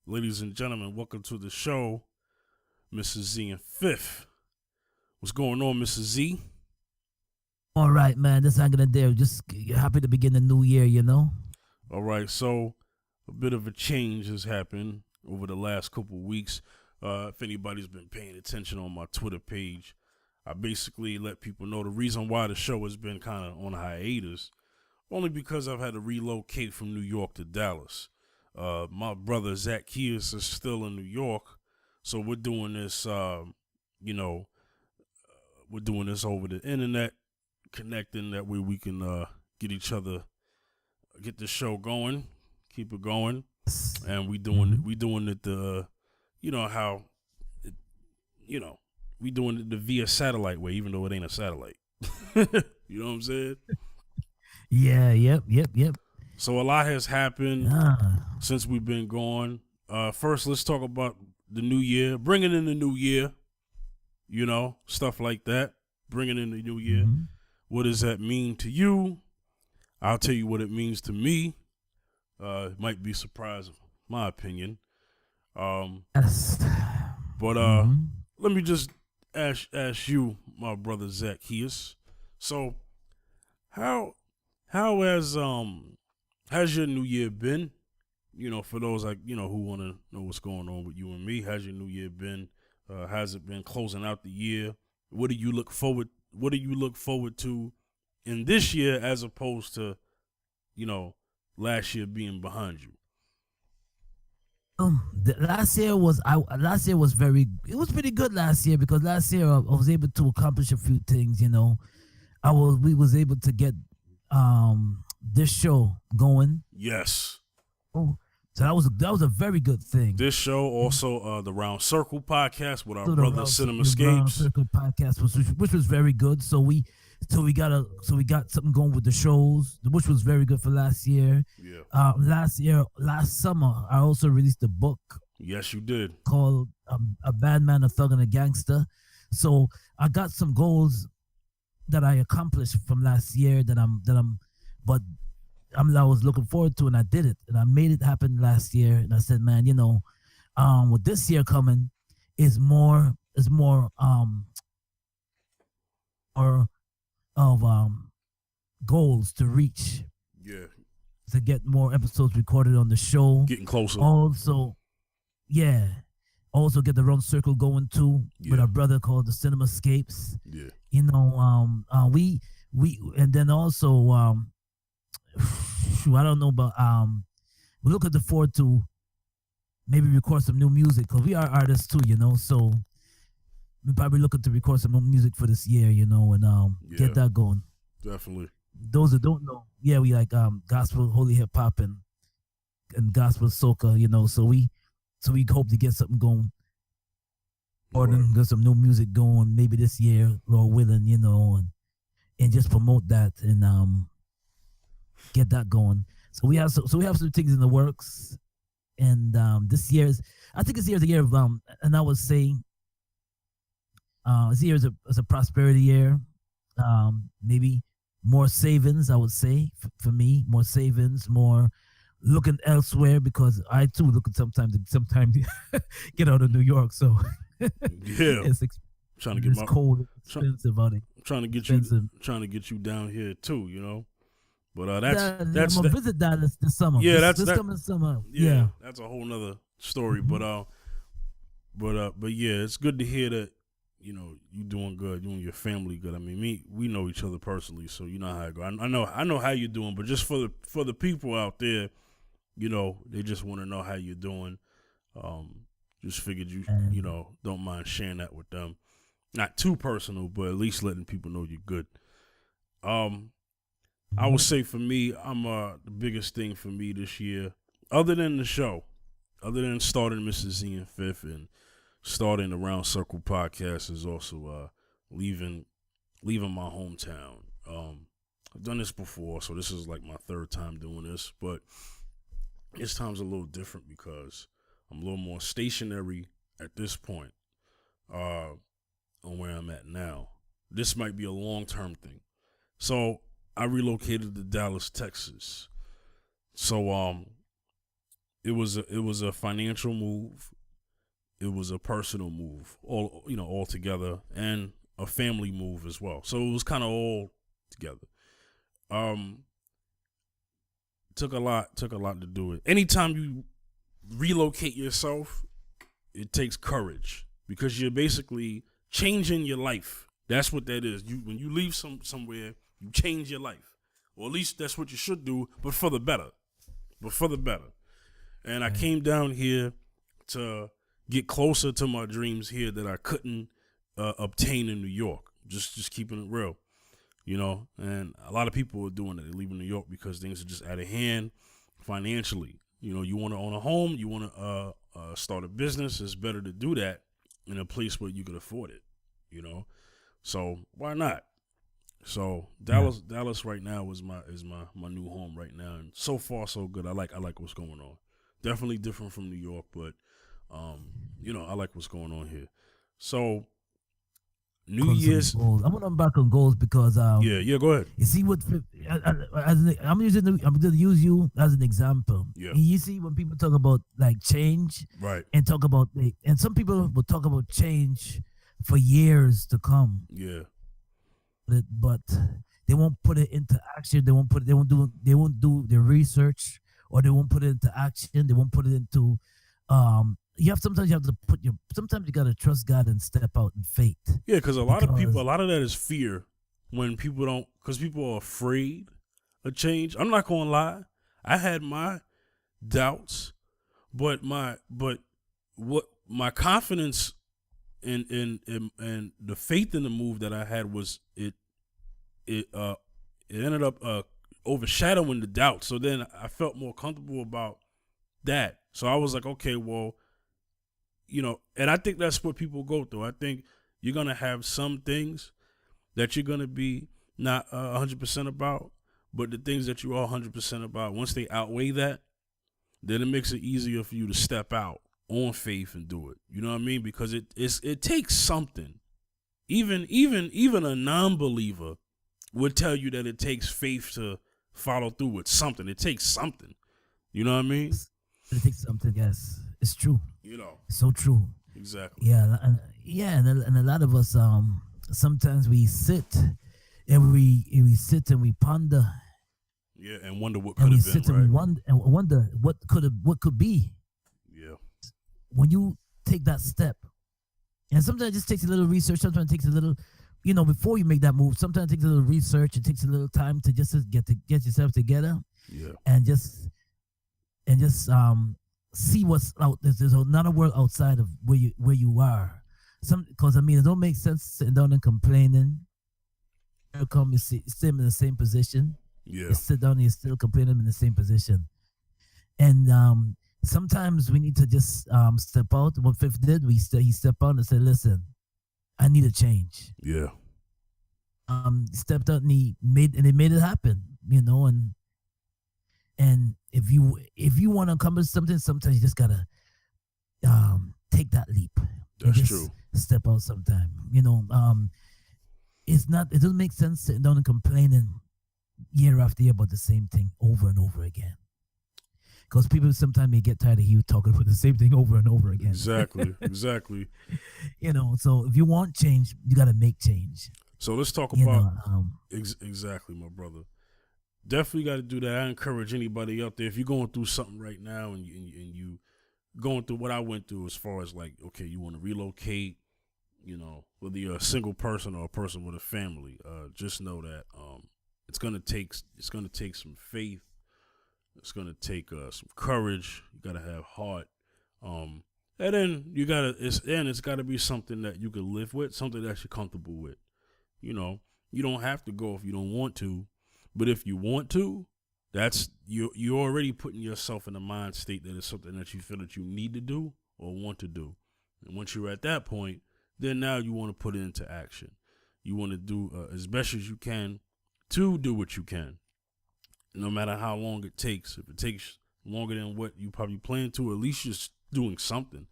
Ladies and gentlemen, welcome to the show, Mrs. Z and Fifth. What's going on, Mrs. Z? All right, man. This hanging in there. Just happy to begin the new year. All right, so a bit of a change has happened over the last couple of weeks. If anybody's been paying attention on my Twitter page, I basically let people know the reason why the show has been kind of on hiatus, only because I've had to relocate from New York to Dallas. My brother Zaccheus is still in New York, so we're doing this, we're doing this over the internet, connecting that way we can get each other, get the show going, keep it going, and we doing it the, how, it, we doing it the via satellite way, even though it ain't a satellite. You know what I'm saying? Yeah. Yep. So a lot has happened Ah. since we've been gone. First, let's talk about the new year, bringing in the new year, stuff like that. Bringing in the new year. Mm-hmm. What does that mean to you? I'll tell you what it means to me. It might be surprising, my opinion. Yes. But Mm-hmm. let me just ask you, my brother Zaccheus. So, how has your new year been? For those who want to know what's going on with you and me, how's your new year been? Has it been closing out the year? What do you look forward to in this year as opposed to, last year being behind you? Last year was it was pretty good last year because last year I was able to accomplish a few things. We was able to get this show going. Yes. Oh, so that was a very good thing. This show, also the Round Circle podcast with our So brother Cinema the Round Scapes. Circle podcast which was very good. So we got something going with the shows, which was very good for last year. Yeah. Last summer, I also released a book. Yes, you did. Called A Bad Man, a Thug, and a Gangster. So I got some goals that I accomplished from last year I was looking forward to, and I did it, and I made it happen last year. And I said, man, with this year coming, is more or of goals to reach. Yeah. To get more episodes recorded on the show. Getting closer. Also get the Round Circle going too with our brother called the Cinema Scapes. Yeah. We and then also I don't know, but we're looking forward to maybe record some new music because we are artists too, So we're probably looking to record some new music for this year, and get that going. Definitely. Those that don't know, we like gospel, holy hip hop, and gospel soca, So we hope to get something going, or then get some new music going maybe this year, Lord willing, and just promote that and get that going. So we have some things in the works, and this year's the year of and I was saying, this year is a prosperity year, maybe more savings. I would say for me, more savings, more looking elsewhere because I too looking sometimes get out of New York. So it's trying to get cold, expensive out there. Trying to get you down here too, But I'm gonna visit Dallas this summer. Yeah, this coming summer. Yeah, that's a whole nother story. Mm-hmm. But yeah, it's good to hear that you doing good, you and your family good. I mean, we know each other personally, so you know how I go. I know how you're doing, but just for the people out there, they just want to know how you're doing. Just figured you don't mind sharing that with them. Not too personal, but at least letting people know you're good. I would say for me, the biggest thing for me this year, other than the show, other than starting Mrs. Z and Fifth and starting the Round Circle podcast, is also leaving my hometown. I've done this before, so this is like my third time doing this, but this time's a little different because I'm a little more stationary at this point on where I'm at now. This might be a long-term thing. So I relocated to Dallas, Texas. So it was a financial move. It was a personal move, all together, and a family move as well. So it was kind of all together. Took a lot to do it. Anytime you relocate yourself, it takes courage because you're basically changing your life. That's what that is. When you leave somewhere, you change your life, or at least that's what you should do, but for the better. And I came down here to get closer to my dreams here that I couldn't obtain in New York. Just keeping it real, And a lot of people are doing it. They're leaving New York because things are just out of hand financially. You want to own a home, you want to start a business. It's better to do that in a place where you could afford it. So why not? So Dallas right now is my new home right now, and so far so good. I like what's going on. Definitely different from New York, but I like what's going on here. So New Year's. I want to back on goals because yeah, go ahead. You see what I'm going to use you as an example. Yeah. You see when people talk about like change, right, and talk about and some people will talk about change for years to come. Yeah. But they won't put it into action. They won't do the research, or they won't put it into action. They won't put it into sometimes you gotta trust God and step out in faith. Yeah, because a lot of that is fear when people don't, because people are afraid of change. I'm not gonna lie, I had my doubts, but my confidence and the faith in the move that I had was it ended up overshadowing the doubt. So then I felt more comfortable about that. So I was like, okay, well, and I think that's what people go through. I think you're going to have some things that you're going to be not 100% about, but the things that you are 100% about, once they outweigh that, then it makes it easier for you to step out on faith and do it. You know what I mean? Because it takes something. Even a non-believer would tell you that it takes faith to follow through with something. It takes something. You know what I mean? It takes something. Yes, it's true. So true. Exactly. Yeah, and a lot of us sometimes we sit and we ponder. Yeah, and wonder what could have been. And we wonder what could be. Yeah. When you take that step, and sometimes it just takes a little research. Sometimes it takes a little, before you make that move. Sometimes it takes a little research. It takes a little time to get yourself together. Yeah. And just see what's out there. There's another world outside of where you are. Because it don't make sense sitting down and complaining. You come, you stay in the same position. Yeah. You sit down and you still complaining in the same position. And sometimes we need to just step out. What Fifth did, he stepped out and said, "Listen, I need a change." Yeah. Stepped out and he made it happen. And if you want to accomplish something, sometimes you just gotta take that leap. That's true. Step out sometime. It doesn't make sense sitting down and complaining year after year about the same thing over and over again. Because people sometimes may get tired of you talking about the same thing over and over again. Exactly. So if you want change, you gotta make change. So let's talk about exactly, my brother. Definitely got to do that. I encourage anybody out there, if you're going through something right now and you going through what I went through, as far as like, okay, you want to relocate, whether you're a single person or a person with a family, just know that it's gonna take some faith. It's gonna take some courage. You gotta have heart, and then it's gotta be something that you can live with, something that you're comfortable with. You don't have to go if you don't want to. But if you want to, that's you're already putting yourself in a mind state that it's something that you feel that you need to do or want to do. And once you're at that point, then now you want to put it into action. You want to do as best as you can to do what you can, no matter how long it takes. If it takes longer than what you probably plan to, at least you're doing something.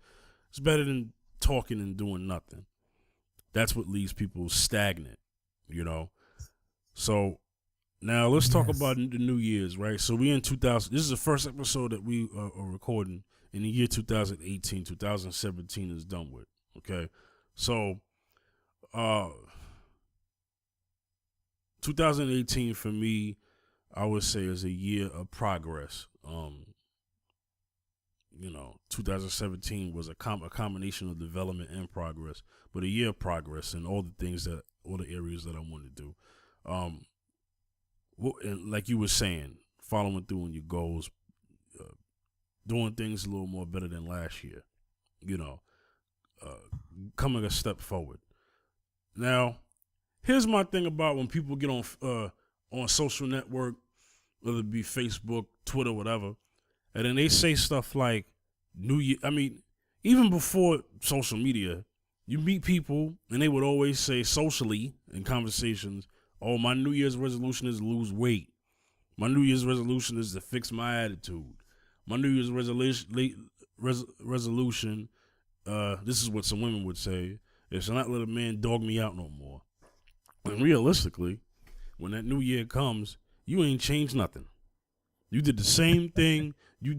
It's better than talking and doing nothing. That's what leaves people stagnant, So Now let's talk Yes. about the New Year's, right? So we in 2000. This is the first episode that we are recording in the year 2018. 2017 is done with. Okay, so 2018 for me, I would say, is a year of progress. 2017 was a combination of development and progress, but a year of progress in all the areas that I want to do. And like you were saying, following through on your goals, doing things a little more better than last year, coming a step forward. Now, here's my thing about when people get on social network, whether it be Facebook, Twitter, whatever, and then they say stuff like New Year. I mean, even before social media, you meet people and they would always say socially in conversations, "Oh, my New Year's resolution is to lose weight. My New Year's resolution is to fix my attitude. My New Year's resolution, this is what some women would say, is to not let a man dog me out no more." And realistically, when that New Year comes, you ain't changed nothing. You did the same thing you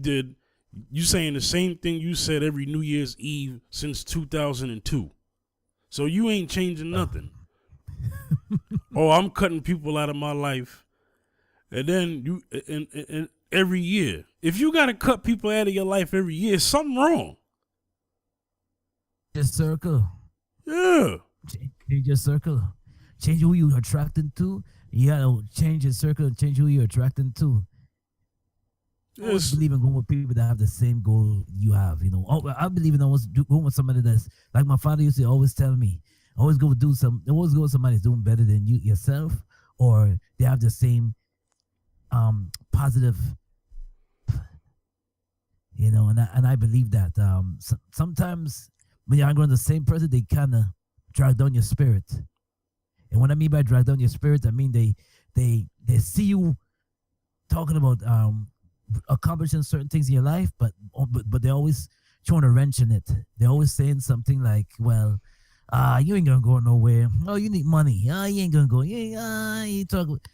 saying the same thing you said every New Year's Eve since 2002. So you ain't changing nothing. Oh, I'm cutting people out of my life. And then and every year. If you got to cut people out of your life every year, something wrong. Just circle. Yeah. Change your circle. Change who you're attracting to. You gotta change your circle and change who you're attracting to. I always believe in going with people that have the same goal you have. I believe in always going with somebody that's like my father used to always tell me. Always go with somebody that's doing better than you yourself, or they have the same positive. And I believe that sometimes when you're around the same person, they kind of drag down your spirit. And what I mean by drag down your spirit, I mean they see you talking about accomplishing certain things in your life, but they're always throwing a wrench in it. They're always saying something like, "Well, you ain't gonna go nowhere. Oh, you need money. You ain't gonna go. You talk."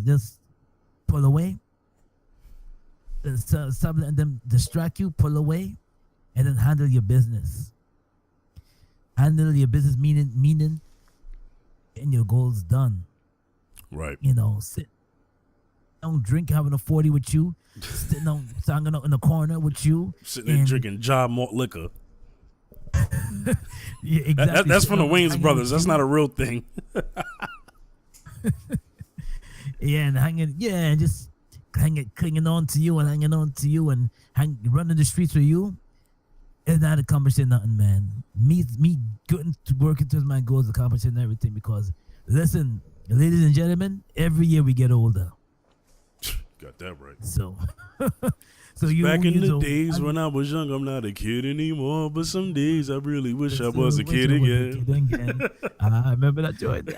Just pull away. Stop letting them distract you. Pull away, and then handle your business. Handle your business, meaning, and your goals done. Right. Sit down, drink, having a 40 with you, sitting on singing out in the corner with you, sitting there drinking Job Malt liquor. Yeah, exactly. That's from the Wayans brothers. That's not a real thing. Yeah, and just clinging on to you and hanging on to you and running the streets with you. It's not accomplishing nothing, man. Me getting to working towards my goals, accomplishing everything. Because listen, ladies and gentlemen, every year we get older. Got that right. So back in the days when I was young, I'm not a kid anymore. But some days I really wish I was a kid again. I remember that joint.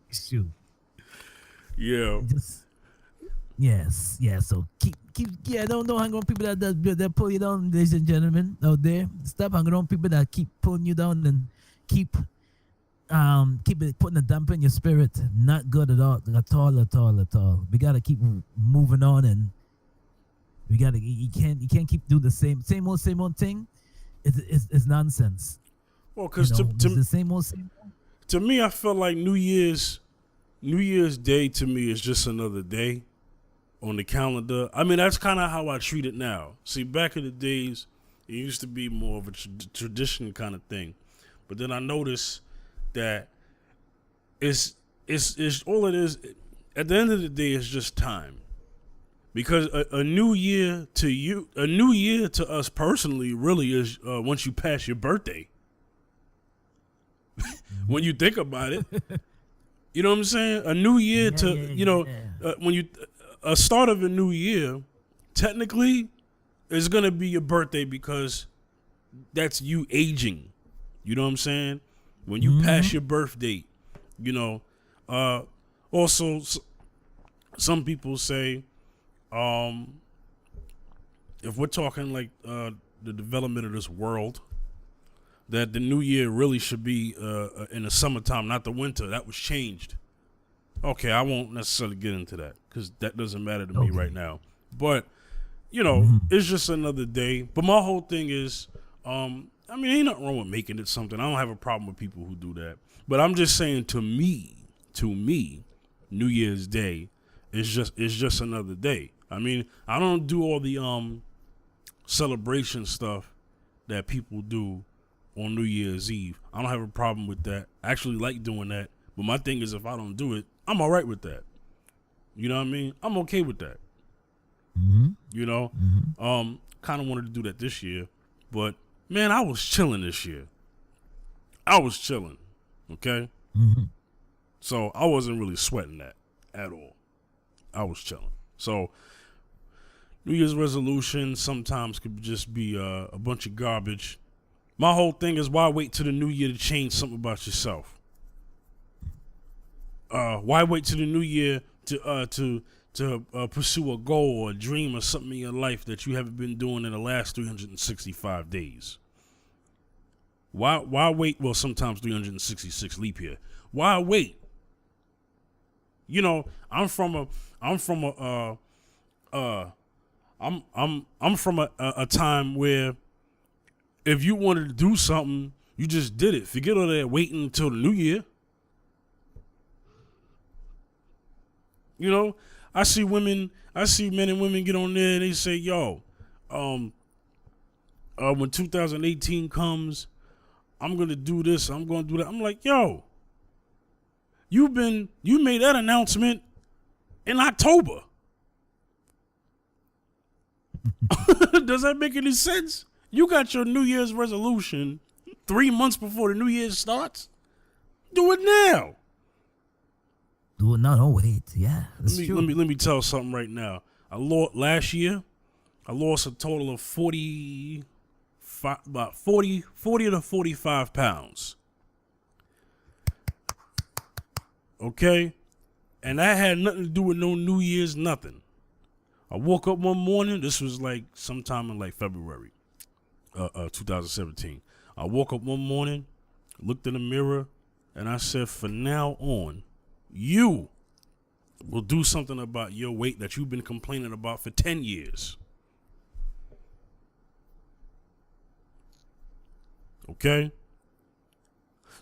Shoot. Yeah. Yes. So keep. Don't hang on people that pull you down, ladies and gentlemen out there. Stop hanging on people that keep pulling you down and keep it putting a damper in your spirit. Not good at all. We gotta keep moving on, and you can't keep doing the same old thing. It's nonsense. Well, because the same old. To me, I feel like New Year's Day to me is just another day on the calendar. I mean, that's kind of how I treat it now. See, back in the days, it used to be more of a tradition kind of thing, but then I noticed that it's all it is. At the end of the day, it's just time. Because a new year to us personally really is once you pass your birthday. When you think about it, you know what I'm saying? A new year when a start of a new year, technically, is gonna be your birthday because that's you aging. You know what I'm saying? When you pass your birth date, Also, some people say, if we're talking like the development of this world, that the new year really should be in the summertime, not the winter. That was changed. Okay, I won't necessarily get into that because that doesn't matter to me right now. But, it's just another day. But my whole thing is, ain't nothing wrong with making it something. I don't have a problem with people who do that. But I'm just saying to me, New Year's Day is just another day. I mean, I don't do all the celebration stuff that people do on New Year's Eve. I don't have a problem with that. I actually like doing that. But my thing is, if I don't do it, I'm all right with that. You know what I mean? I'm okay with that. Kind of wanted to do that this year. But, man, I was chilling this year. I was chilling. Okay? So I wasn't really sweating that at all. I was chilling. So New Year's resolution sometimes could just be a bunch of garbage. My whole thing is, why wait till the new year to change something about yourself? Why wait till the new year to pursue a goal or a dream or something in your life that you haven't been doing in the last 365 days? Why wait? Well, sometimes 366 leap year. Why wait? I'm from a time where if you wanted to do something, you just did it. Forget all that waiting until the new year. I see men and women get on there and they say, yo, when 2018 comes, I'm going to do this, I'm going to do that. I'm like, yo, you made that announcement in October. Does that make any sense? You got your New Year's resolution 3 months before the New Year starts. Do it now. Do it now. Don't wait. Yeah, that's true. Let me tell something right now. Last year, I lost a total of 40 to 45 pounds. Okay? And that had nothing to do with no New Year's, nothing. I woke up one morning. This was like sometime in like February 2017. I woke up one morning, looked in the mirror, and I said, from now on, you will do something about your weight that you've been complaining about for 10 years. Okay?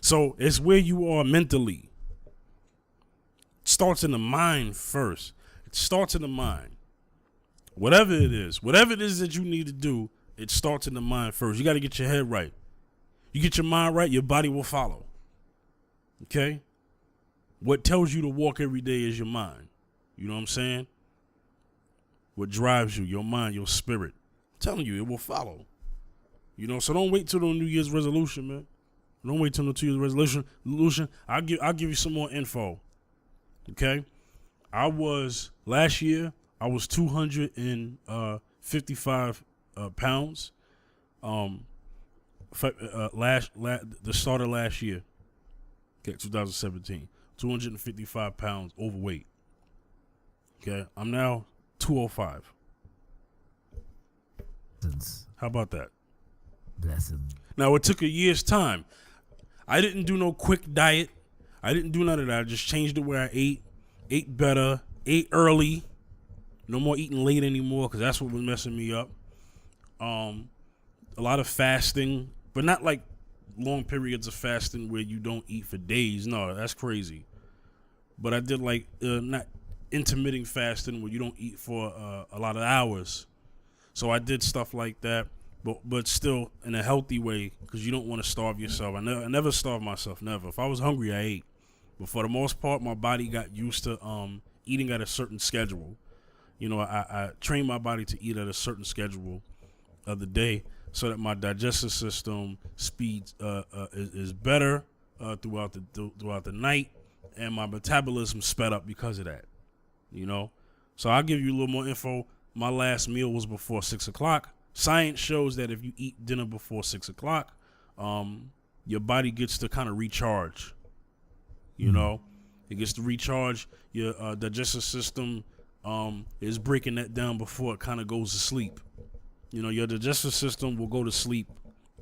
So it's where you are mentally. It starts in the mind first. It starts in the mind. Whatever it is that you need to do, it starts in the mind first. You got to get your head right. You get your mind right, your body will follow. Okay? What tells you to walk every day is your mind. You know what I'm saying? What drives you, your mind, your spirit. I'm telling you, it will follow. So don't wait till the New Year's resolution, man. Don't wait till the New Year's resolution. I'll give you some more info. Okay? Last year, I was 255 pounds. The start of last year. Okay, 2017. 255 pounds overweight. Okay, I'm now 205. How about that? Blessing. Now, it took a year's time. I didn't do no quick diet. I didn't do none of that. I just changed the way I ate better, ate early. No more eating late anymore because that's what was messing me up. A lot of fasting, but not like long periods of fasting where you don't eat for days. No, that's crazy. But I did like not intermittent fasting where you don't eat for a lot of hours. So I did stuff like that, but still in a healthy way because you don't want to starve yourself. I never starved myself, never. If I was hungry, I ate. But for the most part, my body got used to eating at a certain schedule. I trained my body to eat at a certain schedule of the day so that my digestive system speeds is better throughout the night, and my metabolism sped up because of that. So I'll give you a little more info. My last meal was before 6 o'clock. Science shows that if you eat dinner before 6 o'clock, your body gets to kind of recharge. It gets to recharge. Your digestive system is breaking that down before it kind of goes to sleep. Your digestive system will go to sleep,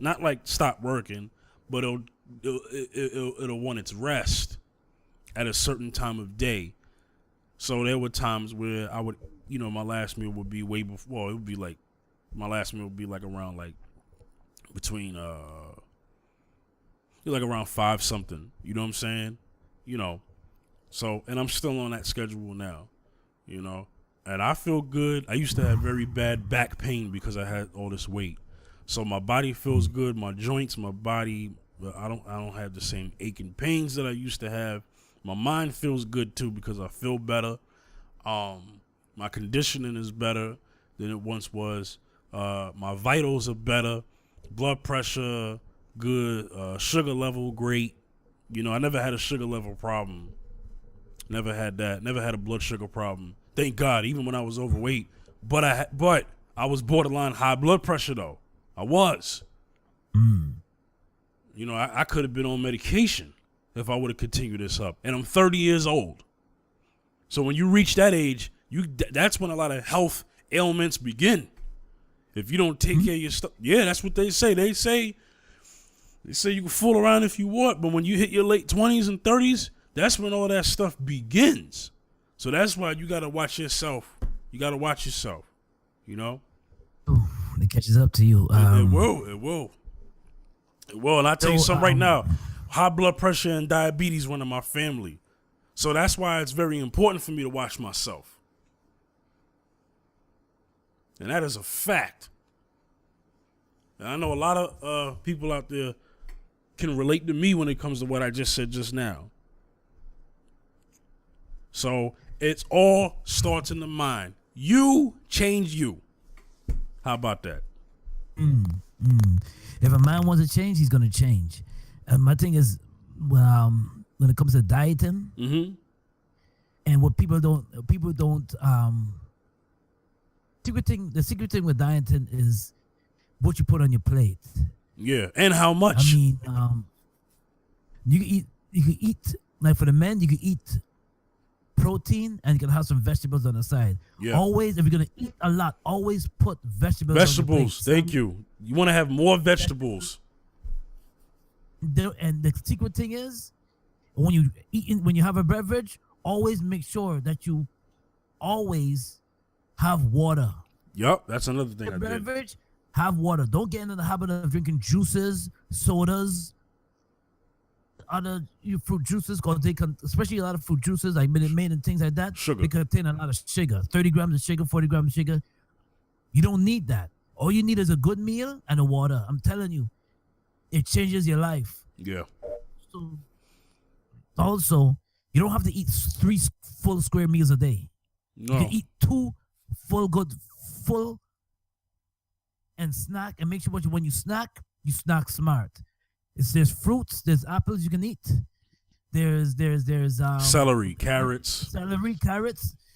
not like stop working, but it'll want its rest. at a certain time of day. So there were times where I would, my last meal would be way before. It would be like my last meal would be like around like between like around 5 something. You know what I'm saying? So, and I'm still on that schedule now. And I feel good. I used to have very bad back pain because I had all this weight. So my body feels good. My joints, my body, I don't have the same aching pains that I used to have. My mind feels good too because I feel better. My conditioning is better than it once was. My vitals are better. Blood pressure, good. Sugar level, great. I never had a sugar level problem. Never had that. Never had a blood sugar problem. Thank God, even when I was overweight. But I was borderline high blood pressure though. I was. I could have been on medication if I would have continued this up. And I'm 30 years old. So when you reach that age, that's when a lot of health ailments begin. If you don't take care of your stuff. Yeah, that's what they say. They say you can fool around if you want, but when you hit your late 20s and 30s, that's when all that stuff begins. So that's why you got to watch yourself. You got to watch yourself, Ooh, it catches up to you. It will. And I tell you something right now. High blood pressure and diabetes run in my family. So that's why it's very important for me to watch myself. And that is a fact. And I know a lot of people out there can relate to me when it comes to what I just said just now. So it's all starts in the mind. You change you. How about that? If a man wants to change, he's going to change. And my thing is, when it comes to dieting, and what people don't, the secret thing with dieting is what you put on your plate. Yeah, and how much. I mean, you can eat, like for the men, you can eat protein and you can have some vegetables on the side. Yeah. Always, if you're going to eat a lot, always put vegetables on your plate. Thank you. You want to have more vegetables. And the secret thing is, when you have a beverage, always make sure that you always have water. Yup, that's another thing I did. Beverage, have water. Don't get into the habit of drinking juices, sodas, other fruit juices, because they can, especially a lot of fruit juices like Minute Maid and things like that. Sugar. They contain a lot of sugar. 30 grams of sugar, 40 grams of sugar. You don't need that. All you need is a good meal and a water. I'm telling you, it changes your life. Yeah. So, also, you don't have to eat 3 full square meals a day. No. You can eat 2 full and snack, and make sure when you snack smart. There's fruits, there's apples you can eat. There's celery, carrots.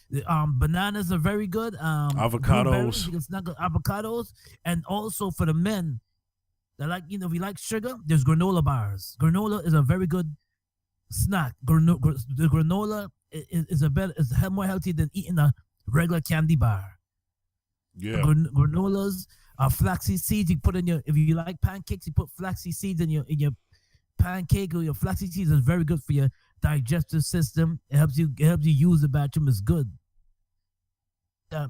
Bananas are very good. Avocados. You can snack avocados, and also for the men that like, if you like sugar, there's granola bars. Granola is a very good snack. The granola is more healthy than eating a regular candy bar. Yeah. Granolas, flaxseed seeds. You put in if you like pancakes, you put flaxseed seeds in your pancake, or your flaxseed seeds is very good for your digestive system. It helps you use the bathroom. It's good.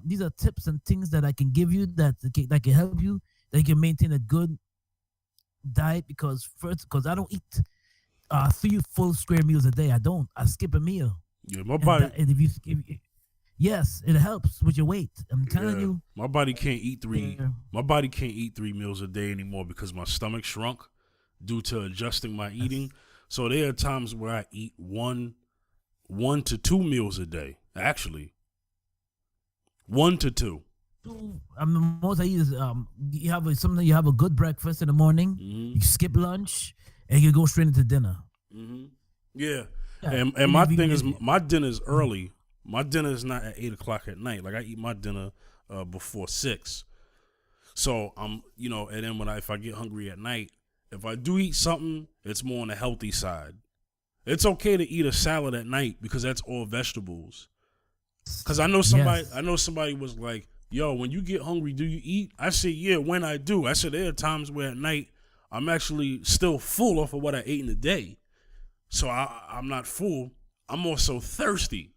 These are tips and things that I can give you that can help you, that you can maintain a good diet. Because I don't eat 3 full square meals a day. I skip a meal. Yeah, my body. Yes, it helps with your weight. I'm telling you. My body can't eat 3. My body can't eat 3 meals a day anymore because my stomach shrunk due to adjusting my eating. So there are times where I eat 1 to 2 meals a day. Actually, 1 to 2. Most I eat is you have a good breakfast in the morning. You skip lunch and you go straight into dinner. Yeah. And my thing is, my dinner is early. My dinner is not at 8 o'clock at night. Like, I eat my dinner before 6. So I'm, and then if I get hungry at night, if I do eat something, it's more on the healthy side. It's okay to eat a salad at night because that's all vegetables. Because I know somebody was like, yo, when you get hungry, do you eat? I said, yeah, when I do. I said, there are times where at night I'm actually still full off of what I ate in the day. So I'm not full. I'm also thirsty.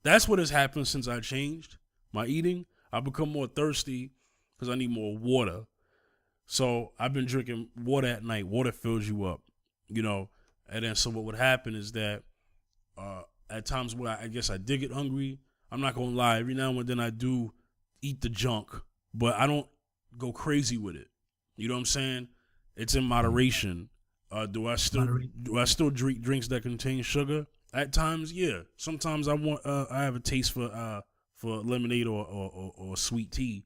That's what has happened since I changed my eating. I've become more thirsty because I need more water. So I've been drinking water at night. Water fills you up, you know. And then so what would happen is that at times where I guess I did get hungry, I'm not going to lie, every now and then I do eat the junk, but I don't go crazy with it. You know what I'm saying? It's in moderation. Do I still drink drinks that contain sugar? At times, yeah. Sometimes I have a taste for lemonade or sweet tea,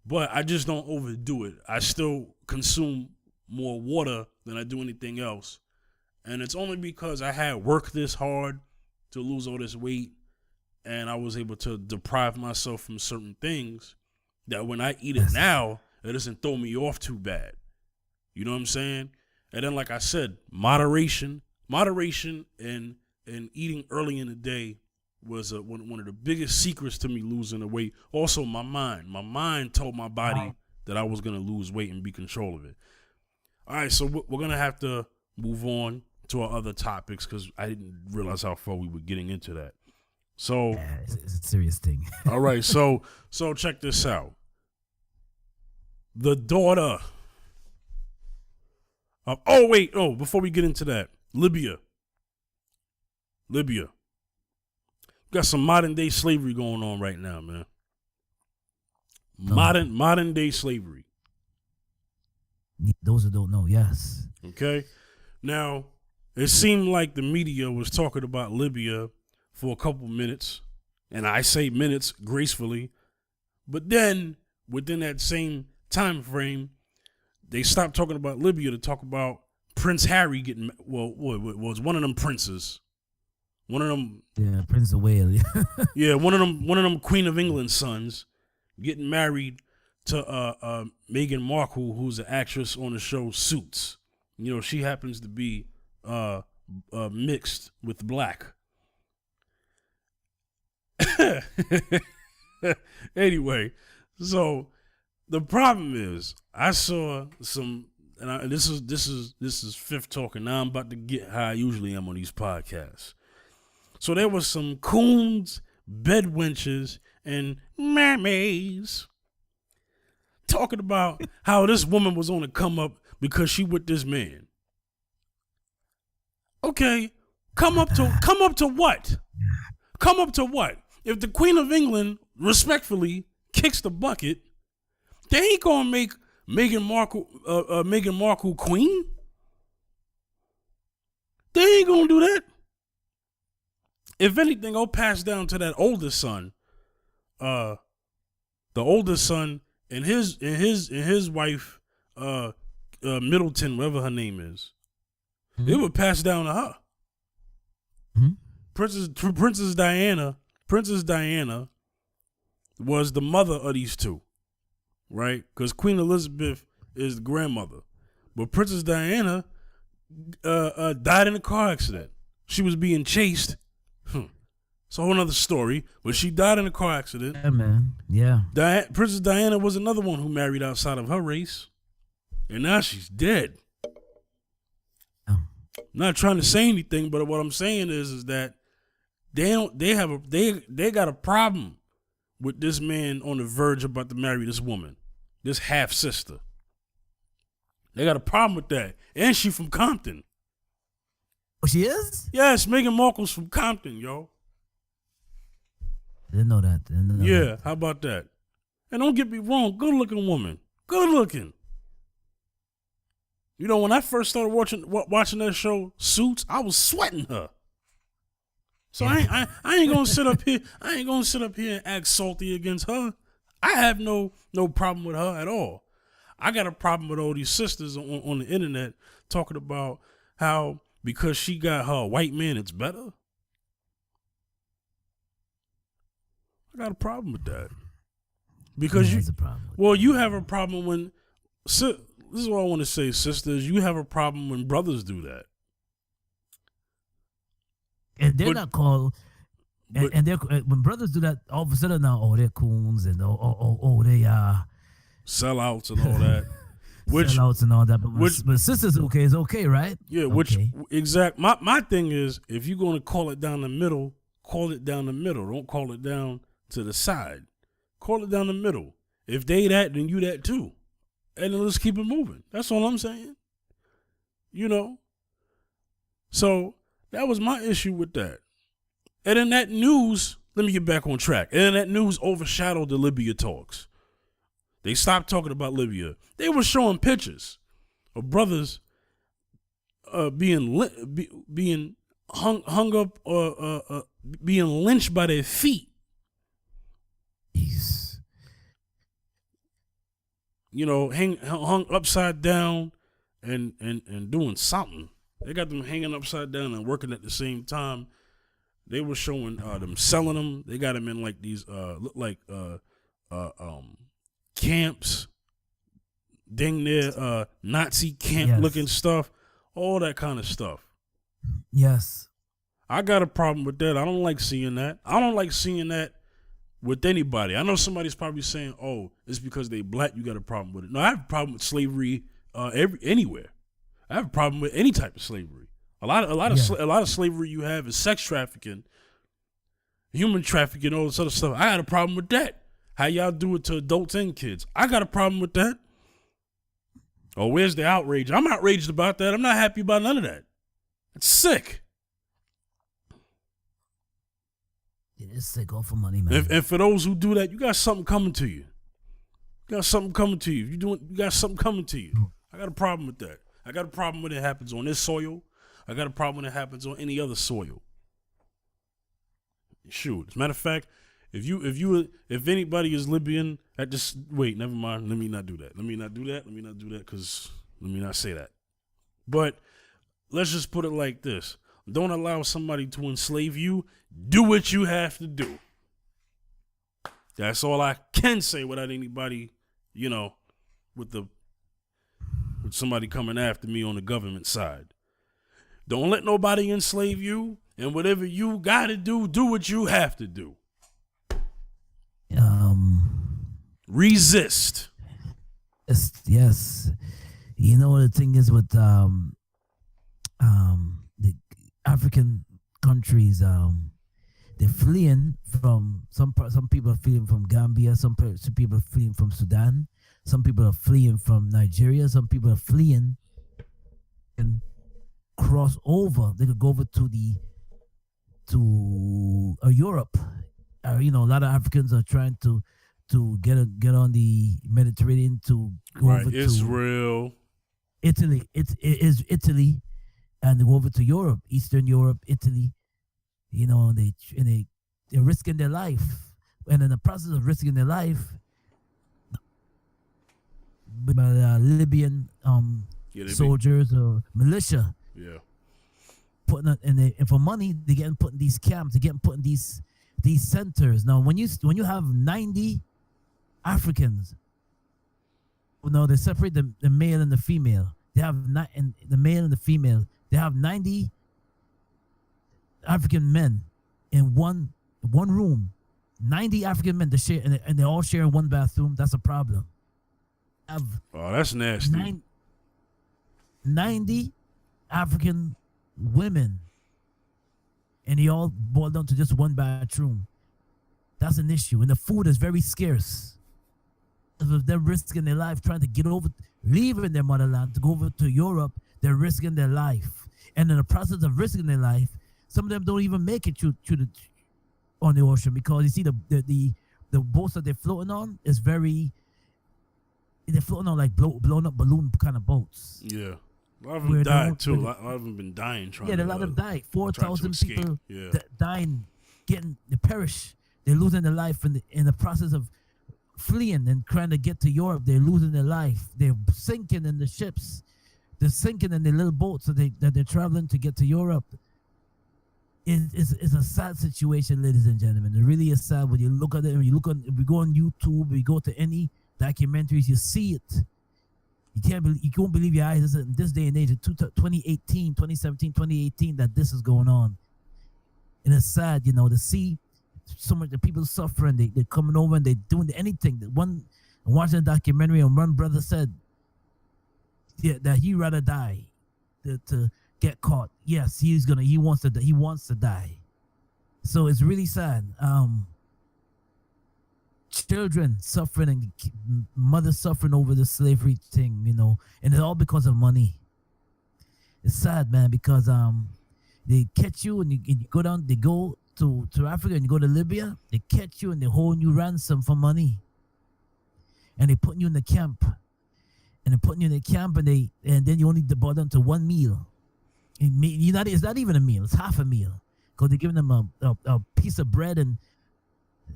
but I just don't overdo it. I still consume more water than I do anything else, and it's only because I had worked this hard to lose all this weight, and I was able to deprive myself from certain things that when I eat it now, it doesn't throw me off too bad. You know what I'm saying? And then, like I said, moderation and eating early in the day was one of the biggest secrets to me losing the weight. Also, my mind told my body that I was going to lose weight and be in control of it. All right, so we're going to have to move on to our other topics because I didn't realize how far we were getting into that. So it's a serious thing. All right, so check this out. The daughter of, before we get into that, Libya. Got some modern day slavery going on right now, man. Modern day slavery. Those who don't know, yes. Okay. Now, it seemed like the media was talking about Libya for a couple minutes, and I say minutes gracefully, but then within that same time frame, they stopped talking about Libya to talk about Prince Harry getting, was one of them princes. One of them, Prince of Wales. yeah, one of them Queen of England sons getting married to Meghan Markle, who's an actress on the show Suits. You know, she happens to be mixed with black. Anyway, so the problem is, I saw some, and this is fifth talking. Now I'm about to get how I usually am on these podcasts. So there was some coons, bedwenches, and mermaids talking about how this woman was on the come up because she with this man. Okay, come up to what? Come up to what? If the Queen of England respectfully kicks the bucket, they ain't gonna make Meghan Markle queen. They ain't gonna do that. If anything, I'll pass down to that oldest son. The oldest son and his wife, Middleton, whatever her name is. Mm-hmm. It would pass down to her. Mm-hmm. Princess Diana was the mother of these two, right? Because Queen Elizabeth is the grandmother, but Princess Diana died in a car accident. She was being chased. It's a whole other story, but she died in a car accident. Yeah, man. Yeah. Princess Diana was another one who married outside of her race, and now she's dead. I'm not trying to say anything, but what I'm saying is that they got a problem with this man on the verge about to marry this woman, this half sister. They got a problem with that, and she from Compton. Oh, she is? Yes, Meghan Markle's from Compton, yo. Didn't know that. Yeah, how about that? And don't get me wrong, good looking woman, good looking. You know, when I first started watching that show Suits, I was sweating her. So I ain't gonna sit up here. I ain't gonna sit up here and act salty against her. I have no problem with her at all. I got a problem with all these sisters on the internet talking about how because she got her white man, it's better. I got a problem with that. Because you have a problem when. This is what I want to say, sisters. You have a problem when brothers do that. And they're not called. And they're when brothers do that, all of a sudden now, they're coons and they are sellouts and all that. sellouts and all that. But sisters okay is okay, right? Yeah, okay. My thing is, if you're gonna call it down the middle, call it down the middle. Don't call it down to the side. Call it down the middle. If they that, then you that too. And then let's keep it moving. That's all I'm saying. You know? So that was my issue with that. And then that news, let me get back on track. And then that news overshadowed the Libya talks. They stopped talking about Libya. They were showing pictures of brothers being hung up or being lynched by their feet. Jeez. You know, hung upside down and doing something. They got them hanging upside down and working at the same time. They were showing them selling them. They got them in like these look like camps, dang near Nazi camp looking stuff, all that kind of stuff. Yes. I got a problem with that. I don't like seeing that. I don't like seeing that with anybody. I know somebody's probably saying, "Oh, it's because they black. You got a problem with it." No, I have a problem with slavery anywhere. I have a problem with any type of slavery. A lot of slavery you have is sex trafficking, human trafficking, all this other stuff. I got a problem with that. How y'all do it to adults and kids? I got a problem with that. Oh, where's the outrage? I'm outraged about that. I'm not happy about none of that. It's sick. It's sick all for money, man. And for those who do that, you got something coming to you. You got something coming to you. You got something coming to you. I got a problem with that. I got a problem when it happens on this soil. I got a problem when it happens on any other soil. Shoot. As a matter of fact, if anybody is Libyan at this, wait, never mind. Let me not do that. Let me not do that because let me not say that. But let's just put it like this. Don't allow somebody to enslave you. Do what you have to do. That's all I can say without anybody, with somebody coming after me on the government side. Don't let nobody enslave you, and whatever you gotta do what you have to do. Resist. Yes. You know the thing is with the African countries, they're fleeing from some people are fleeing from Gambia, some people are fleeing from Sudan, some people are fleeing from Nigeria, some people are fleeing and cross over. They could go over to Europe. A lot of Africans are trying to get on the Mediterranean to go over Israel, to Italy. It is Italy, and they go over to Europe, Eastern Europe, Italy. They're risking their life, and in the process of risking their life, Libyan soldiers or militia, putting it and for money they getting put in these camps, they getting put in these centers. Now, when you have 90 Africans, they separate the male and the female. They have the male and the female. They have 90 African men in one room. 90 African men to share, and they all share in one bathroom. That's a problem. That's nasty. 90 African women, and they all boil down to just one bathroom. That's an issue, and the food is very scarce. They're risking their life trying to get over, leaving their motherland to go over to Europe. They're risking their life, and in the process of risking their life, some of them don't even make it on the ocean, because you see the boats that they're floating on is they're floating on like blown up balloon kind of boats. Yeah. A lot of them died too. A lot of them been dying trying to. Yeah, a lot of them died. 4,000 people dying, they perish. They're losing their life in the process of fleeing and trying to get to Europe. They're losing their life. They're sinking in the ships. They're sinking in their little boats that they're traveling to get to Europe. It's a sad situation, ladies and gentlemen. It really is sad when you look at it. When you go on YouTube, we go to any documentaries, you see it. You can't believe your eyes. This is this day and age, 2018, 2017, 2018, that this is going on. And it's sad, to see so much the people suffering. They're coming over and they're doing anything. Watching a documentary, and one brother said that he rather die to get caught. Yes, he wants to die. So it's really sad. Children suffering and mothers suffering over the slavery thing, and it's all because of money. It's sad, man, because they catch you and you go down. They go to Africa and you go to Libya. They catch you and they hold you ransom for money, and they put you in the camp. And then you only brought them to one meal. It's not even a meal. It's half a meal because they're giving them a piece of bread and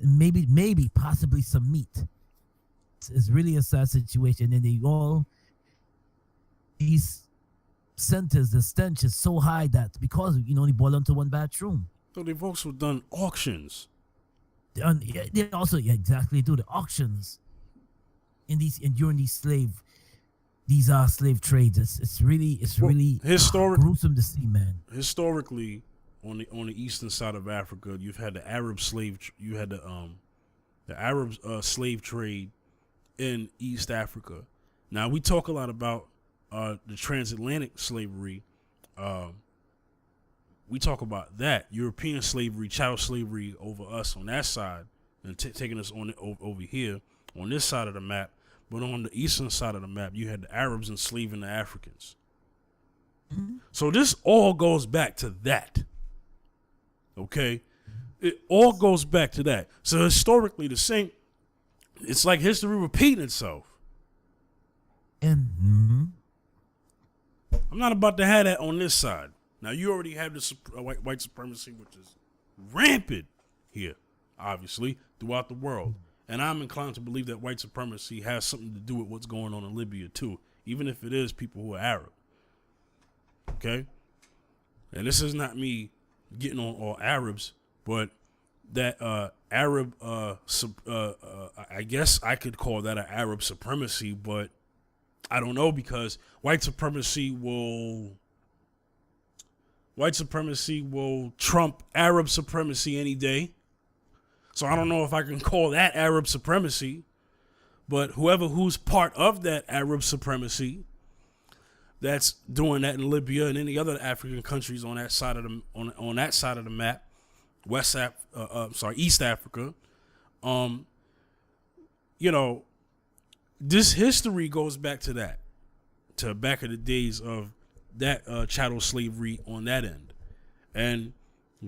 maybe possibly some meat. It's really a sad situation. And these centers, the stench is so high that because only boil them to one bathroom. So they've also done auctions. They also exactly do the auctions during these slave trades. It's really gruesome to see, man. Historically, on the eastern side of Africa, you've had the Arab slave trade in East Africa. Now we talk a lot about the transatlantic slavery. We talk about that European slavery, chattel slavery over us on that side, and taking us on over here on this side of the map. But on the eastern side of the map, you had the Arabs enslaving the Africans. Mm-hmm. So this all goes back to that. Okay? It all goes back to that. So historically, it's like history repeating itself. And I'm not about to have that on this side. Now, you already have the white supremacy, which is rampant here, obviously, throughout the world. And I'm inclined to believe that white supremacy has something to do with what's going on in Libya, too, even if it is people who are Arab. Okay? And this is not me getting on all Arabs, but that Arab, I guess I could call that an Arab supremacy, but I don't know, because white supremacy will trump Arab supremacy any day. So I don't know if I can call that Arab supremacy, but who's part of that Arab supremacy that's doing that in Libya and any other African countries on that side of the on that side of the map, East Africa, this history goes back to that, to back in the days of that chattel slavery on that end. And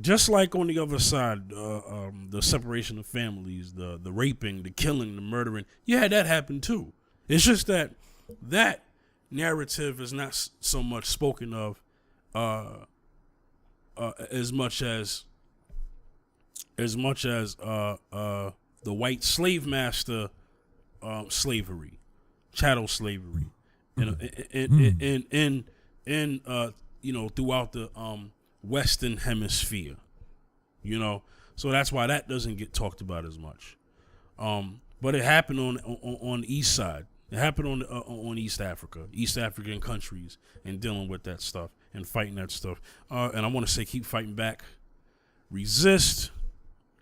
just like on the other side, the separation of families, the raping, the killing, the murdering, you had that happen too. It's just that narrative is not so much spoken of as much as the white slave master slavery, chattel slavery, in throughout the Western Hemisphere, so that's why that doesn't get talked about as much. But it happened on the east side. It happened on East Africa, East African countries, and dealing with that stuff and fighting that stuff. And I want to say, keep fighting back. Resist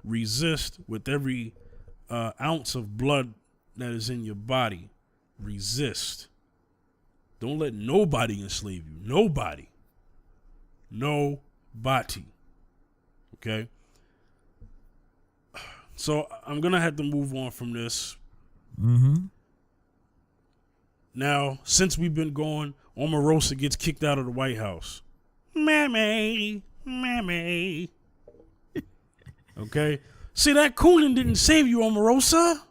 with every ounce of blood that is in your body. Resist. Don't let nobody enslave you. Nobody. Okay? So I'm going to have to move on from this. Mm-hmm. Now, since we've been going, Omarosa gets kicked out of the White House. Mammy. Okay? See, that cooning didn't save you, Omarosa.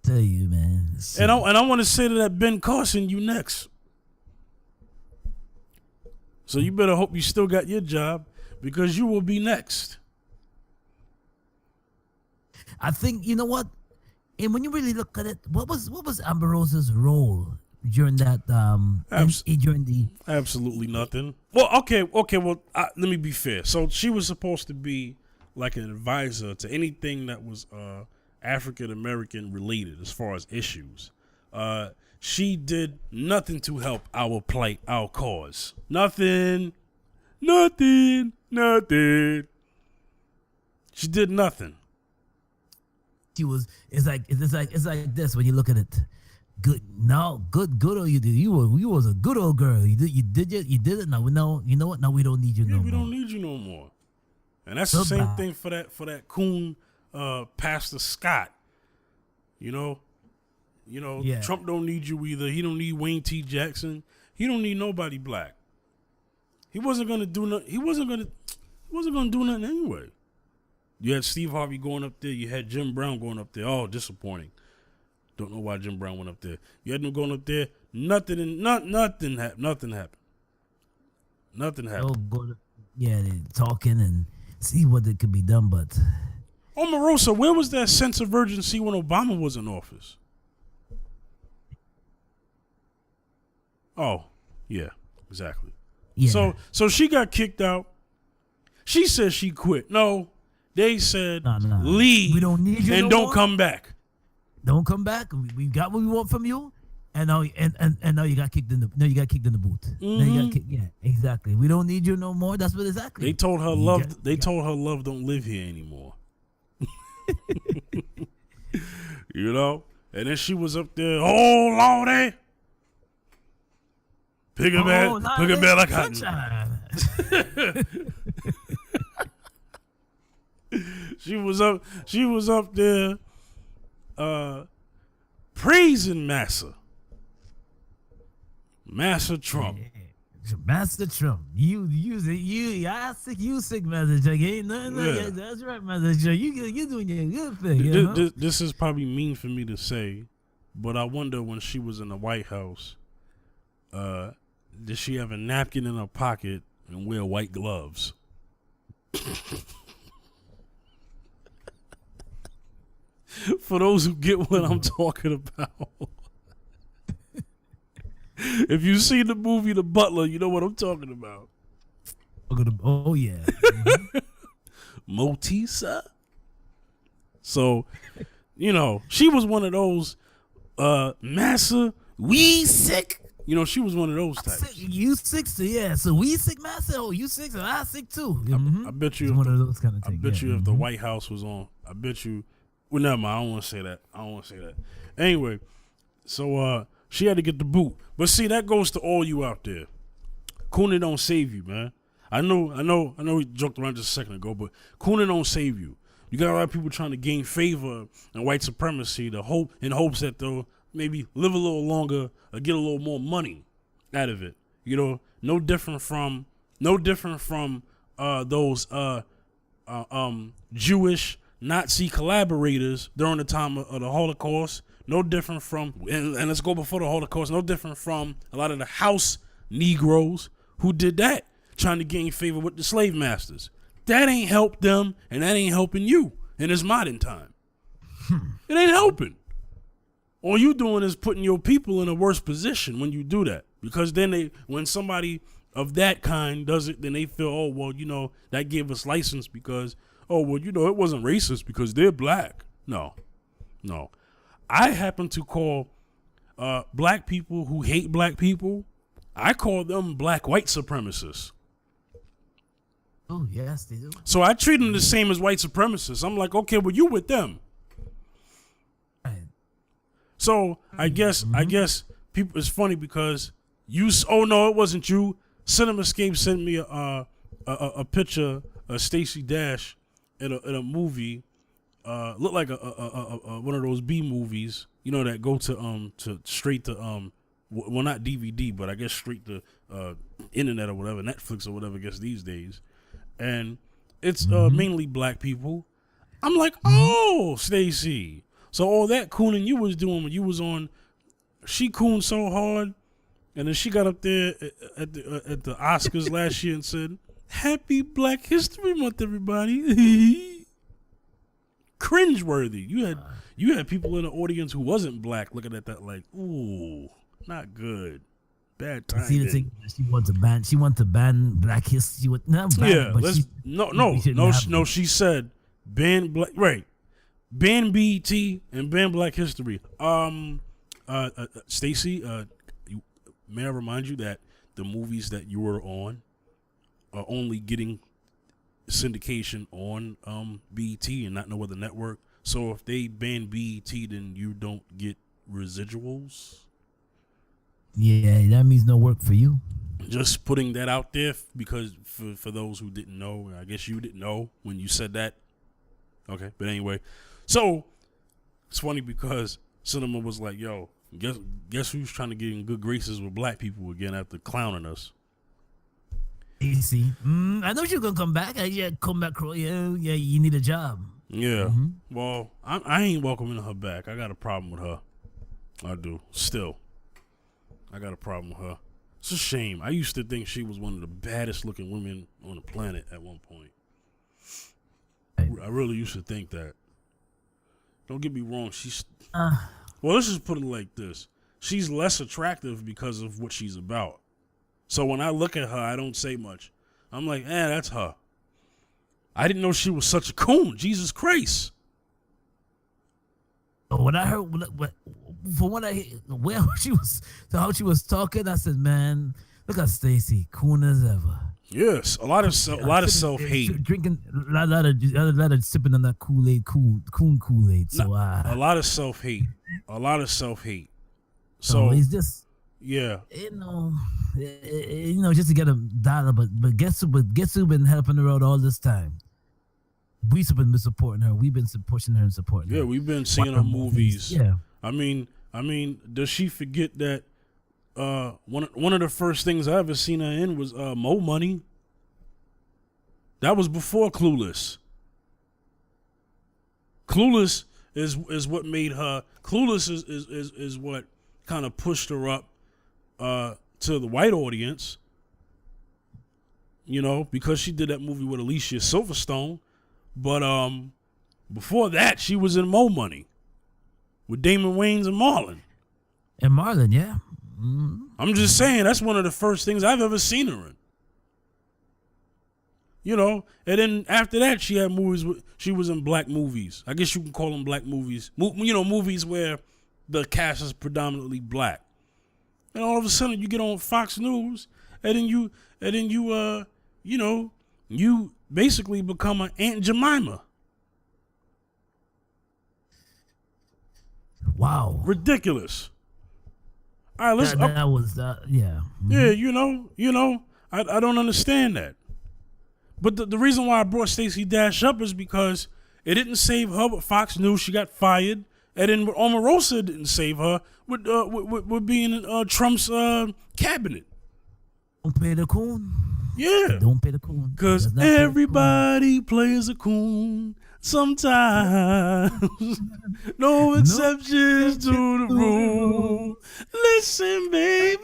Tell you, man. And I want to say to that Ben Carson, you next. So you better hope you still got your job, because you will be next. I think, you know what? And when you really look at it, what was Omarosa's role during that? During the absolutely nothing. Well, okay. Well, let me be fair. So she was supposed to be like an advisor to anything that was African American related as far as issues. She did nothing to help our plight, our cause. Nothing. She did nothing. It's like this when you look at it. Good old you did. You was a good old girl. You did it. Now we know. You know what? Now we don't need you Yeah, no we more. don't need you no more. And that's the same thing for that coon, Pastor Scott. You know, Yeah. Trump don't need you either. He don't need Wayne T. Jackson. He don't need nobody black. He wasn't gonna do nothing. He wasn't gonna do nothing anyway. You had Steve Harvey going up there. You had Jim Brown going up there. Oh, disappointing. Don't know why Jim Brown went up there. You had them going up there. Nothing happened. Nothing happened. Oh, yeah, they talking and see what it could be done, but Omarosa, where was that sense of urgency when Obama was in office? Oh, yeah, exactly. yeah. So she got kicked out. She said she quit. No, they said leave. We don't need you and no don't more. come back. Don't come back. We got what we want from you, and now you got kicked in the Now you got kicked in the boot. Now you got kicked. Yeah, exactly. We don't need you no more. That's what exactly. They told her love. They told her love don't live here anymore. You know, and then she was up there. Oh Lordy, pick a bed like cotton. She was up there praising Massa Trump. Master Trump, I sick, Master Trump. Ain't nothing like that. That's right, Master Trump. You doing your good thing. This is probably mean for me to say, but I wonder when she was in the White House, did she have a napkin in her pocket and wear white gloves? For those who get what I'm talking about. If you see the movie The Butler, you know what I'm talking about. Oh yeah. Motisa. So, she was one of those Massa, we sick. She was one of those types. You sick, so yeah. So we sick, Massa. Oh, you sick, so I sick too. I bet you. It's one of those kind of things. I bet you if the White House was on, I bet you. Well, never mind. I don't want to say that. Anyway, so she had to get the boot. But see, that goes to all you out there. Cooning don't save you, man. I know. We joked around just a second ago, but Cooning don't save you. You got a lot of people trying to gain favor and white supremacy, in hopes that they'll maybe live a little longer or get a little more money out of it. No different from those Jewish Nazi collaborators during the time of the Holocaust. No different from, and let's go before the Holocaust, no different from a lot of the house Negroes who did that, trying to gain favor with the slave masters. That ain't helped them, and that ain't helping you in this modern time. It ain't helping. All you doing is putting your people in a worse position when you do that. Because then when somebody of that kind does it, then they feel, oh, well, that gave us license because, oh, well, it wasn't racist because they're black. No. I happen to call black people who hate black people, I call them black white supremacists. Oh, yes, they do. So I treat them the same as white supremacists. I'm like, okay, well, you with them. Right. So I guess people. It's funny because oh no, it wasn't you. CinemaScape sent me a picture of Stacey Dash in a movie. Looked like a one of those B movies, that go to straight to well, not DVD, but I guess straight to internet or whatever, Netflix or whatever. I guess these days, and it's mainly black people. I'm like, oh, Stacey. So all that cooning you was doing when you was on, she cooned so hard, and then she got up there at the Oscars last year and said, "Happy Black History Month, everybody." Cringeworthy. You had people in the audience who wasn't black looking at that like, ooh, not good. Bad timing. See the thing, she wants to ban Black History. She said ban black, right? Ban BET and ban Black History. Stacey, may I remind you that the movies that you were on are only getting syndication on BET and not no other network. So if they ban BET, then you don't get residuals. Yeah, that means no work for you. Just putting that out there because for those who didn't know, I guess you didn't know when you said that. Okay, but anyway, so it's funny because Cinema was like, "Yo, guess who's trying to get in good graces with black people again after clowning us?" Easy. I know you're gonna come back. Yeah, come back. Yeah, you need a job. Yeah. Mm-hmm. Well, I ain't welcoming her back. I got a problem with her. I do. Still, I got a problem with her. It's a shame. I used to think she was one of the baddest looking women on the planet at one point. I really used to think that. Don't get me wrong. She's well, let's just put it like this. She's less attractive because of what she's about. So when I look at her, I don't say much. I'm like, that's her. I didn't know she was such a coon. Jesus Christ. When I heard, from what I where she was, how she was talking, I said, "Man, look at Stacy, coon as ever." Yes, a lot of self-hate, drinking a lot of sipping on that Kool-Aid, coon Kool-Aid. So a lot of self-hate, So it's just yeah, you know, just to get a dollar. But guess who been helping her out all this time? We've been supporting her. We've been pushing her and supporting her. Yeah, we've been seeing her movies. Yeah. I mean, does she forget that one of the first things I ever seen her in was Mo Money? That was before Clueless. Clueless is what made her. Clueless is what kind of pushed her up to the white audience. You know, because she did that movie with Alicia Silverstone. But before that, she was in Mo Money with Damon Wayans and Marlon. And Marlon, yeah. I'm just saying, that's one of the first things I've ever seen her in. You know, and then after that, she had movies. She was in black movies. I guess you can call them black movies. You know, movies where the cast is predominantly black. And all of a sudden, you get on Fox News, and then you basically become an Aunt Jemima. Wow. Ridiculous. All right, let's. That was yeah. Mm-hmm. Yeah, you know, I don't understand that. But the reason why I brought Stacey Dash up is because it didn't save her with Fox News. She got fired. And then Omarosa didn't save her with being in Trump's cabinet. Don't pay the coon. Yeah. Don't pay the coon. Because everybody plays a coon sometimes. No exceptions to the rule. Listen, baby.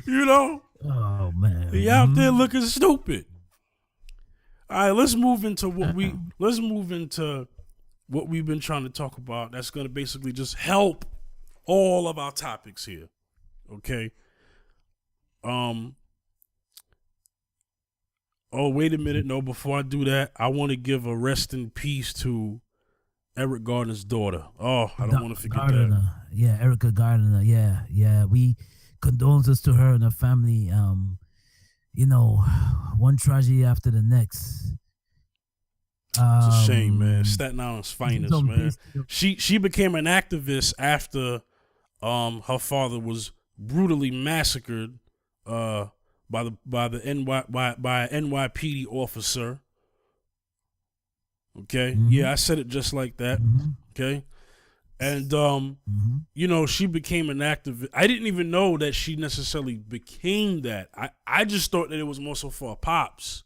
You know? Oh, man. He out there looking stupid. All right, let's move into what we've been trying to talk about. That's going to basically just help all of our topics here. Okay? Oh, wait a minute. No, before I do that, I want to give a rest in peace to Eric Garner's daughter. Oh, I don't want to forget that. Yeah, Erica Gardner. Yeah. We condolences to her and her family. You know, one tragedy after the next. It's a shame, man. Staten Island's finest, man. She became an activist after her father was brutally massacred by an NYPD officer. Okay, yeah, I said it just like that. Okay, and you know, she became an activist. I didn't even know that she necessarily became that. I just thought that it was more so for her pops,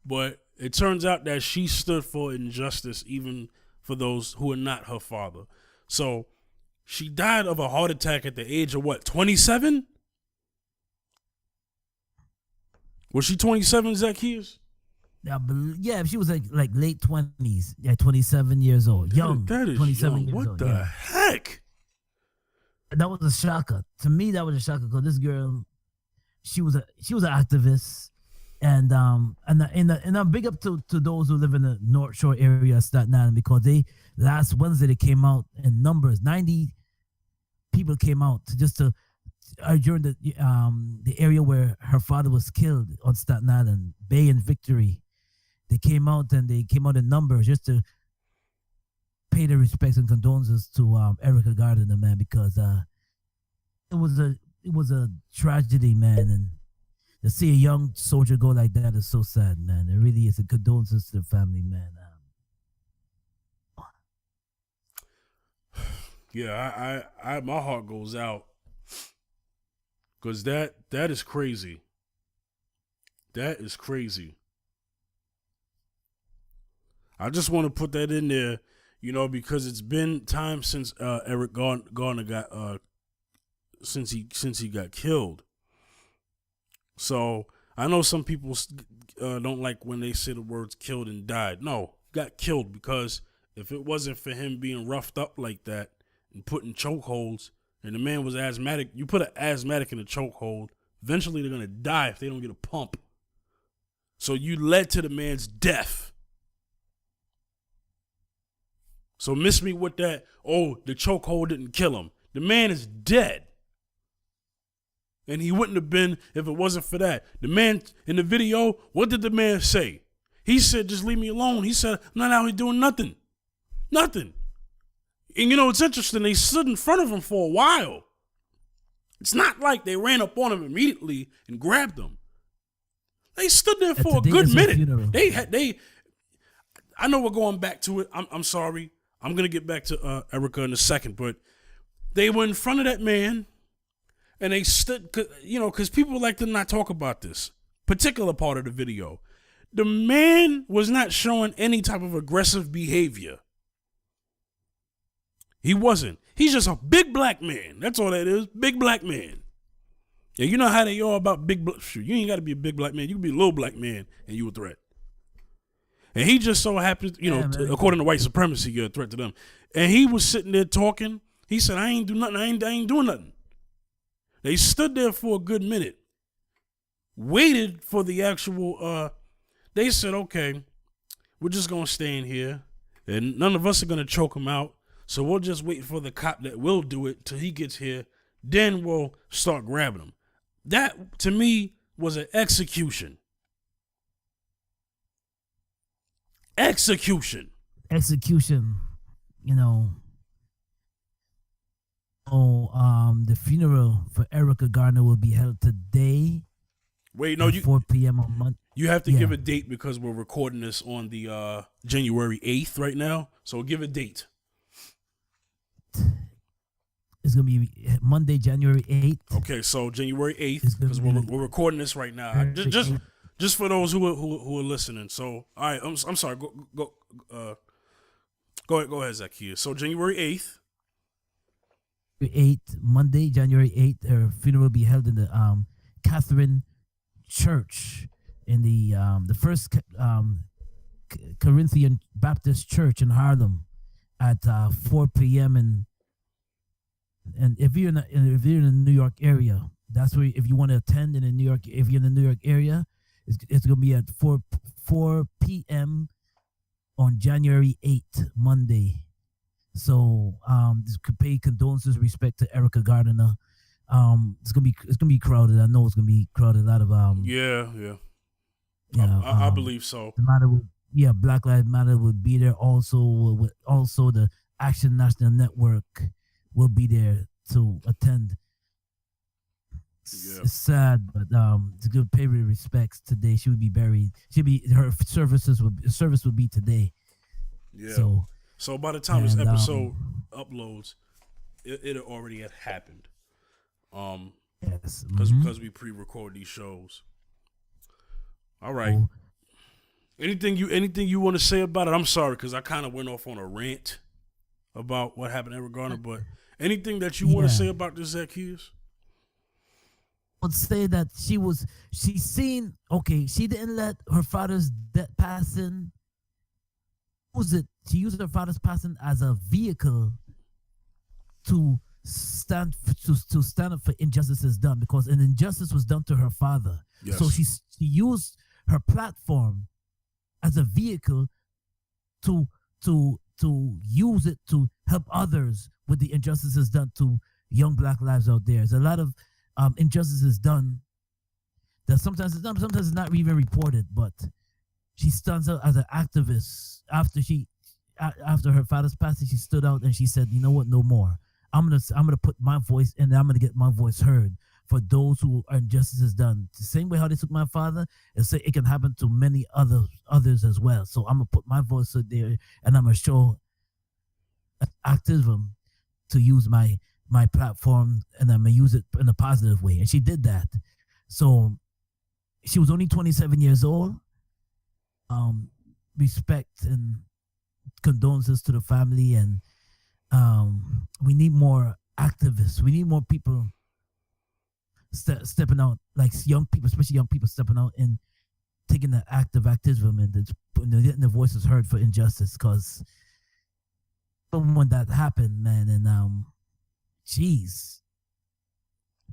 but it turns out that she stood for injustice, even for those who are not her father. So she died of a heart attack at the age of what, 27? Was she 27, Zaccheus? Yeah, she was like late 20s. Yeah, 27 years old. Young. That is 27 young. years What old. the heck? That was a shocker. To me, that was a shocker because this girl, she was an activist. And I'm big up to those who live in the North Shore area of Staten Island, because last Wednesday they came out in numbers. 90 people came out during the area where her father was killed on Staten Island, Bay and Victory. They came out in numbers just to pay their respects and condolences to Erica Gardner, man, because it was a tragedy, man, and to see a young soldier go like that is so sad, man. It really is. A condolences to the family, man. Yeah, I my heart goes out because that is crazy. That is crazy. I just want to put that in there, because it's been time since Eric Garner got since he got killed. So I know some people don't like when they say the words "killed" and "died." No, got killed because if it wasn't for him being roughed up like that and put in chokeholds, and the man was asthmatic, you put an asthmatic in a chokehold, eventually they're gonna die if they don't get a pump. So you led to the man's death. So miss me with that, the chokehold didn't kill him. The man is dead. And he wouldn't have been if it wasn't for that. The man in the video, what did the man say? He said, just leave me alone. He said, I'm not out here doing nothing. Nothing. And it's interesting, they stood in front of him for a while. It's not like they ran up on him immediately and grabbed him. They stood there for a good minute. I know we're going back to it. I'm sorry. I'm going to get back to Erica in a second, but they were in front of that man, and they stood, because people like to not talk about this particular part of the video. The man was not showing any type of aggressive behavior. He wasn't. He's just a big black man. That's all that is. Big black man. Yeah, you know how they are about big black. Sure, you ain't got to be a big black man. You can be a little black man and you a threat. And he just so happens, according to white supremacy, you're a threat to them. And he was sitting there talking. He said, I ain't do nothing. I ain't doing nothing. They stood there for a good minute. Waited for the actual, they said, okay, we're just going to stay in here. And none of us are going to choke him out. So we'll just wait for the cop that will do it till he gets here. Then we'll start grabbing him. That, to me, was an execution. Execution. The funeral for Erica Garner will be held today. Wait, no, 4 p.m. on Monday. You have to give a date because we're recording this on the January 8th right now. So give a date. It's going to be Monday, January 8th. Okay, so January 8th, because we're recording this right now. Just for those who are listening. So, all right, I'm sorry. Go ahead, Zaccheus. So January 8th. 8th, Monday, January 8th, her funeral will be held in the Catherine Church in the First Corinthian Baptist Church in Harlem at 4 p.m. And if you're in the New York area, that's where, if you want to attend if you're in the New York area, it's gonna be at 4 p.m. on January 8th, Monday. So this could pay condolences, respect to Erica Gardner. It's gonna be crowded. I know it's gonna be crowded. A lot of I believe so. Black Lives Matter would be there. Also the Action National Network will be there to attend. It's sad, but to give pay respects today. She would be buried. Her service would be today. Yeah. So by the time this episode uploads, it already had happened. Yes. Because we pre-record these shows. All right. Anything you want to say about it? I'm sorry because I kind of went off on a rant about what happened at Garner, but anything that you want to say about this, Zaccheus? I would say that she didn't let her father's death passing. She used her father's passing as a vehicle to stand up for injustices done, because an injustice was done to her father. Yes. So she used her platform as a vehicle to use it to help others with the injustices done to young black lives out there. There's a lot of injustices done that sometimes it's not even reported, but she stands out as an activist after after her father's passing, she stood out and she said, "You know what? No more. I'm gonna put my voice and I'm gonna get my voice heard for those who are injustices done. The same way how they took my father, it can happen to many others as well. So I'm gonna put my voice out there and I'm gonna show activism to use my platform and I'm gonna use it in a positive way." And she did that. So she was only 27 years old. Respect and condolences to the family, and we need more activists. We need more people stepping out, like young people, especially young people stepping out and taking the act of activism and getting their voices heard for injustice. Because when that happened, man, and jeez,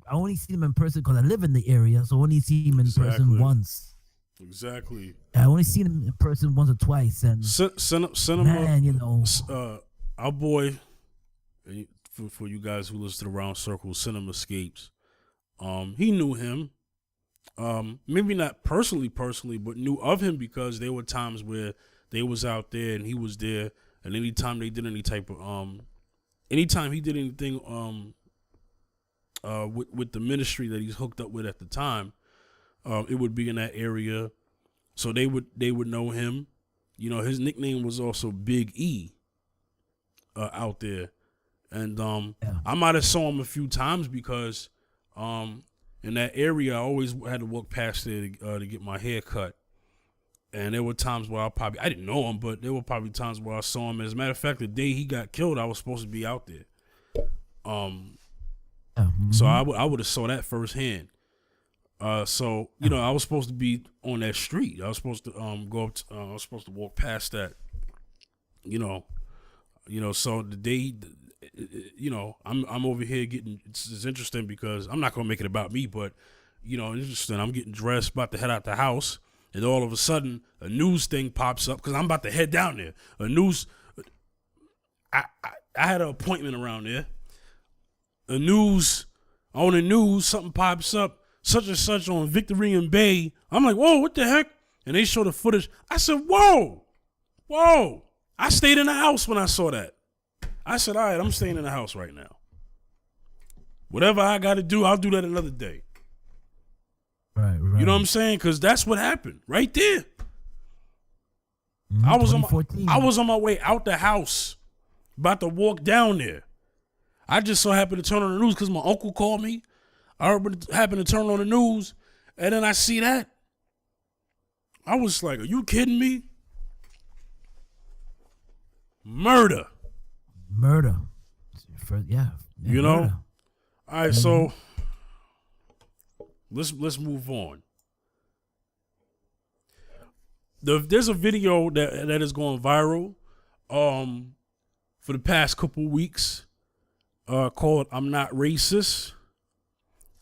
I only see them in person because I live in the area, so I only see them in person once. Exactly. I only seen him in person once or twice, and cinema, you know, our boy, for you guys who listen to the Round Circle, Cinema Escapes. He knew him. Maybe not personally, but knew of him because there were times where they was out there and he was there, and anytime they did any type of anytime he did anything with the ministry that he's hooked up with at the time. It would be in that area, so they would know him. You know, his nickname was also Big E out there, and I might have saw him a few times because in that area I always had to walk past there to get my hair cut, and there were times where I didn't know him, but there were probably times where I saw him. As a matter of fact, the day he got killed, I was supposed to be out there, so I would have saw that firsthand. So you know, I was supposed to be on that street. I was supposed to go up. I was supposed to walk past that. You know. So the day, you know, I'm over here getting. It's interesting because I'm not gonna make it about me, but you know, interesting. I'm getting dressed, about to head out the house, and all of a sudden, a news thing pops up because I'm about to head down there. I had an appointment around there. On the news, something pops up. Such and such on Victorian Bay. I'm like, whoa, what the heck? And they show the footage. I said, whoa. I stayed in the house when I saw that. I said, all right, I'm staying in the house right now. Whatever I got to do, I'll do that another day. Right. You know what I'm saying? Because that's what happened right there. I was on my way out the house, about to walk down there. I just so happened to turn on the news because my uncle called me. I happened to turn on the news, and then I see that. I was like, are you kidding me? Murder. Yeah, you know? Murder. All right, so let's move on. There's a video that is going viral for the past couple weeks called I'm Not Racist.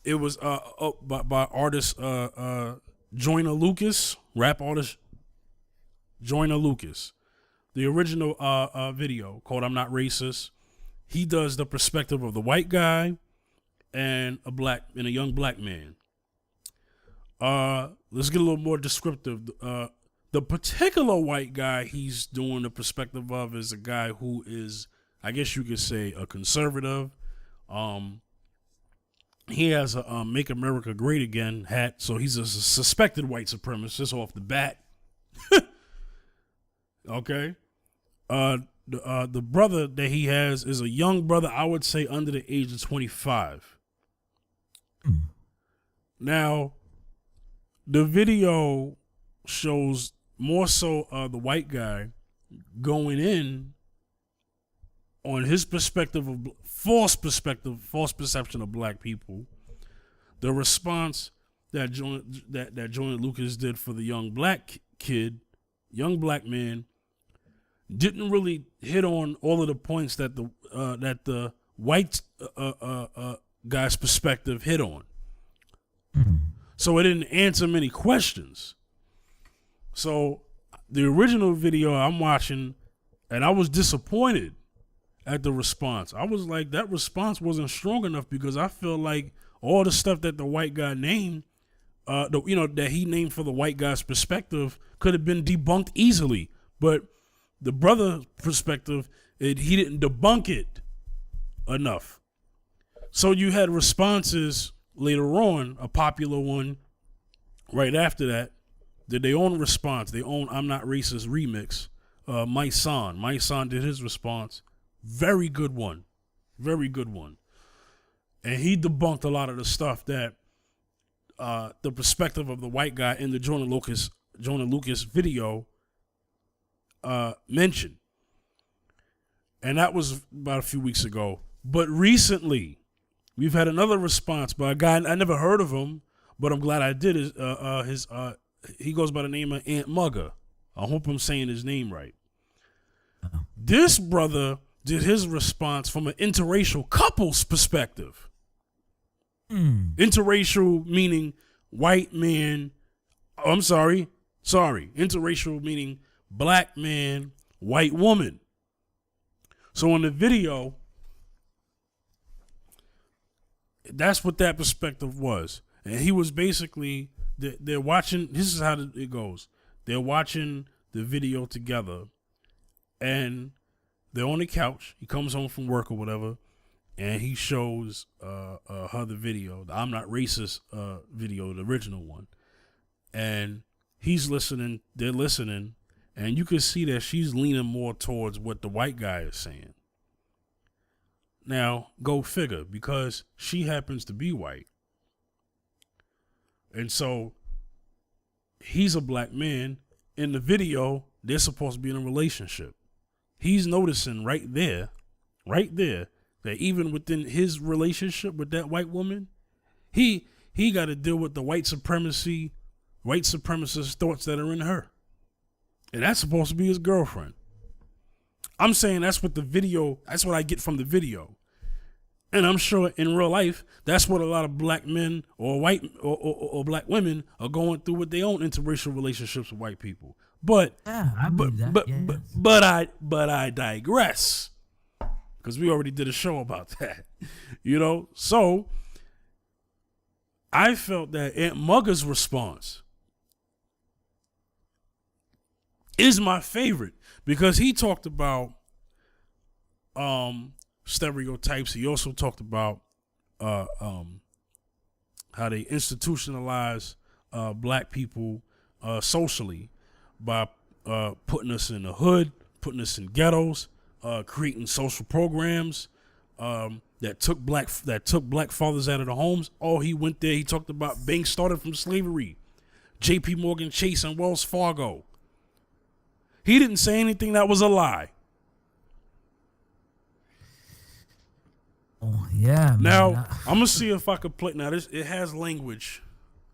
It was by artist Joyner Lucas, rap artist Joyner Lucas. The original video called I'm Not Racist. He does the perspective of the white guy and a young black man. Let's get a little more descriptive. The particular white guy he's doing the perspective of is a guy who is, I guess you could say, a conservative. He has a Make America Great Again hat, so he's a suspected white supremacist off the bat. Okay. The brother that he has is a young brother, I would say under the age of 25. Now, the video shows more so the white guy going in on his perspective of false perception of black people. The response that Joyner Lucas did for the young black man, didn't really hit on all of the points that the white guy's perspective hit on. So it didn't answer many questions. So the original video I'm watching, and I was disappointed at the response. I was like, that response wasn't strong enough because I feel like all the stuff that the white guy named, that he named for the white guy's perspective could have been debunked easily. But the brother perspective, he didn't debunk it enough. So you had responses later on, a popular one right after that, did their own response, their own I'm Not Racist remix. My son did his response. Very good one. Very good one. And he debunked a lot of the stuff that the perspective of the white guy in the Joyner Lucas video mentioned. And that was about a few weeks ago. But recently, we've had another response by a guy, I never heard of him, but I'm glad I did. He goes by the name of Ant Mugga. I hope I'm saying his name right. This brother did his response from an interracial couple's perspective. Interracial meaning white man. I'm sorry. Interracial meaning black man, white woman. So in the video, that's what that perspective was. And he was basically, they're watching, this is how it goes. They're watching the video together and they're on the couch. He comes home from work or whatever, and he shows her the video, the I'm Not Racist video, the original one. And he's listening, they're listening, and you can see that she's leaning more towards what the white guy is saying. Now, go figure, because she happens to be white. And so he's a black man. In the video, they're supposed to be in a relationship. He's noticing right there, that even within his relationship with that white woman, he got to deal with the white supremacist thoughts that are in her. And that's supposed to be his girlfriend. I'm saying that's what I get from the video. And I'm sure in real life, that's what a lot of black men or white or black women are going through with their own interracial relationships with white people. But I digress, because we already did a show about that, So I felt that Ant Mugga's response is my favorite, because he talked about stereotypes. He also talked about how they institutionalize black people socially by putting us in the hood, putting us in ghettos, creating social programs that took black fathers out of the homes. Oh, he went there. He talked about banks started from slavery, J.P. Morgan Chase and Wells Fargo. He didn't say anything that was a lie. Oh, yeah, man. Now, I'm going to see if I could play. Now, it has language.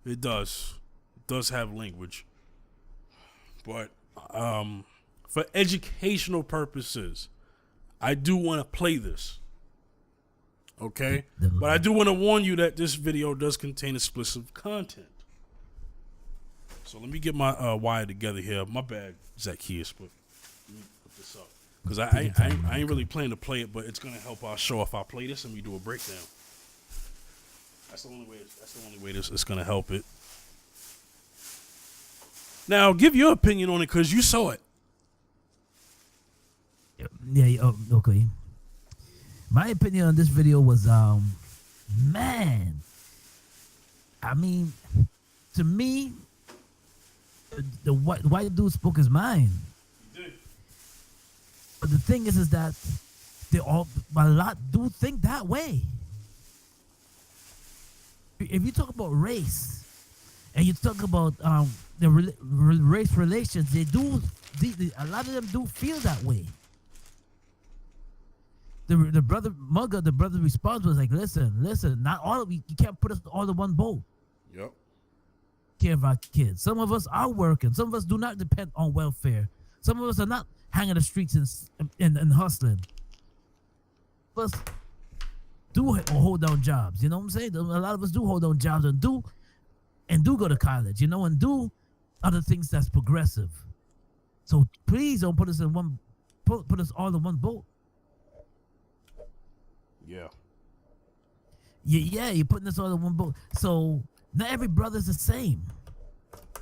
It does. It does have language. But for educational purposes, I do want to play this. Okay? But I do want to warn you that this video does contain explicit content. So let me get my wire together here. My bad, Zaccheus, but let me put this up. Because I ain't really planning to play it, but it's going to help our show if I play this and we do a breakdown. That's the only way this is going to help it. Now, give your opinion on it, because you saw it. Yeah, okay. My opinion on this video was, man. I mean, to me, the white dude spoke his mind. He did. But the thing is that a lot do think that way. If you talk about race, and you talk about the race relations, a lot of them do feel that way. The brother Mugga, the brother's response was like, listen, not all of you can't put us all in one boat. Yep. Care of our kids. Some of us are working. Some of us do not depend on welfare. Some of us are not hanging the streets and hustling. Us do hold down jobs. You know what I'm saying? A lot of us do hold down jobs and do go to college, and do other things that's progressive. So please don't put us in one, put us all in one boat. Yeah. Yeah, you're putting us all in one boat. So not every brother's the same.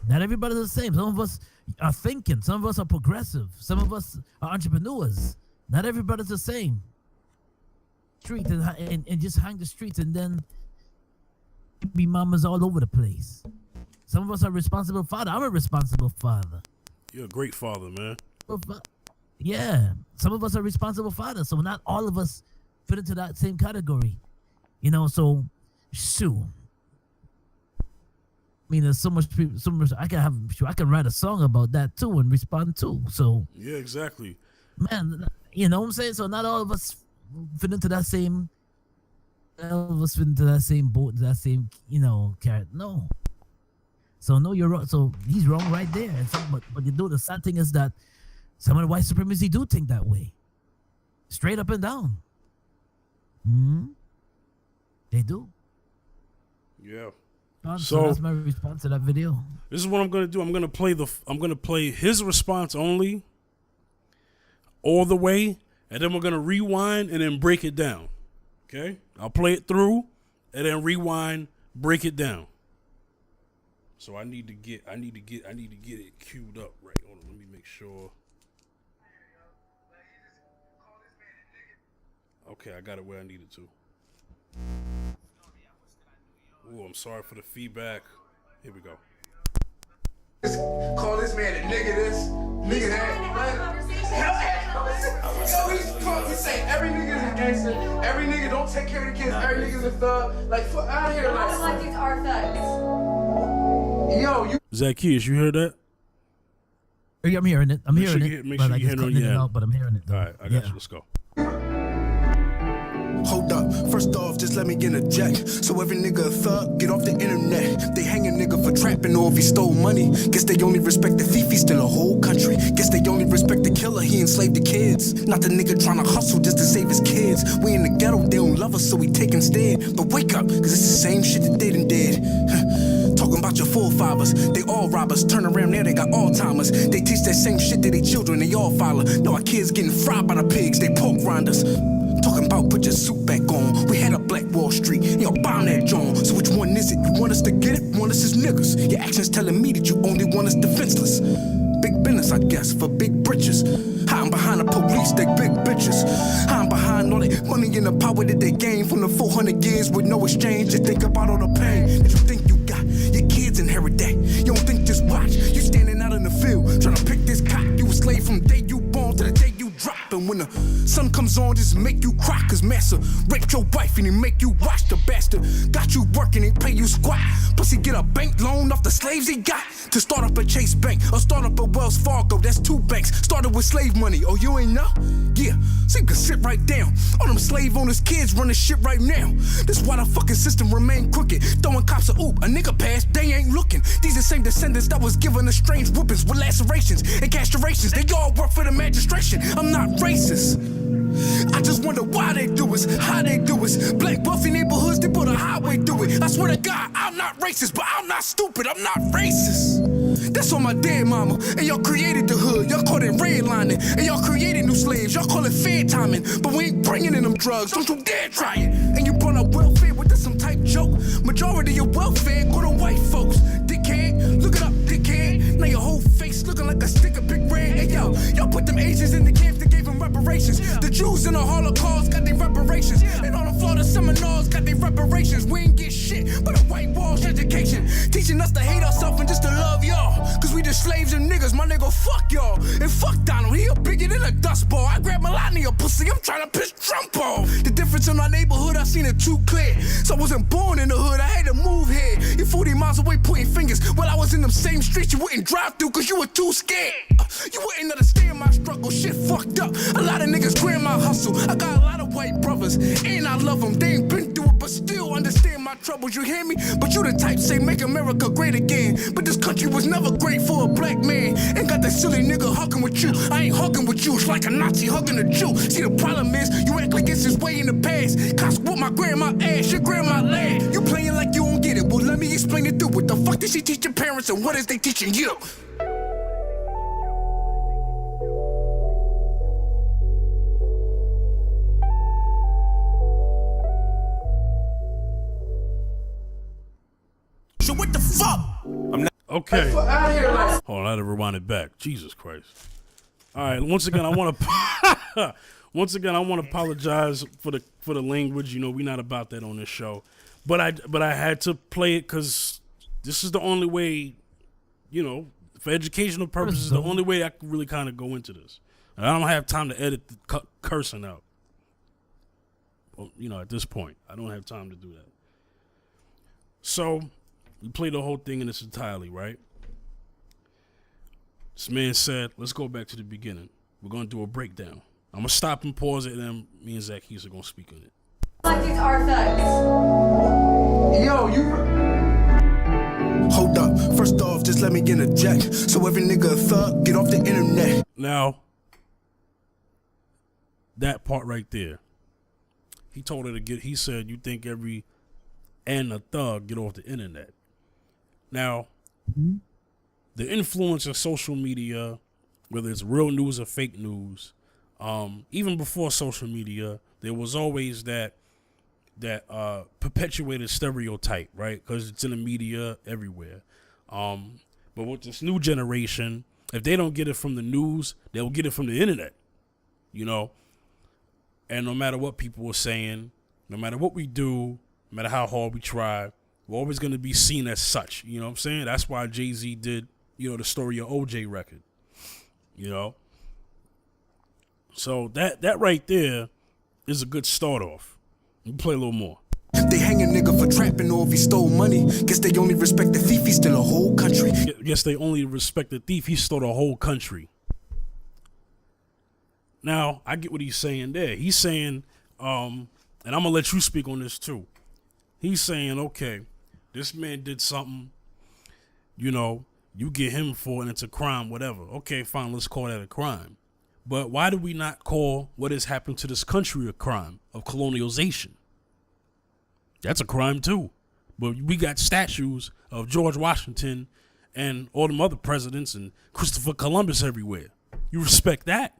Not everybody's the same. Some of us are thinking. Some of us are progressive. Some of us are entrepreneurs. Not everybody's the same. Street and just hang the streets and then be mamas all over the place. Some of us are responsible father. I'm a responsible father. You're a great father, man. Yeah. Some of us are responsible fathers. So not all of us fit into that same category. You know, so shoot. I mean, there's so much I can write a song about that too and respond to. So yeah, exactly. Man, you know what I'm saying? So not all of us fit into that same. All of us fit into that same boat, that same character. No. So no, you're wrong. So he's wrong right there. And but you know, the sad thing is that some of the white supremacists do think that way, straight up and down. They do. Yeah. So that's my response to that video. This is what I'm gonna do. I'm gonna play his response only, all the way, and then we're gonna rewind and then break it down. Okay? I'll play it through and then rewind, break it down. So I need to get it queued up right. Hold on, let me make sure. Okay, I got it where I needed to. Ooh, I'm sorry for the feedback. Here we go. Call this man a nigga this, nigga that. Yo, he's saying every nigga's a gangster, every nigga don't take care of the kids, every nigga's a thug. Like, fuck out of here. Like these are thugs. Yo, you. Zaccheus, you heard that? Yeah, I'm hearing it. Make sure you hear it out, but I'm hearing it. All right, I got you. Let's go. Hold up, first off, just let me interject. So every nigga a thug, get off the internet. They hang a nigga for trapping or if he stole money. Guess they only respect the thief, he still a whole country. Guess they only respect the killer, he enslaved the kids. Not the nigga trying to hustle just to save his kids. We in the ghetto, they don't love us, so we take instead. But wake up, cause it's the same shit that they done did. Talking about your forefathers, they all robbers. Turn around now, they got Alzheimer's. They teach that same shit to their children, they all follow. No, our kids getting fried by the pigs, they pork grinders. Talking about put your suit back on. We had a Black Wall Street, y'all bomb that John. So which one is it? You want us to get it? Want us as niggas? Your actions telling me that you only want us defenseless. Big business, I guess, for big britches. Hiding behind the police, they big bitches. Hiding behind all that money and the power that they gain from the 400 years with no exchange. Just think about all the pain that you think you got. Your kids inherit that. You don't think just watch. You standing out in the field, trying to pick this cock. You a slave from the day you born to the day you drop. And when the sun comes on, just make you cry. Cause master raped your wife and he make you watch. The bastard got you working, he pay you squat. Plus he get a bank loan off the slaves he got. To start up a Chase Bank or start up a Wells Fargo, that's 2 banks. Started with slave money, oh you ain't know? Yeah, so you can sit right down. All them slave owners kids running shit right now. This why the fucking system remain crooked. Throwing cops a oop, a nigga passed, they ain't looking. These the same descendants that was given us strange whoopings with lacerations and castrations. They all work for the magistration. I'm not racist. I just wonder why they do it, how they do it. Black wealthy neighborhoods, they put a highway through it. I swear to God, I'm not racist, but I'm not stupid, I'm not racist. That's on my dead mama. And y'all created the hood, y'all call it redlining. And y'all created new slaves, y'all call it fair timing. But we ain't bringing in them drugs, don't you dare try it. And you brought up welfare with this some type joke. Majority of welfare go to white folks. Dickhead, look it up, dickhead. Now your whole face looking like a stick of big red. And y'all put them Asians in the camps that gave them reparations. The Jews in the Holocaust got their reparations. And all the Florida Seminoles got their reparations. We ain't get shit but a whitewash education. Teaching us to hate ourselves and just to love y'all. Cause we just slaves and niggas, my nigga, fuck y'all. And fuck Donald, he a bigger than a dust ball. I grab Melania pussy, I'm trying to piss Trump off. The difference in our neighborhood, I seen it too clear. So I wasn't born in the hood, I had to move here. You 40 miles away pointing fingers. While I was in them same streets you wouldn't drive through cause you were too scared. You wouldn't understand my struggle, shit fucked up. A lot of niggas grab my hustle. I got a lot of white brothers, and I love them. They ain't been through it, but still understand my troubles, you hear me? But you the type say make America great again. But this country was never great for a black man. Ain't got that silly nigga hugging with you. I ain't hugging with you, it's like a Nazi hugging a Jew. See the problem is, you act like it's his way in the past. Cops whoop my grandma ass, your grandma lad. You playing like you don't get it, well let me explain it through. What the fuck did she teach your parents and what is they teaching you? So what the fuck? Okay. Like, fuck out of here, like. Hold on, I had to rewind it back. Jesus Christ. All right. Once again, I want to apologize for the language. You know, we're not about that on this show. But I had to play it because this is the only way, you know, for educational purposes, the only way I can really kind of go into this. And I don't have time to edit the cursing out. Well, you know, at this point, I don't have time to do that. So we played the whole thing in its entirety, right? This man said, let's go back to the beginning. We're going to do a breakdown. I'm going to stop and pause it, and then me and Zaccheus are going to speak on it. Like these are thugs. Yo, you. Hold up, first off, just let me interject. So every nigga a thug, get off the internet. Now, that part right there, he told her to get, he said, you think every and a thug get off the internet. Now, the influence of social media, whether it's real news or fake news, even before social media, there was always that perpetuated stereotype, right? Because it's in the media everywhere. But with this new generation, if they don't get it from the news, they'll get it from the internet, you know? And no matter what people are saying, no matter what we do, no matter how hard we try, we're always going to be seen as such. You know what I'm saying? That's why Jay-Z did, you know, the Story of OJ record, you know? So that right there is a good start off. You play a little more. They hang a nigga for trapping or if he stole money. Guess they only respect the thief, he stole a whole country. Guess they only respect the thief, he stole a whole country. Now, I get what he's saying there. He's saying, and I'm going to let you speak on this too. He's saying, okay, this man did something, you know, you get him for it and it's a crime, whatever. Okay, fine, let's call that a crime. But why do we not call what has happened to this country a crime of colonialization? That's a crime too. But we got statues of George Washington and all them other presidents and Christopher Columbus everywhere. You respect that?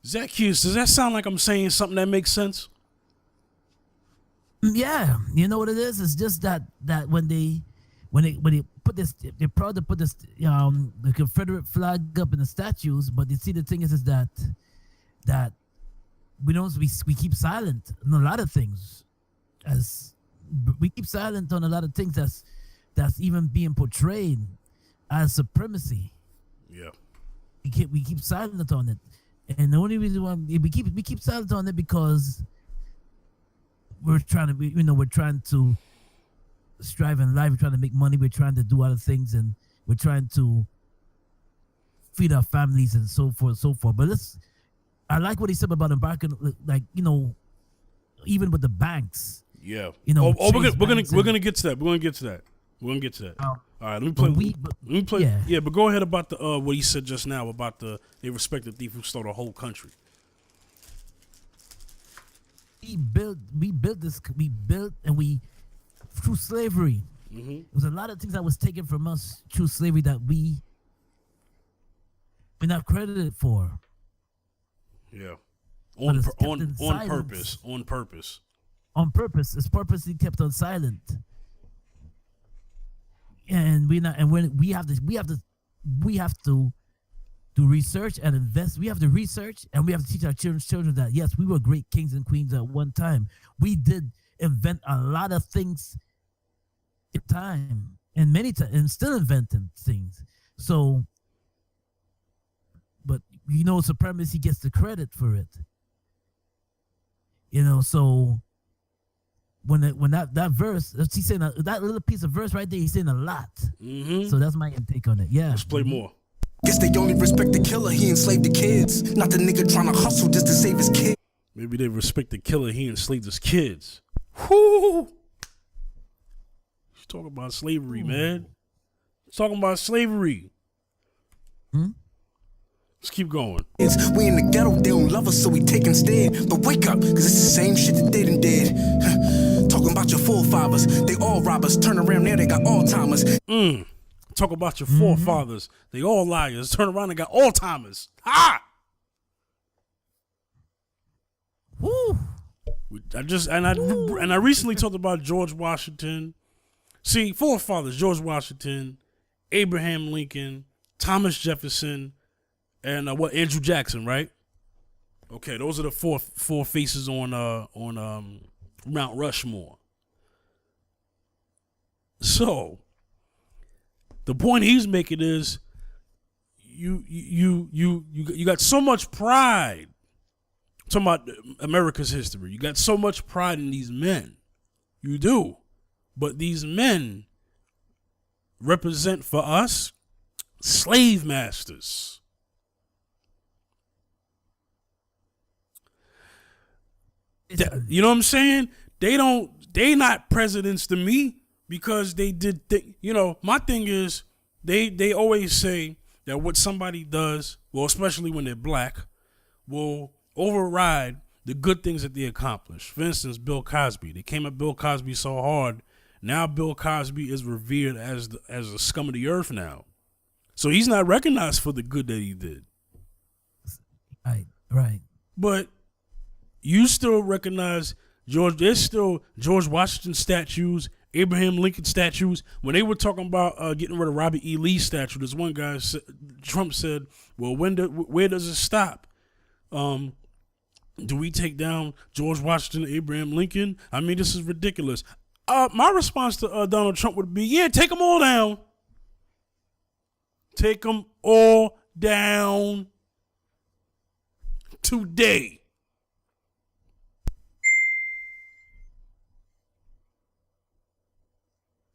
Zaccheus, does that sound like I'm saying something that makes sense? Yeah, you know what it is? It's just that when they put this, they're proud to put this the Confederate flag up in the statues, but you see the thing is that we keep silent on a lot of things, as we keep silent on a lot of things that's even being portrayed as supremacy. Yeah, we keep silent on it. And the only reason why we keep silent on it because we're trying to strive in life. We're trying to make money. We're trying to do other things, and we're trying to feed our families and so forth, so forth. But I like what he said about embarking, like, you know, even with the banks. Yeah. You know, we're gonna get to that. We're gonna get to that. All right, let me play. Yeah, but go ahead about the what he said just now about they respect the thief who stole the whole country. We built and we through slavery. Mm-hmm. There was a lot of things that was taken from us through slavery that we're not credited for. Yeah, On purpose. On purpose, it's purposely kept on silent. And we have to do research and invest. We have to research and we have to teach our children that yes, we were great kings and queens at one time. We did invent a lot of things in time and many times and still inventing things. So, but you know, supremacy gets the credit for it. You know, so when that verse, he's saying that little piece of verse right there, he's saying a lot. Mm-hmm. So that's my intake on it. Yeah. Let's play more. Guess they only respect the killer, he enslaved the kids. Not the nigga trying to hustle just to save his kid. Maybe they respect the killer, he enslaved his kids. Whoo! He's talking about slavery, man. He's talking about slavery. Let's keep going. We in the ghetto, they don't love us, so we take instead. But wake up, cause it's the same shit that they done did. Talking about your forefathers, they all robbers. Turn around there, they got Alzheimer's. Talk about your forefathers, they all liars. Turn around, they got Alzheimer's. Ha! Woo! I recently talked about George Washington. See, forefathers: George Washington, Abraham Lincoln, Thomas Jefferson, and Andrew Jackson, right? Okay, those are the four faces on Mount Rushmore. So the point he's making is you got so much pride. Talking about America's history, you got so much pride in these men. You do, but these men represent for us slave masters. You know what I'm saying? They not presidents to me because they did, my thing is they always say that what somebody does, well, especially when they're black, will override the good things that they accomplish. For instance, Bill Cosby. They came at Bill Cosby so hard. Now Bill Cosby is revered as a scum of the earth now. So he's not recognized for the good that he did. Right. But you still recognize there's still George Washington statues, Abraham Lincoln statues. When they were talking about getting rid of Robert E. Lee statue, this one guy, Trump said, well, where does it stop? Do we take down George Washington, Abraham Lincoln? I mean, this is ridiculous. My response to Donald Trump would be, yeah, take them all down. Take them all down today.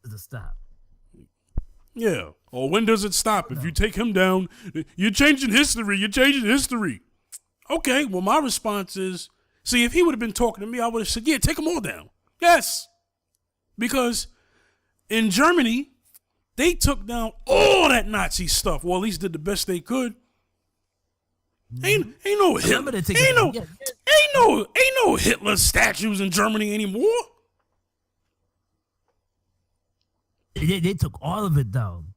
Does it stop? Yeah. Or when does it stop? If you take him down, you're changing history. You're changing history. Okay, well, my response is, see, if he would have been talking to me, I would have said, yeah, take them all down. Yes. Because in Germany, they took down all that Nazi stuff. Well, at least did the best they could. Ain't no Hitler. Ain't no Hitler statues in Germany anymore. They took all of it down.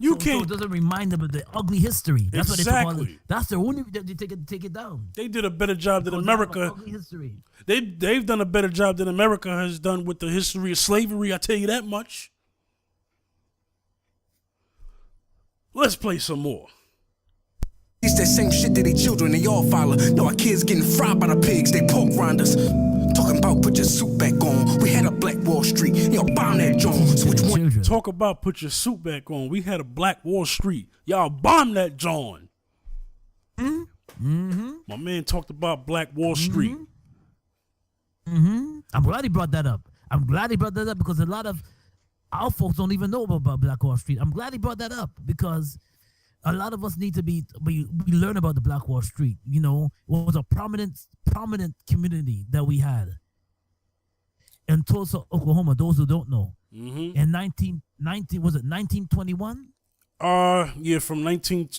You So can't. it doesn't remind them of the ugly history. That's why they took all Exactly. of, that's the only reason they take it down. They did a better job than Because they have an America. ugly history. They've done a better job than America has done with the history of slavery. I tell you that much. Let's play some more. It's that same shit that they children, they all follow. Now our kids getting fried by the pigs, they pork grinders. Talking about put your suit back on. We had a Black Wall Street, y'all bomb that joint. So which one? Children. Talk about put your suit back on. We had a Black Wall Street. Y'all bombed that John. Mm-hmm. My man talked about Black Wall Street. Mm-hmm. I'm glad he brought that up. Because a lot of our folks don't even know about Black Wall Street. I'm glad he brought that up because a lot of us need to we learn about the Black Wall Street. You know, it was a prominent community that we had in Tulsa, Oklahoma. Those who don't know, in 1919, was it 1921? Yeah, from 19.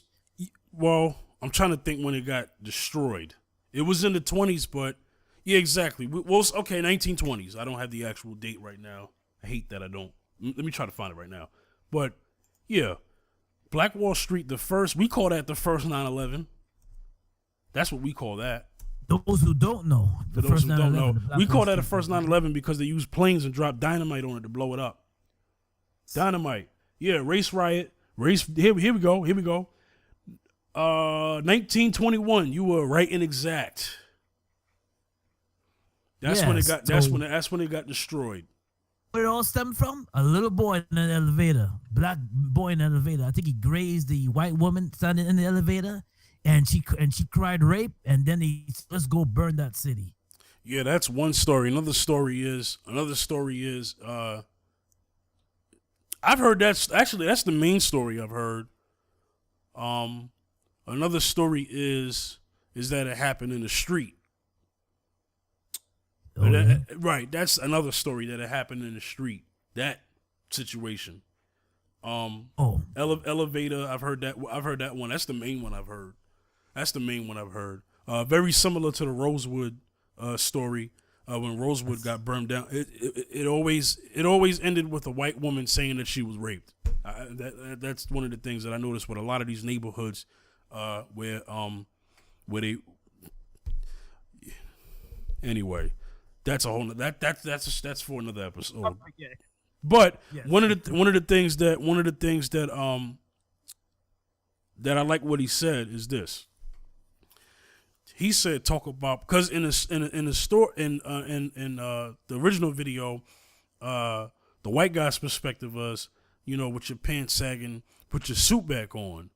Well, I'm trying to think when it got destroyed. It was in the 20s, but yeah, exactly. Well, okay, 1920s. I don't have the actual date right now. I hate that I don't. Let me try to find it right now. But yeah, Black Wall Street, we call that the first 9/11. That's what we call that. Those who don't know, For those who don't know, we call that the first 9/11 because they used planes and dropped dynamite on it to blow it up. Dynamite. Yeah, race riot. Here we go. 1921. You were right and exact. That's when it got. That's when it got destroyed. Where it all stemmed from? A little boy in an elevator, black boy in an elevator. I think he grazed the white woman standing in the elevator, and she cried rape, and then he said, let's go burn that city. Yeah, that's one story. Another story is I've heard that's the main story I've heard. Another story is that it happened in the street. Right, that's another story that it happened in the street. That situation. Elevator. I've heard that one. That's the main one I've heard. Very similar to the Rosewood story. When Rosewood got burned down, it always ended with a white woman saying that she was raped. That's one of the things that I noticed with a lot of these neighborhoods, where they. Anyway, that's a whole. That's for another episode. But Yes. one of the things that that I like what he said is this. He said talk about, because in the store in the original video, the white guy's perspective was, you know, with your pants sagging, put your suit back on.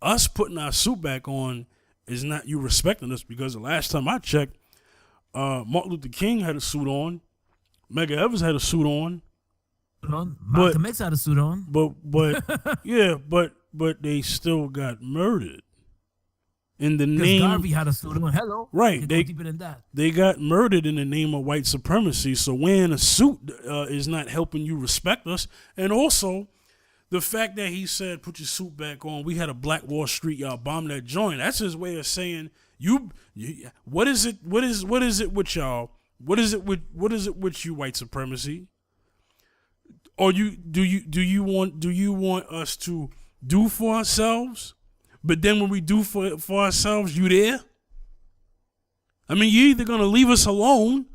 Us putting our suit back on is not you respecting us, because the last time I checked, Martin Luther King had a suit on, Medgar Evers had a suit on. Malcolm X had a suit on. But yeah, but they still got murdered in the name. Garvey had a suit on. Hello, Right? They deeper than that. They got murdered in the name of white supremacy. So wearing a suit is not helping you respect us. And also, the fact that he said, "Put your suit back on." We had a Black Wall Street, y'all bomb that joint. That's his way of saying you. What is it? What is it with y'all? What is it with you, white supremacy? Or do you want us to do for ourselves, but then when we do for ourselves, you there? I mean, you're either gonna leave us alone,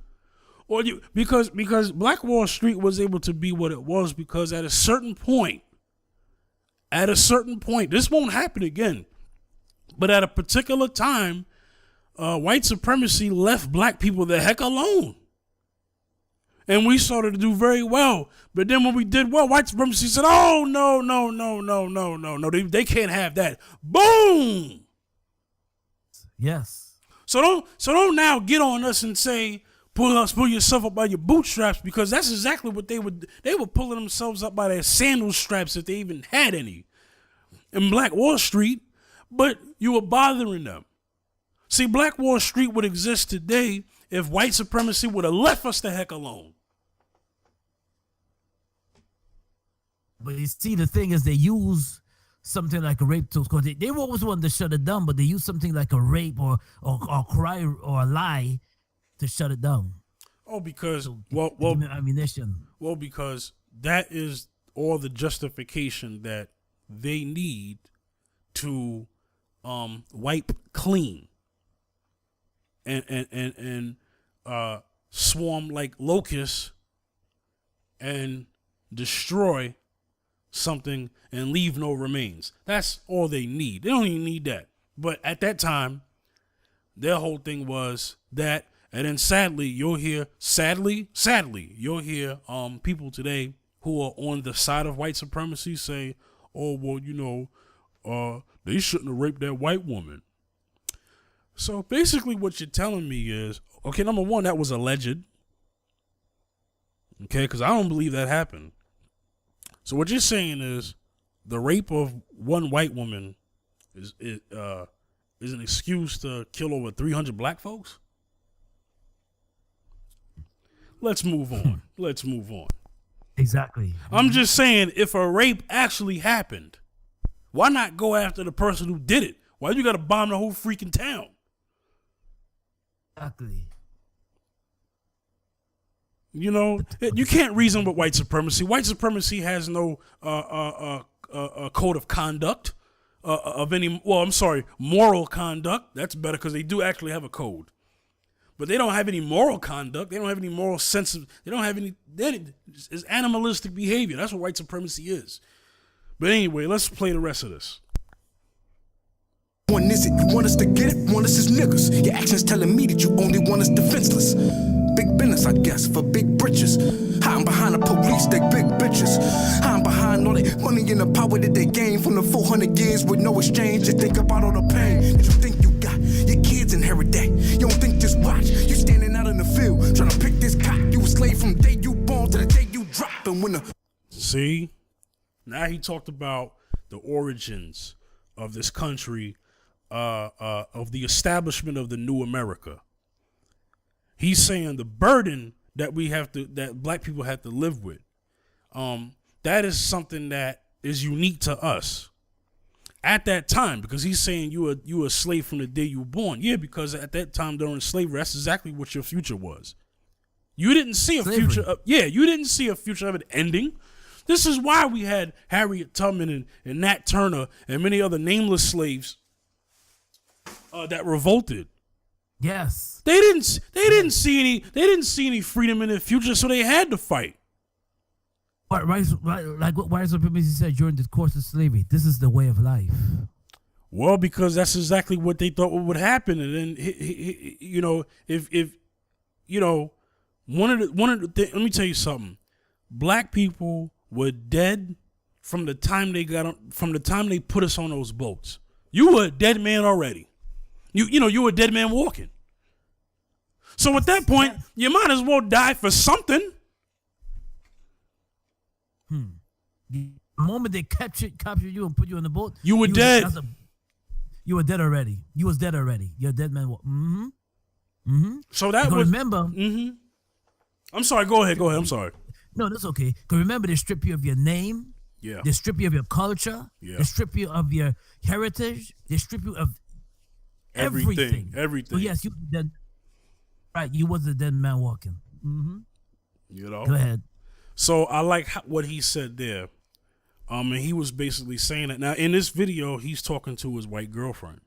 or because Black Wall Street was able to be what it was because at a certain point, this won't happen again, but at a particular time, white supremacy left black people the heck alone. And we started to do very well. But then when we did well, white supremacy said, "Oh, no. They can't have that." Boom! Yes. So don't now get on us and say, pull yourself up by your bootstraps, because that's exactly what they were pulling themselves up by their sandal straps if they even had any in Black Wall Street, but you were bothering them. See, Black Wall Street would exist today if white supremacy would have left us the heck alone. But you see, the thing is, they use something like a rape tool. Because they always want to shut it down, but they use something like a rape or cry or a lie to shut it down. Oh, because ammunition. Well, because that is all the justification that they need to wipe clean and swarm like locusts and destroy something and leave no remains. That's all they need. They don't even need that. But at that time, their whole thing was that, and then sadly you'll hear people today who are on the side of white supremacy say, "Oh, well, you know, they shouldn't have raped that white woman." So basically what you're telling me is, okay, number one, that was alleged. Okay, because I don't believe that happened. So what you're saying is the rape of one white woman is an excuse to kill over 300 black folks? Let's move on. Exactly. I'm just saying, if a rape actually happened, why not go after the person who did it? Why you got to bomb the whole freaking town? Exactly. You know, you can't reason with white supremacy. White supremacy has no code of conduct of any. Well, I'm sorry, moral conduct. That's better, because they do actually have a code, but they don't have any moral conduct. They don't have any moral sense of. They don't have any. It's animalistic behavior. That's what white supremacy is. But anyway, let's play the rest of this. One is it, you want us to get it, want us as niggas. Your actions telling me that you only want us defenseless. Big business, I guess, for big britches. Hiding behind the police, they big bitches. Hiding behind all that money and the power that they gain from the 400 years with no exchange. You think about all the pain that you think you got. Your kids inherit that. You don't think just watch. You standing out in the field, trying to pick this cock. You a slave from the day you born to the day you drop. And when the... See? Now he talked about the origins of this country, of the establishment of the new America. He's saying the burden that that black people have to live with, that is something that is unique to us at that time, because he's saying you were a slave from the day you were born. Yeah, because at that time during slavery, that's exactly what your future was. You didn't see a future. You didn't see a future of it ending. This is why we had Harriet Tubman and Nat Turner and many other nameless slaves that revolted. Yes. They didn't see any freedom in their future, so they had to fight. But like what white supremacy said during the course of slavery, this is the way of life. Well, because that's exactly what they thought would happen, and then if one of the let me tell you something. Black people were dead from the time they put us on those boats. You were a dead man already. You were a dead man walking. So at that point, you might as well die for something. The moment they captured you and put you on the boat, you were dead. You were dead already. You was dead already. You're a dead man. So that was remember. I'm sorry. Go ahead. I'm sorry. No, that's okay. Because remember, they strip you of your name. Yeah. They strip you of your culture. Yeah. They strip you of your heritage. They strip you of everything. Everything. So yes, you dead. Right, you was a dead man walking. Go ahead. So I like what he said there. And he was basically saying that. Now in this video, he's talking to his white girlfriend,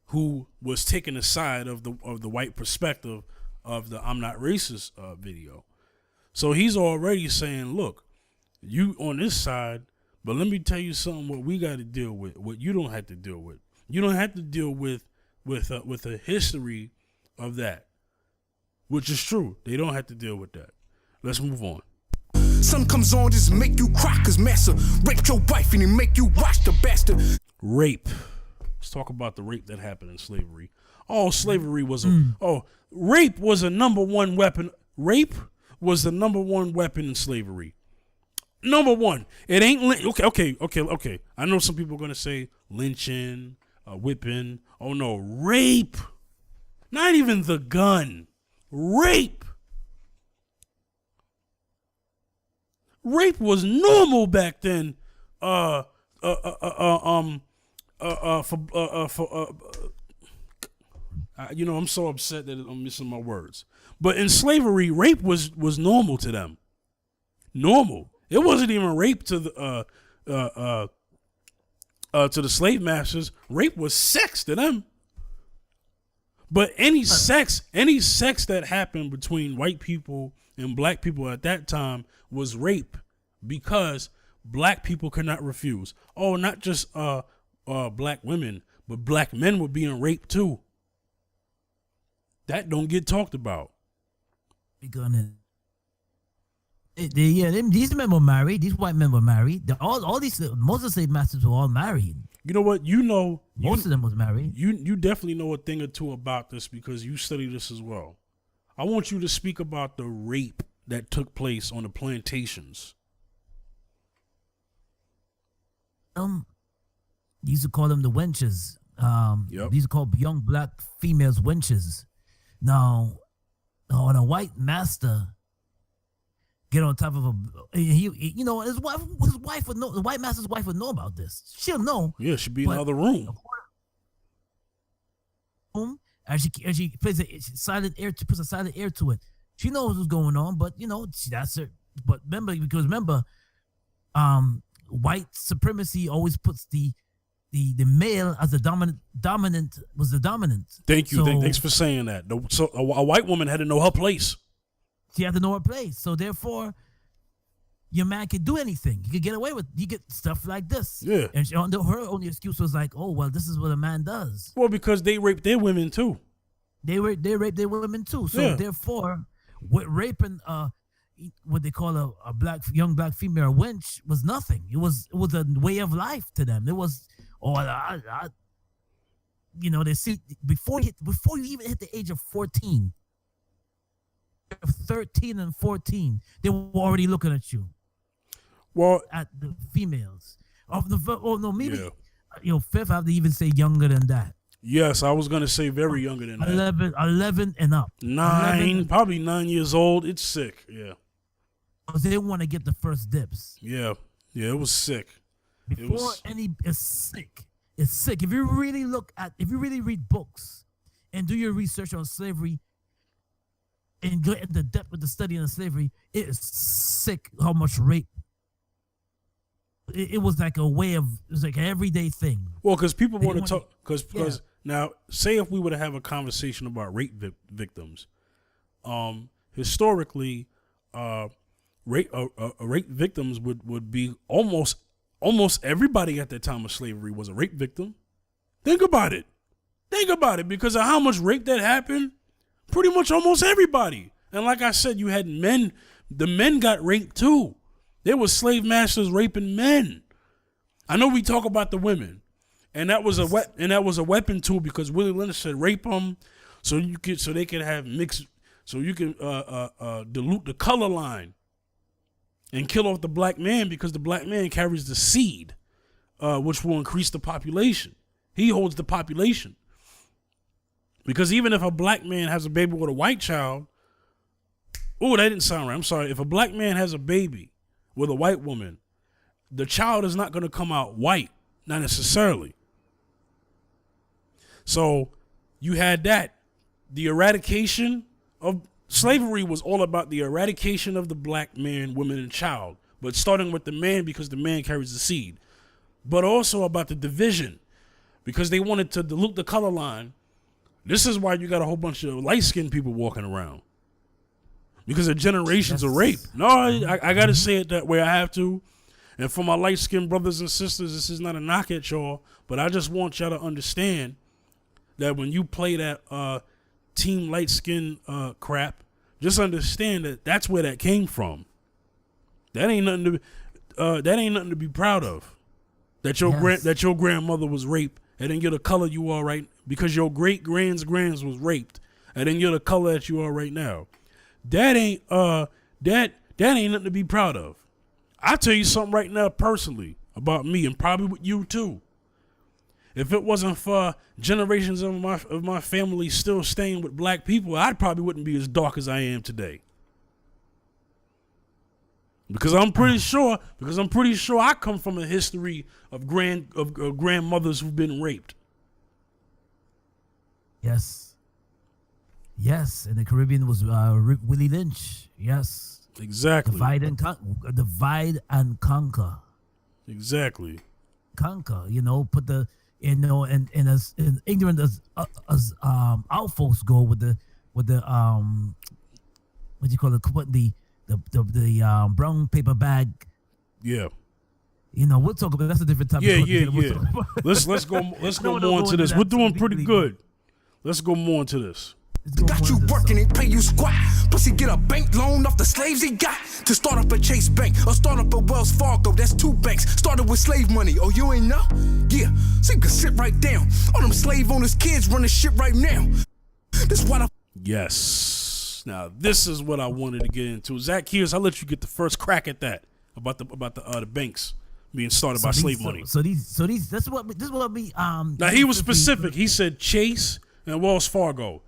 who was taking the side of the white perspective of the "I'm not racist" video. So he's already saying, "Look, you on this side, but let me tell you something. What we got to deal with, what you don't have to deal with. You don't have to deal with a history of that, which is true. They don't have to deal with that. Let's move on." Sun comes on, just make you cry, cause massa raped your wife and he make you watch the bastard. Rape. Let's talk about the rape that happened in slavery. Oh, slavery was rape was a number one weapon. Rape was the number one weapon in slavery. Number one. It ain't okay. I know some people are gonna say lynching, whipping. Oh no, rape. Not even the gun. Rape. Rape was normal back then. I'm so upset that I'm missing my words. But in slavery, rape was normal to them. Normal. It wasn't even rape to the slave masters. Rape was sex to them. But any sex that happened between white people and black people at that time was rape, because black people could not refuse. Oh, not just black women, but black men were being raped too. That don't get talked about. These men were married. These white men were married. All these most of the slave masters were all married. You know what? Most of them was married. You definitely know a thing or two about this because you study this as well. I want you to speak about the rape that took place on the plantations. Used to call them the wenches. Yep. These are called young black females wenches. Now, when a white master get on top of his wife would know. The white master's wife would know about this. She'll know. Yeah, she'd be in another room. As she plays a silent air, puts a silent air to it. She knows what's going on, but that's her. But remember, white supremacy always puts the male as the dominant was the dominant. Thank you. Thanks for saying that. So a white woman had to know her place. She had to know her place. So therefore, your man could do anything. He could get away with. You get stuff like this. Yeah. And her only excuse was like, "Oh well, this is what a man does." Well, because they rape their women too. They rape their women too. So therefore, what raping what they call a young black female, a wench, was nothing. It was a way of life to them. It was they see before you even hit the age of 14, 13 and 14, they were already looking at you. Well, at the females fifth, I have to even say younger than that. Yes, I was gonna say very younger than that. 11 and up. 9, probably 9 years old. It's sick. Yeah. Because they didn't want to get the first dips. Yeah, it was sick. It's sick. It's sick. If you really read books and do your research on slavery and go into depth with the study of slavery, it is sick how much rape. It was like it was like an everyday thing. Well, because people want to talk, because now, say if we were to have a conversation about rape victims, historically, rape victims would be almost everybody at the time of slavery was a rape victim. Think about it. Because of how much rape that happened. Pretty much almost everybody. And like I said, you had men. The men got raped too. There was slave masters raping men. I know we talk about the women, and that was a weapon too, because Willie Lynch said rape them so they could have mixed, so you can dilute the color line and kill off the black man, because the black man carries the seed, which will increase the population. He holds the population. Because even if a black man has a baby with a white child, oh, that didn't sound right. I'm sorry. If a black man has a baby with a white woman, the child is not going to come out white, not necessarily. So you had that. The eradication of slavery was all about the eradication of the black man, woman, and child, but starting with the man because the man carries the seed, but also about the division because they wanted to dilute the color line. This is why you got a whole bunch of light-skinned people walking around. Because of generations of rape. No, I got to say it that way. I have to. And for my light-skinned brothers and sisters, this is not a knock at y'all, but I just want y'all to understand that when you play that team light-skinned crap, just understand that that's where that came from. That ain't nothing to be proud of. That your grandmother was raped and then you're the color you are right, because your great-grands was raped and then you're the color that you are right now. That ain't nothing to be proud of. I'll tell you something right now personally about me, and probably with you too. If it wasn't for generations of my family still staying with black people, I probably wouldn't be as dark as I am today. Because I'm pretty sure I come from a history of grandmothers who've been raped. Yes, in the Caribbean was Willie Lynch. Yes, exactly. Divide and conquer. Exactly. Conquer. Put the and as ignorant as our folks go with the what do you call it? Put the brown paper bag. Yeah. We'll talk about that's a different topic. Yeah. Let's go more into this. We're doing pretty good. Let's go more into this. Got you working, ain't pay you squat. Pussy get a bank loan off the slaves he got. To start up a Chase Bank or start up a Wells Fargo, that's 2 banks. Started with slave money, oh you ain't know? Yeah, so you can sit right down. All them slave owners kids running shit right now. This what I... Yes. Now this is what I wanted to get into. Zaccheus, I'll let you get the first crack at that. About the banks being started by slave money. So these this is what we Now he was specific. He said Chase and Wells Fargo.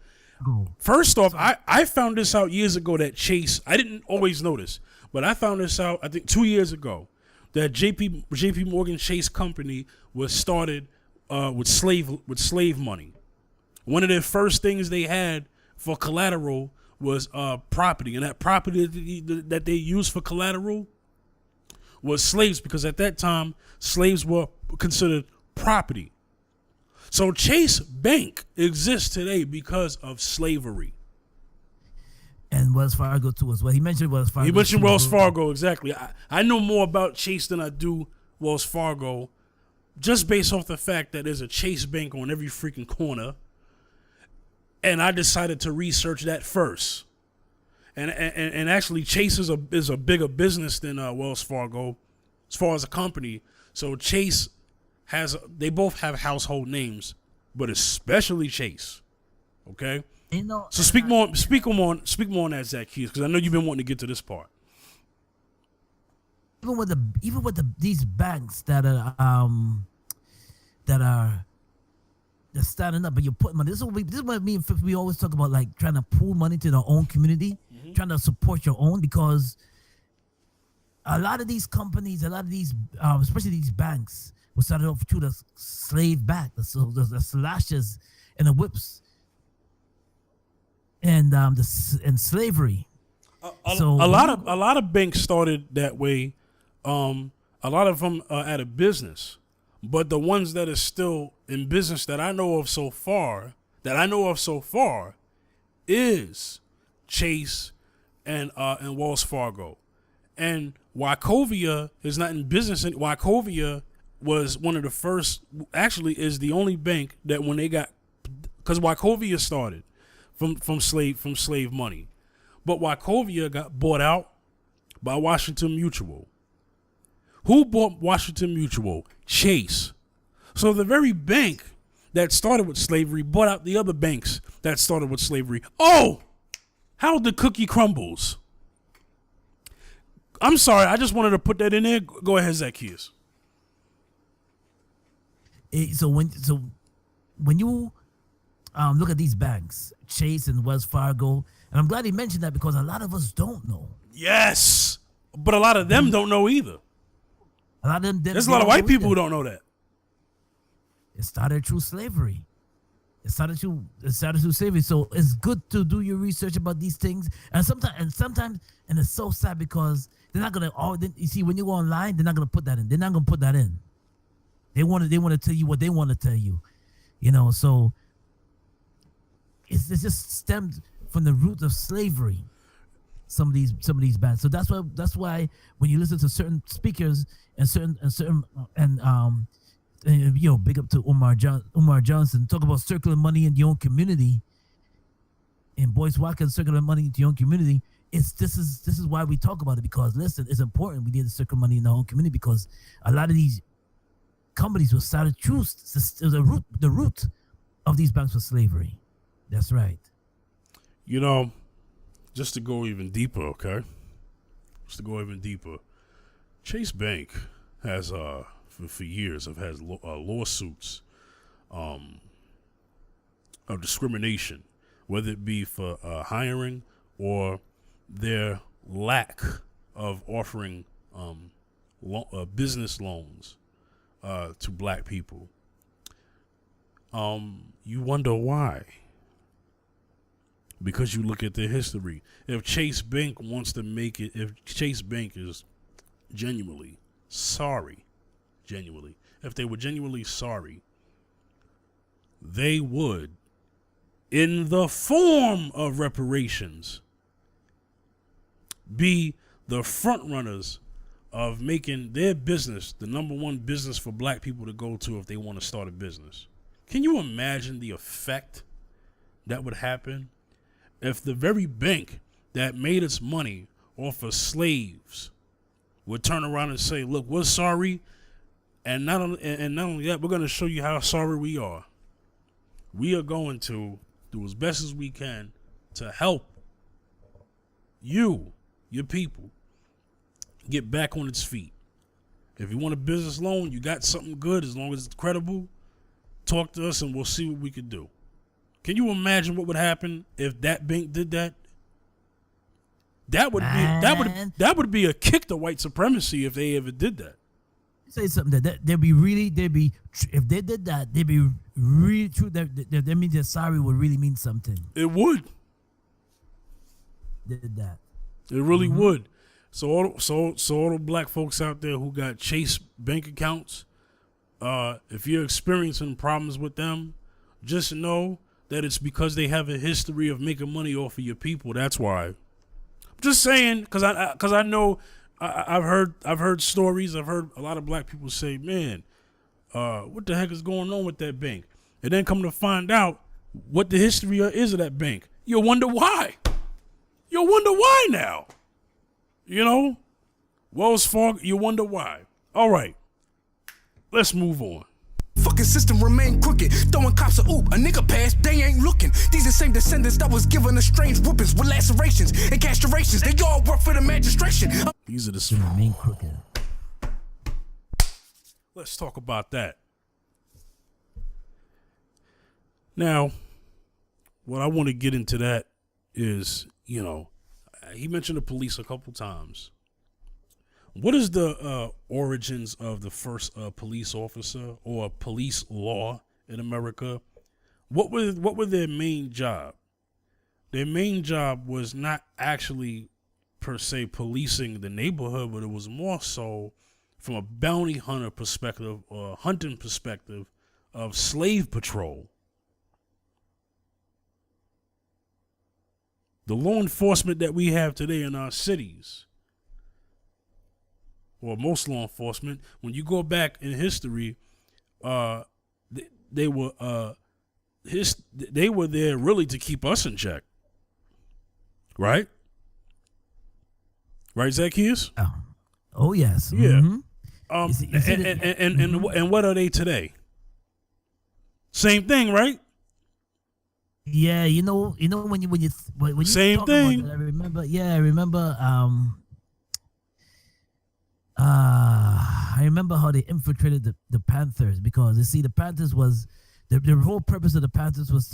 First off, I found this out years ago that Chase, I didn't always know this, but I found this out I think 2 years ago that JP Morgan Chase Company was started with slave money. One of their first things they had for collateral was property, and that property that they used for collateral was slaves, because at that time slaves were considered property. So Chase Bank exists today because of slavery. And Wells Fargo too as well. He mentioned Wells Fargo. He mentioned Wells Fargo, exactly. I know more about Chase than I do Wells Fargo, just based off the fact that there's a Chase Bank on every freaking corner. And I decided to research that first. And actually Chase is a bigger business than Wells Fargo as far as a company. So Chase they both have household names, but especially Chase. Okay? So speak more on that, Zaccheus, because I know you've been wanting to get to this part. Even with these banks that are they're standing up, but you put money. This is what me and Fifth, we always talk about, like trying to pool money to their own community, trying to support your own, because a lot of these companies, especially these banks, were started off through the slave back, the slashes and the whips, and slavery. A lot of banks started that way. A lot of them are out of business, but the ones that are still in business that I know of so far is Chase and Wells Fargo. And Wachovia is not in business. Wachovia was one of the first, actually is the only bank that when they got, because Wachovia started from slave money. But Wachovia got bought out by Washington Mutual. Who bought Washington Mutual? Chase. So the very bank that started with slavery bought out the other banks that started with slavery. Oh, how the cookie crumbles. I'm sorry, I just wanted to put that in there. Go ahead, Zaccheus. So when you look at these banks, Chase and Wells Fargo, and I'm glad he mentioned that because a lot of us don't know. Yes, but a lot of them don't know either. A lot of them. There's a lot of white people who don't know that. It started through slavery. It started through slavery. So it's good to do your research about these things. And sometimes, it's so sad because they're not gonna. You see, when you go online, they're not gonna put that in. They're not gonna put that in. They want to tell you what they want to tell you, So it's just stemmed from the roots of slavery. Some of these bands. So that's why when you listen to certain speakers and big up to Umar Johnson, talk about circling money in your own community, and Boyce Watkins circling money into your own community. This is why we talk about it, because listen, it's important. We need to circle money in our own community because a lot of these companies were started through the root of these banks was slavery. That's right. Just to go even deeper, okay? Chase Bank has for years have had lawsuits of discrimination, whether it be for hiring or their lack of offering business loans to black people. You wonder why. Because you look at the history. If Chase Bank wants to make it, if Chase Bank is genuinely sorry, if they were genuinely sorry, they would, in the form of reparations, be the front runners of making their business the number one business for black people to go to if they want to start a business. Can you imagine the effect that would happen if the very bank that made its money off of slaves would turn around and say, look, we're sorry, and not only that, we're going to show you how sorry we are. We are going to do as best as we can to help you, your people, get back on its feet. If you want a business loan, you got something good, as long as it's credible, talk to us and we'll see what we can do. Can you imagine what would happen if that bank did that? That would be a kick to white supremacy if they ever did that. Say something if they did that, they'd be really true. That means that sorry would really mean something. It would. Did that. It really would. So all the black folks out there who got Chase bank accounts, if you're experiencing problems with them, just know that it's because they have a history of making money off of your people. That's why. I'm just saying, because I know I've heard stories. I've heard a lot of black people say, "Man, what the heck is going on with that bank?" And then come to find out what the history is of that bank. You'll wonder why. You'll wonder why now. Wells Fargo. You wonder why. All right, let's move on. Fucking system remain crooked. Throwing cops a oop, a nigga pass, they ain't looking. These the same descendants that was given a strange whoopings with lacerations and castrations. They all work for the magistration. These are the remain crooked. Let's talk about that. Now, what I want to get into that is, he mentioned the police a couple times. What is the origins of the first police officer or police law in America? What were their main job? Their main job was not actually per se policing the neighborhood, but it was more so from a bounty hunter perspective or hunting perspective of slave patrol. The law enforcement that we have today in our cities or most law enforcement, when you go back in history, they were there really to keep us in check, right? Right, Zaccheus? Oh yes. Yeah. Mm-hmm. And what are they today? Same thing, right? Yeah, you know when you Same talk thing. About that, I remember. I remember how they infiltrated the Panthers, because you see the Panthers was the whole purpose of the Panthers was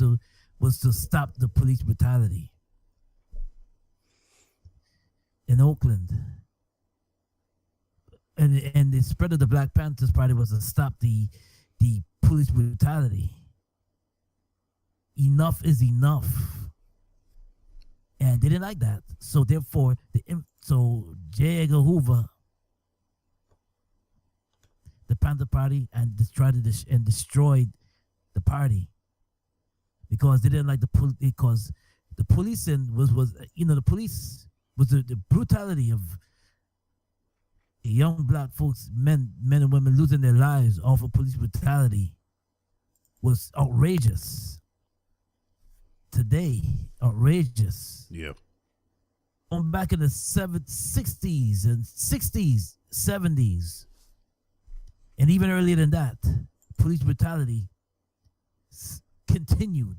to stop the police brutality in Oakland, and the spread of the Black Panthers Party was to stop the police brutality. Enough is enough, and they didn't like that. So therefore, so J. Edgar Hoover, the Panther Party, and destroyed the party because they didn't like the because the policing was the police was the brutality of young black folks, men and women losing their lives off of police brutality was outrageous. Today, outrageous. Yeah. Going back in the 60s and 60s, 70s, and even earlier than that, police brutality continued.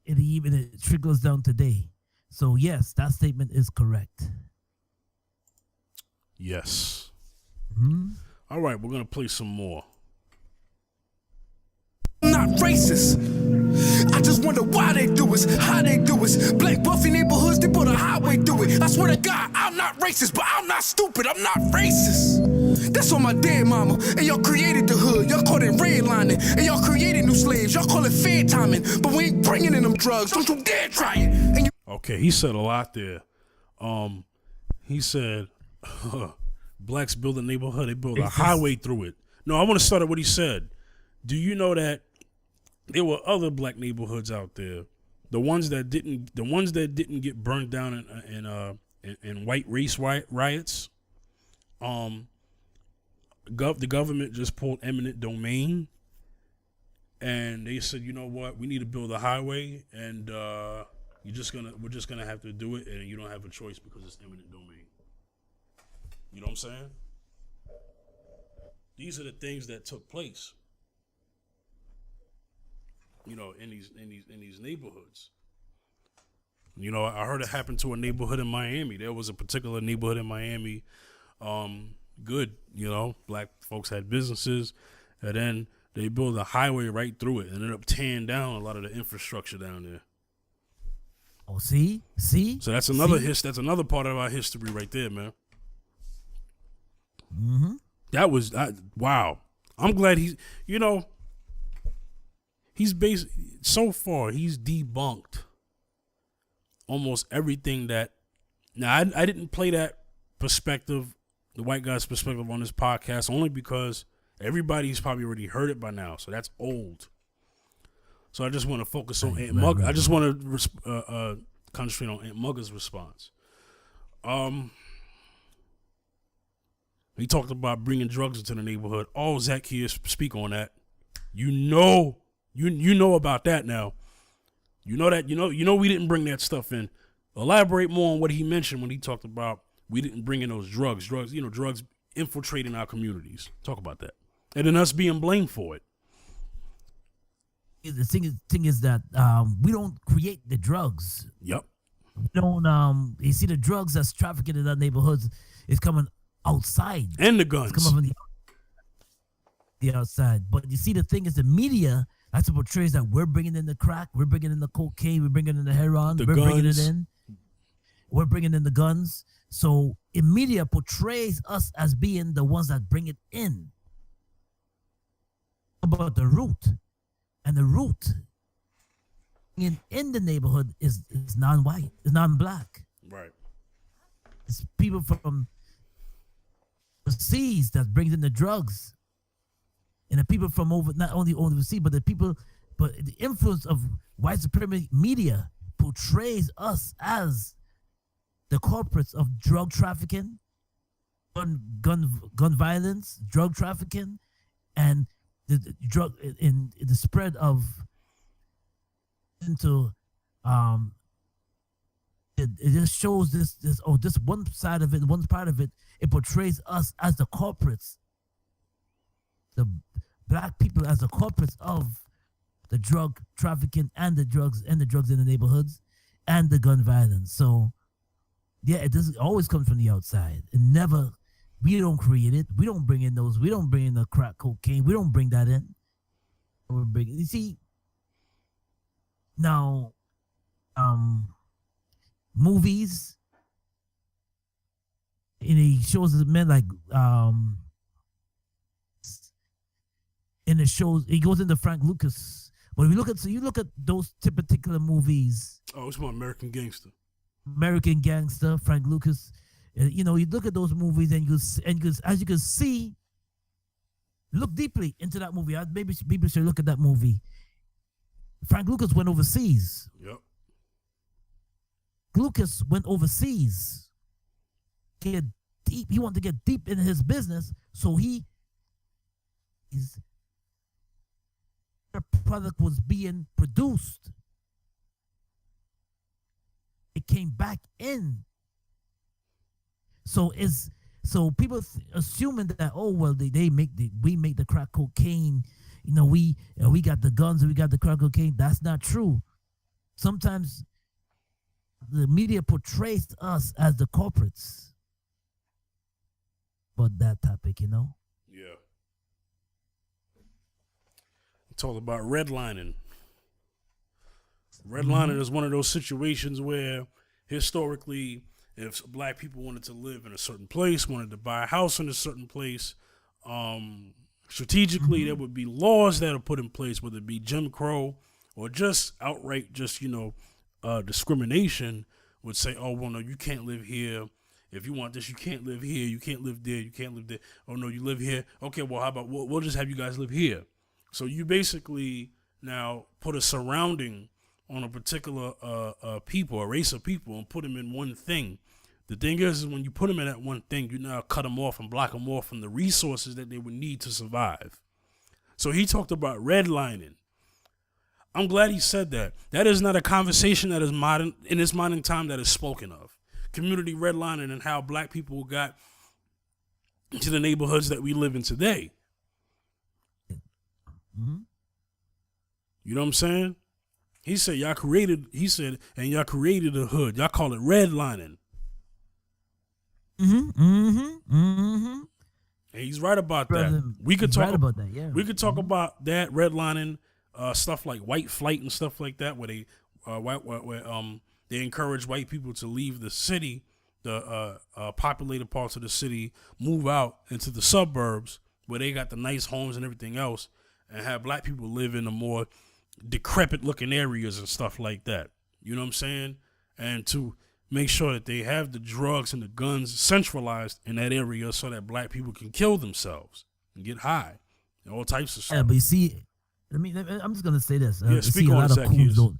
It trickles down today. So yes, that statement is correct. Yes. Mm-hmm. All right, we're gonna play some more. I'm not racist. I just wonder why they do it, how they do it. Black Buffy neighborhoods, they put a highway through it. I swear to God, I'm not racist, but I'm not stupid. I'm not racist. That's on my dead mama. And y'all created the hood. Y'all call it redlining. And y'all created new slaves. Y'all call it fair timing. But we ain't bringing in them drugs. Don't you dare try it. And Okay, he said a lot there. He said, blacks build a neighborhood, they build a highway through it. No, I want to start at what he said. Do you know that there were other black neighborhoods out there, the ones that didn't get burned down in white race riots? The government just pulled eminent domain, and they said, you know what, we need to build a highway, and we're just gonna have to do it, and you don't have a choice because it's eminent domain. You know what I'm saying? These are the things that took place, you know, in these neighborhoods. You know, I heard it happened to a neighborhood in Miami. There was a particular neighborhood in Miami, good, you know, black folks had businesses, and then they built a highway right through it and ended up tearing down a lot of the infrastructure down there. Oh, see. So that's another that's another part of our history right there, man. Mm-hmm. That was wow. I'm glad he's so far he's debunked almost everything that. Now I didn't play that perspective, the white guy's perspective, on this podcast only because everybody's probably already heard it by now. So that's old. So I just want to focus on Ant Mugga. I just want to concentrate on Ant Mugga's response. He talked about bringing drugs into the neighborhood. Oh, Zaccheus, speak on that. You know about that now. You know that. You know we didn't bring that stuff in. Elaborate more on what he mentioned when he talked about we didn't bring in those drugs. Drugs infiltrating our communities. Talk about that, and then us being blamed for it. The thing is that we don't create the drugs. Yep. We don't. You see, the drugs that's trafficking in our neighborhoods is coming outside, and the guns. It's coming from the outside. But you see, the thing is, the media that's what portrays that we're bringing in the crack, we're bringing in the cocaine, we're bringing in the heroin, we're bringing it in. We're bringing in the guns. So the media portrays us as being the ones that bring it in. About the root. And the root in the neighborhood is non-white, is non-black. Right. It's people from overseas that brings in the drugs. And the people from not only overseas, but the influence of white supremacy media portrays us as the corporates of drug trafficking, gun violence, drug trafficking, and the drug in the spread of into it just shows this one side of it, one part of it. It portrays us as the corporates, the black people as the corporates of the drug trafficking and the drugs in the neighborhoods and the gun violence. So yeah, it doesn't always come from the outside. It never. We don't create it. We don't bring in those. We don't bring in the crack cocaine. We don't bring that in. We're bringing. You see, now, movies, and he shows the men like and it shows he goes into Frank Lucas. But if you look at those particular movies. Oh, it's my American Gangster. American Gangster, Frank Lucas. You know, you look at those movies and as you can see, look deeply into that movie. Maybe people should look at that movie. Frank Lucas went overseas. Yep. Lucas went overseas. He wanted to get deep in his business, so the product was being produced. It came back in. So people assuming that we make the crack cocaine, you know, we got the guns and we got the crack cocaine. That's not true. Sometimes the media portrays us as the corporates. But that topic, you know. Yeah. It's all about redlining. Redlining is one of those situations where historically, if black people wanted to live in a certain place, wanted to buy a house in a certain place, strategically there would be laws that are put in place, whether it be Jim Crow or just outright discrimination, would say, oh, well, no, you can't live here. If you want this, you can't live here. You can't live there. You can't live there. Oh, no, you live here. Okay, well, how about we'll just have you guys live here. So you basically now put a surrounding on a particular people, a race of people, and put them in one thing. The thing is when you put them in that one thing, you now cut them off and block them off from the resources that they would need to survive. So he talked about redlining. I'm glad he said that. That is not a conversation that is modern in this modern time that is spoken of. Community redlining and how black people got into the neighborhoods that we live in today. Mm-hmm. You know what I'm saying? He said, y'all created a hood. Y'all call it redlining. And he's right about that. We could talk about that, yeah. We could talk about that redlining, stuff like white flight and stuff like that, where they they encourage white people to leave the city, the populated parts of the city, move out into the suburbs where they got the nice homes and everything else, and have black people live in the more decrepit looking areas and stuff like that. You know what I'm saying? And to make sure that they have the drugs and the guns centralized in that area so that black people can kill themselves and get high and all types of stuff. Yeah, but you see, I'm just gonna say this. Speak on it, Zaccheus.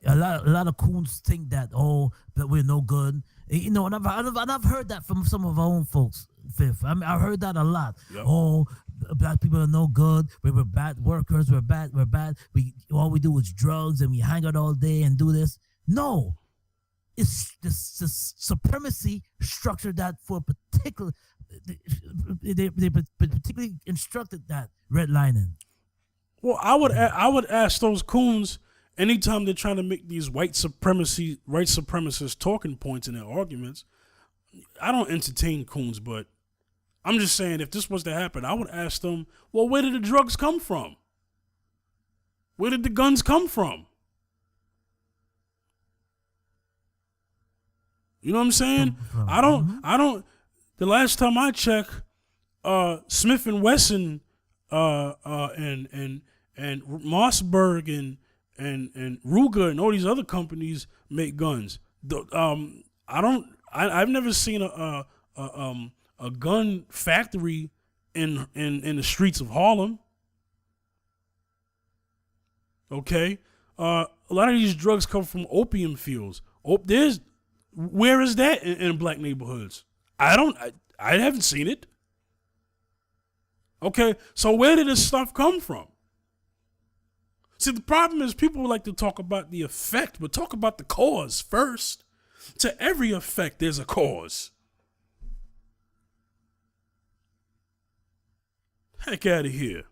A lot of coons think that that we're no good. You know, and I've heard that from some of our own folks. Fifth, I mean, I've heard that a lot. Yep. Oh, black people are no good. We're bad workers. We're bad. All we do is drugs and we hang out all day and do this. No, it's the supremacy structure that for a particular. They particularly instructed that redlining. Well, I would ask those coons anytime they're trying to make these white supremacist talking points in their arguments. I don't entertain coons, but I'm just saying if this was to happen, I would ask them, well, where did the drugs come from? Where did the guns come from? You know what I'm saying? I don't. The last time I checked, Smith and Wesson, and Mossberg and Ruger and all these other companies make guns. I've never seen a gun factory in the streets of Harlem. Okay, a lot of these drugs come from opium fields. There's Where is that in black neighborhoods? I haven't seen it. Okay, so where did this stuff come from? See, the problem is people like to talk about the effect, but talk about the cause first. To every effect, there's a cause. Heck out of here.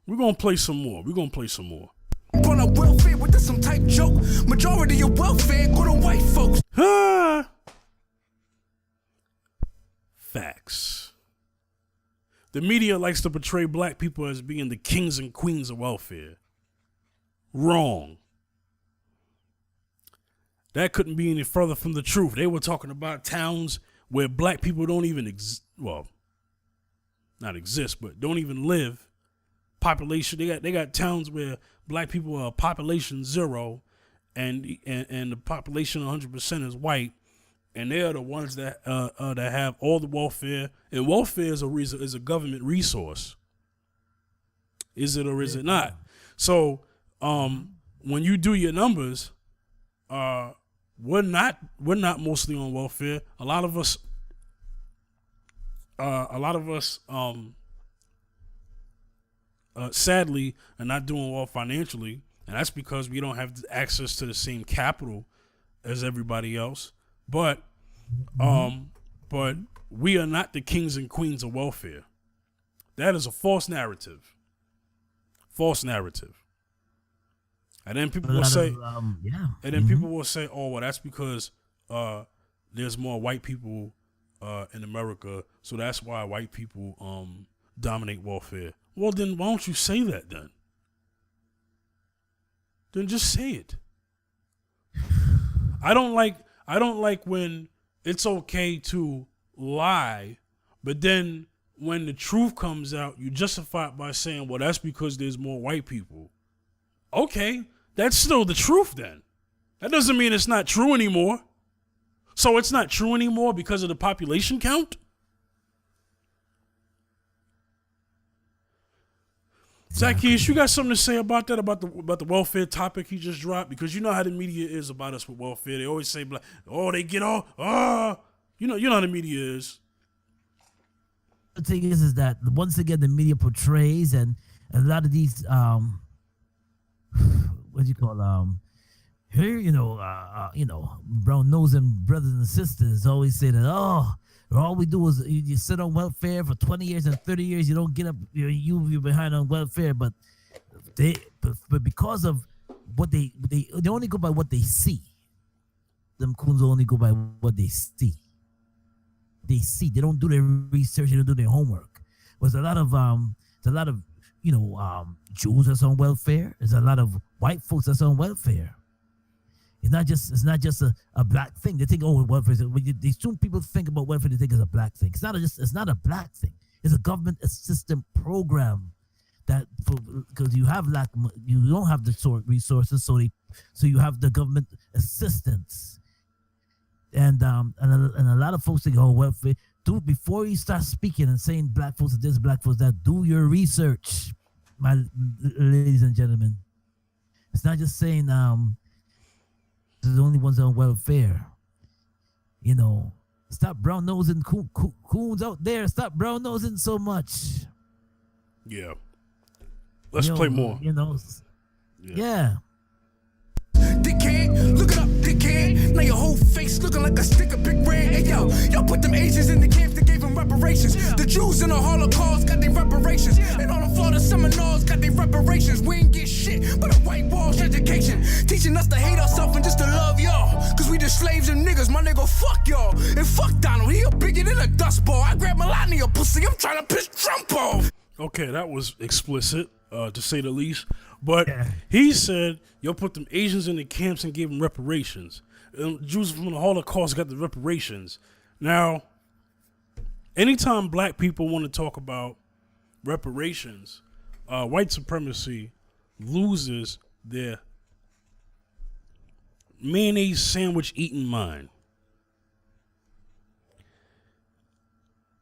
We're going to play some more. On a welfare with some type joke. Majority of welfare go to white folks. Facts. The media likes to portray black people as being the kings and queens of welfare. Wrong. That couldn't be any further from the truth. They were talking about towns where black people don't even not exist, but don't even live. Population, they got towns where black people are population 0 and the population 100% is white, and they are the ones that have all the welfare. And welfare is a government resource. Is it or is it not? So when you do your numbers, we're not mostly on welfare. A lot of us sadly are not doing well financially, and that's because we don't have access to the same capital as everybody else. But we are not the kings and queens of welfare. That is a false narrative. And then people will say, people will say, oh, well, that's because there's more white people in America, so that's why white people dominate welfare. Well, then why don't you say that then? Then just say it. I don't like when it's okay to lie, but then when the truth comes out, you justify it by saying, well, that's because there's more white people. Okay, that's still the truth then. That doesn't mean it's not true anymore. So it's not true anymore because of the population count? Zaccheus, you got something to say about that, about the welfare topic he just dropped? Because you know how the media is about us with welfare. They always say, they get all, you know how the media is. The thing is that once again the media portrays, and a lot of these what do you call here brown nosing brothers and sisters always say that all we do is you sit on welfare for 20 years and 30 years, you don't get up, you're behind on welfare, but because of what they only go by what they see. Them coons only go by what they see. They don't do their research, they don't do their homework. There's a lot of Jews that's on welfare. There's a lot of white folks that's on welfare. It's not just a black thing. They think, welfare. They soon people think about welfare, they think it's a black thing. It's not a black thing. It's a government assistance program that because you don't have the resources, so you have the government assistance. And a lot of folks think, welfare. Before you start speaking and saying black folks are this, black folks that, do your research, my ladies and gentlemen. It's not just saying the only ones on welfare. Stop brown nosing coons out there. Stop brown nosing so much. Yeah. Let's play more. Yeah. Dickhead, look it up, dickhead. Now your whole face looking like a stick of big red. Hey, y'all put them Asians in the camps that gave them reparations. The Jews in the Holocaust got their reparations. And all the Florida Seminoles got their reparations. We ain't get shit but a whitewash education. Teaching us to hate ourselves and just to love y'all. Cause we the slaves and niggas, my nigga, fuck y'all. And fuck Donald, he a bigger than a dust ball. I grab Melania pussy, I'm trying to piss Trump off. Okay, that was explicit, to say the least. But he said, put them Asians in the camps and gave them reparations. Jews from the Holocaust got the reparations. Now, anytime black people want to talk about reparations, white supremacy loses their mayonnaise sandwich eating mind.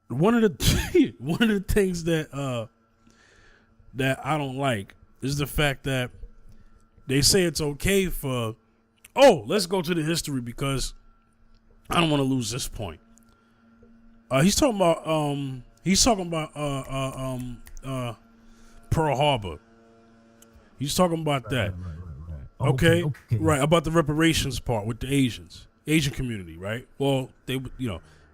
One of the things that I don't like is the fact that they say it's okay for Oh, let's go to the history because I don't want to lose this point. He's talking about Pearl Harbor. He's talking about that. Right. Okay, right, about the reparations part with the Asian community, right? Well, they,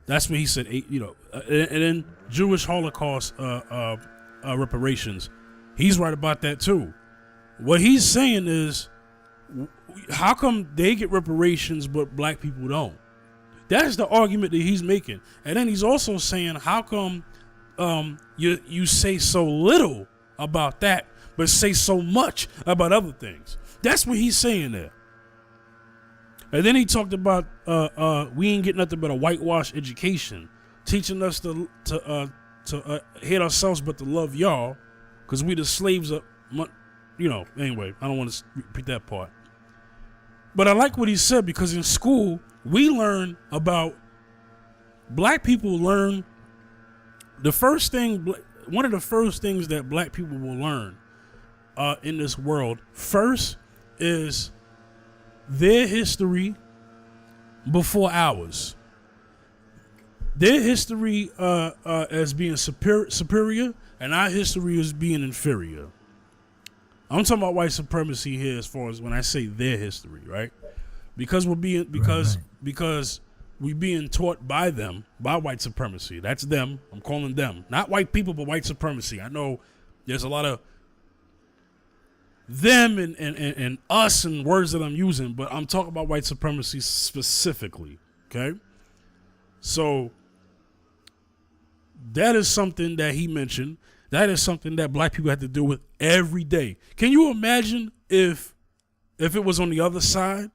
that's what he said. And then Jewish Holocaust reparations. He's right about that too. What he's saying is, how come they get reparations but black people don't? That's the argument that he's making. And then he's also saying, how come you say so little about that, but say so much about other things? That's what he's saying there. And then he talked about we ain't getting nothing but a whitewash education, teaching us to hate ourselves but to love y'all, because we the slaves of, anyway, I don't want to repeat that part. But I like what he said, because in school, we learn about, black people learn, one of the first things that black people will learn in this world first is their history before ours. Their history as being superior, and our history as being inferior. I'm talking about white supremacy here, as far as when I say their history, right? Because we're being taught by them, by white supremacy. That's them. I'm calling them, not white people, but white supremacy. I know there's a lot of them and us and words that I'm using, but I'm talking about white supremacy specifically. Okay, so that is something that he mentioned. That is something that black people have to deal with every day. Can you imagine if it was on the other side,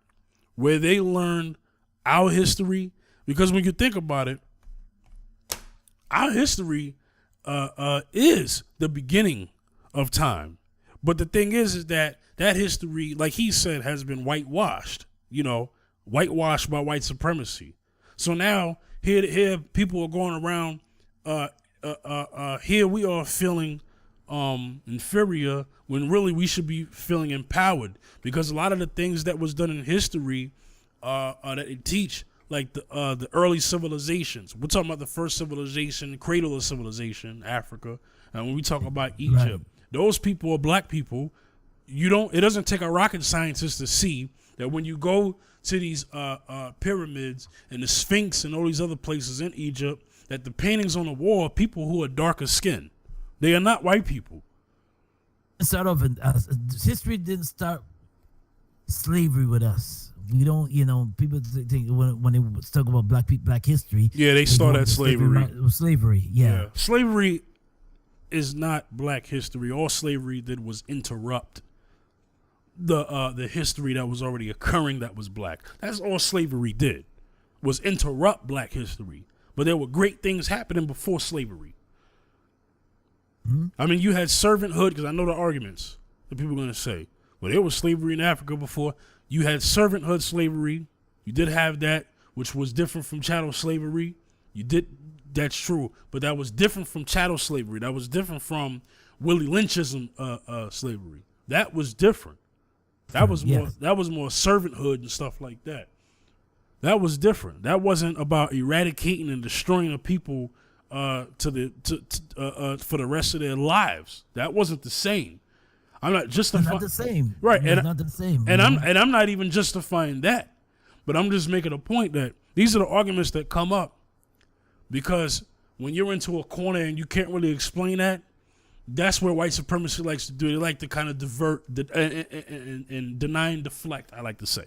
where they learned our history? Because when you think about it, our history is the beginning of time. But the thing is that history, like he said, has been whitewashed, whitewashed by white supremacy. So now here people are going around, here we are feeling inferior when really we should be feeling empowered, because a lot of the things that was done in history that they teach, like the early civilizations. We're talking about the first civilization, cradle of civilization, Africa. And when we talk about Egypt, those people are black people. It doesn't take a rocket scientist to see that when you go to these pyramids and the Sphinx and all these other places in Egypt, that the paintings on the wall are people who are darker skinned. They are not white people. Start off, history didn't start slavery with us. We don't, people think when they talk about black history. Yeah, they start at slavery. Slavery, yeah. Slavery is not black history. All slavery did was interrupt the history that was already occurring that was black. That's all slavery did, was interrupt black history. But there were great things happening before slavery. Mm-hmm. I mean, you had servanthood, because I know the arguments that people are going to say. Well, there was slavery in Africa before. You had servanthood slavery. You did have that, which was different from chattel slavery. That's true. But that was different from chattel slavery. That was different from Willie Lynchism slavery. That was different. That was more servanthood and stuff like that. That was different. That wasn't about eradicating and destroying a people for the rest of their lives. That wasn't the same. I'm not justifying. Not the same, right? It's not the same. And I'm not even justifying that, but I'm just making a point that these are the arguments that come up, because when you're into a corner and you can't really explain that, that's where white supremacy likes to do. They like to kind of divert and deny and deflect, I like to say,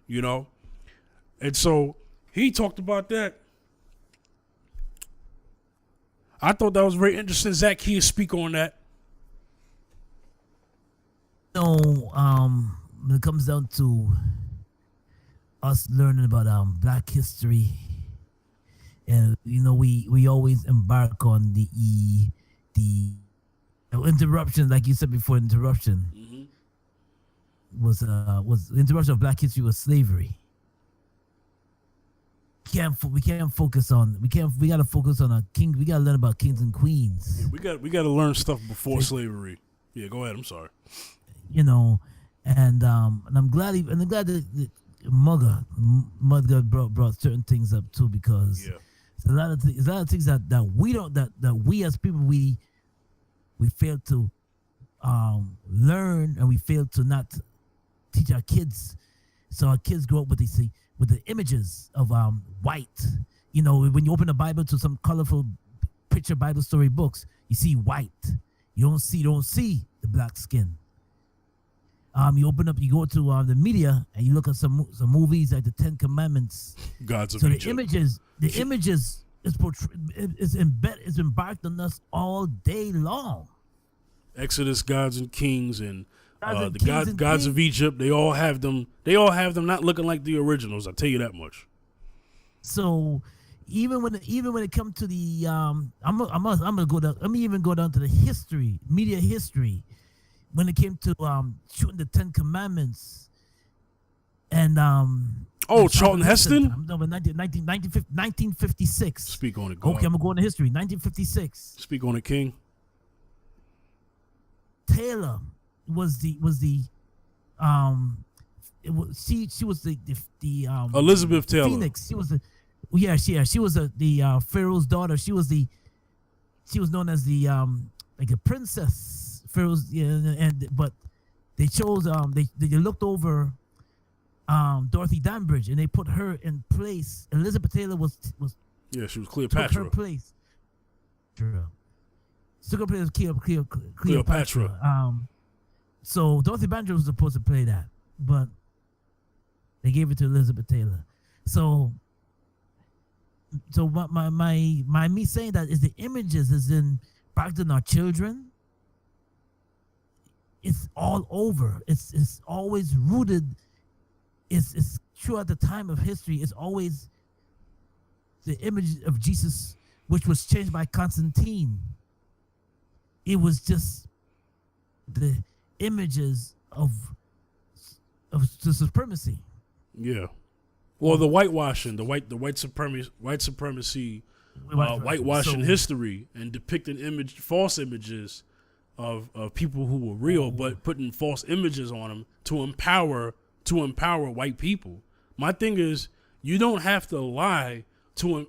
And so he talked about that. I thought that was very interesting. Zaccheus speak on that. When it comes down to us learning about black history, and we always embark on the interruption, like you said before. Interruption was interruption of black history was slavery. We can't focus on. We gotta focus on our king. We gotta learn about kings and queens. Yeah, we got to learn stuff before slavery. Yeah, go ahead. I'm sorry. and I'm glad that Mugga brought certain things up too, because there's a lot of things that we don't that we as people we fail to learn, and we fail to not teach our kids, so our kids grow up with the images of white. You know, when you open the Bible to some colorful picture Bible story books, you see white. You don't see the black skin. You go to the media and you look at some movies like the Ten Commandments. Gods of so Egypt. the images is embarked on us all day long. Exodus, Gods and Kings, and Gods of Kings. Egypt. They all have them. They all have them not looking like the originals. I'll tell you that much. So even when it comes to the I'm gonna go down. Let me even go down to the media history. When it came to shooting the 10 Commandments, and Charlton Heston? No, but 1956. Speak on it, God. Okay, I'm gonna go into history. 1956. Speak on it, King. Taylor was the she was the Elizabeth Taylor. Phoenix. She was the she was the Pharaoh's daughter. She was known as the like a princess. Pharaoh's, but they chose they looked over Dorothy Danbridge, and they put her in place. Elizabeth Taylor was she was Cleopatra. Took her place. Took her place Cleopatra. So Dorothy Danbridge was supposed to play that, but they gave it to Elizabeth Taylor. So my me saying that is the images is in back in our children. It's all over. It's always rooted. It's throughout the time of history. It's always the image of Jesus, which was changed by Constantine. It was just the images of the supremacy. Yeah, well, the whitewashing, the white supremacy, whitewashing history, and depicting false images of people who were real, but putting false images on them to empower white people. My thing is, you don't have to lie to.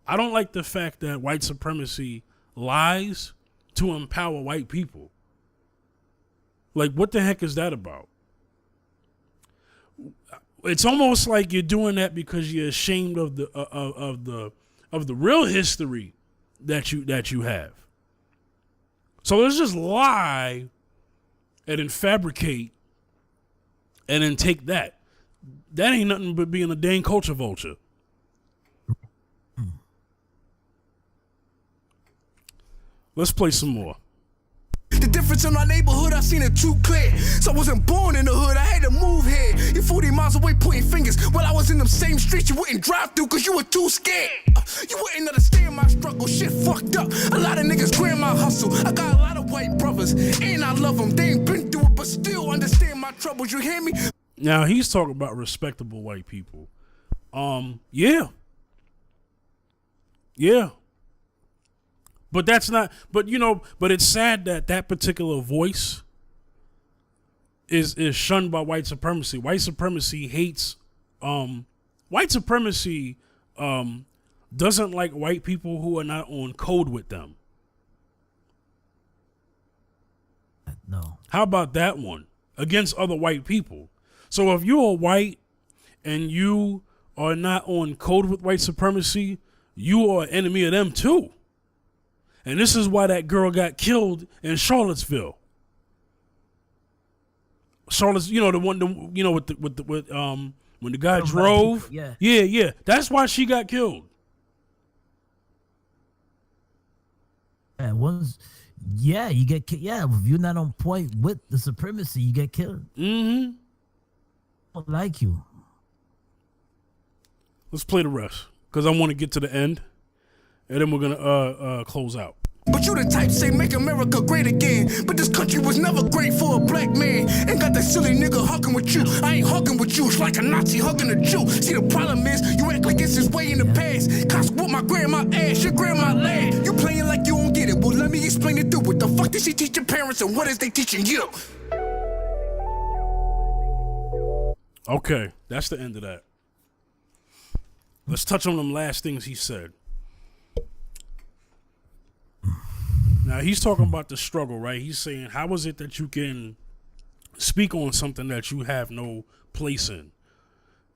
I don't like the fact that white supremacy lies to empower white people. Like, what the heck is that about? It's almost like you're doing that because you're ashamed of the real history that you have. So let's just lie and then fabricate and then take that. That ain't nothing but being a dang culture vulture. Let's play some more. The difference in our neighborhood, I seen it too clear. So I wasn't born in the hood, I had to move here. You're 40 miles away pointing fingers. While I was in them same streets you wouldn't drive through cause you were too scared. You wouldn't understand my struggle, shit fucked up. A lot of niggas grab my hustle. I got a lot of white brothers, and I love them. They ain't been through it, but still understand my troubles, you hear me? Now, he's talking about respectable white people. Yeah. But that's not, but it's sad that particular voice is shunned by white supremacy. White supremacy hates, white supremacy doesn't like white people who are not on code with them. No. How about that one? Against other white people. So if you're white and you are not on code with white supremacy, you are an enemy of them too. And this is why that girl got killed in Charlottesville. The one, when the guy drove. Yeah. That's why she got killed. You get killed. Yeah, if you're not on point with the supremacy, you get killed. Mm-hmm. I don't like you. Let's play the rest because I want to get to the end. And then we're gonna close out. But you the type say make America great again. But this country was never great for a black man. Ain't got that silly nigga hugging with you. I ain't hugging with you. It's like a Nazi hugging a Jew. See, the problem is you act like it's his way in the past. Cops whoop my grandma ass, your grandma lad. You playing like you don't get it. Well, let me explain it through. What the fuck did she teach your parents and what is they teaching you? Okay, that's the end of that. Let's touch on them last things he said. Now, he's talking about the struggle, right? He's saying, how is it that you can speak on something that you have no place in?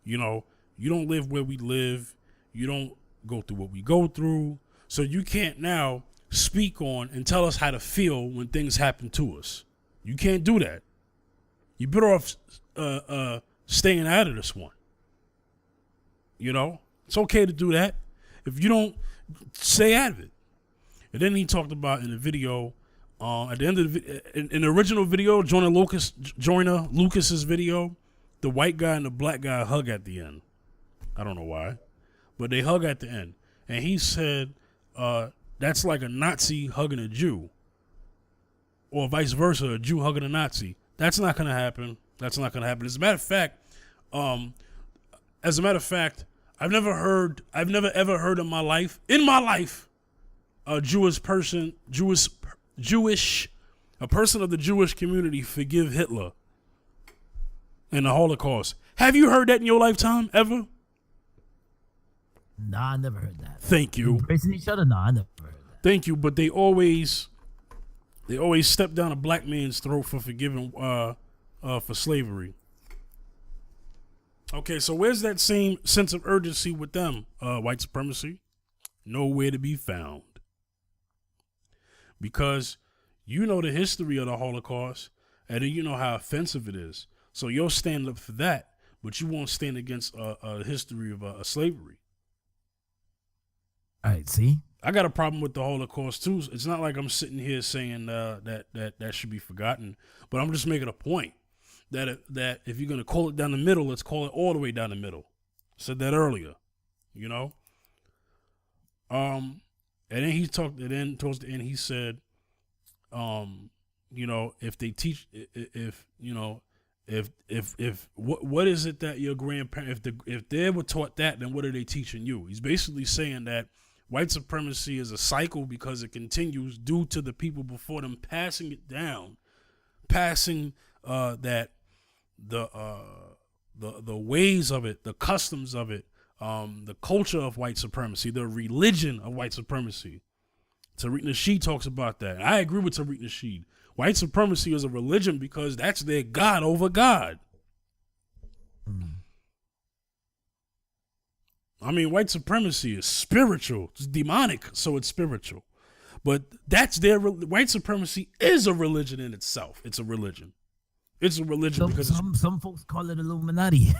You know, you don't live where we live. You don't go through what we go through. So you can't now speak on and tell us how to feel when things happen to us. You can't do that. You better off staying out of this one. You know, it's okay to do that. If you don't, stay out of it. And then he talked about in the video, at the end of in the original video, Joyner Lucas's video, the white guy and the black guy hug at the end. I don't know why, but they hug at the end. And he said that's like a Nazi hugging a Jew, or vice versa, a Jew hugging a Nazi. That's not going to happen. That's not going to happen. As a matter of fact, I've never ever heard in my life, a person of the Jewish community forgive Hitler and the Holocaust. Have you heard that in your lifetime ever? Nah, I never heard that. Thank you. Embracing each other? Nah, I never heard that. Thank you, but they always step down a black man's throat for forgiving for slavery. Okay, so where's that same sense of urgency with them? White supremacy? Nowhere to be found. Because you know the history of the Holocaust, and then you know how offensive it is. So you'll stand up for that, but you won't stand against a history of slavery. All right, see? I got a problem with the Holocaust too. It's not like I'm sitting here saying that should be forgotten, but I'm just making a point that if you're gonna call it down the middle, let's call it all the way down the middle. I said that earlier, you know. And then he talked. And then towards the end, he said, you know, if they teach, if you know, if what is it that your grandparents, if they were taught that, then what are they teaching you? He's basically saying that white supremacy is a cycle because it continues due to the people before them passing it down, passing the ways of it, the customs of it, the culture of white supremacy, the religion of white supremacy. Tariq Nasheed talks about that. I agree with Tariq Nasheed. White supremacy is a religion because that's their God over God. I mean, white supremacy is spiritual. It's demonic, so it's spiritual. But that's white supremacy is a religion in itself. It's a religion. It's a religion because some folks call it Illuminati.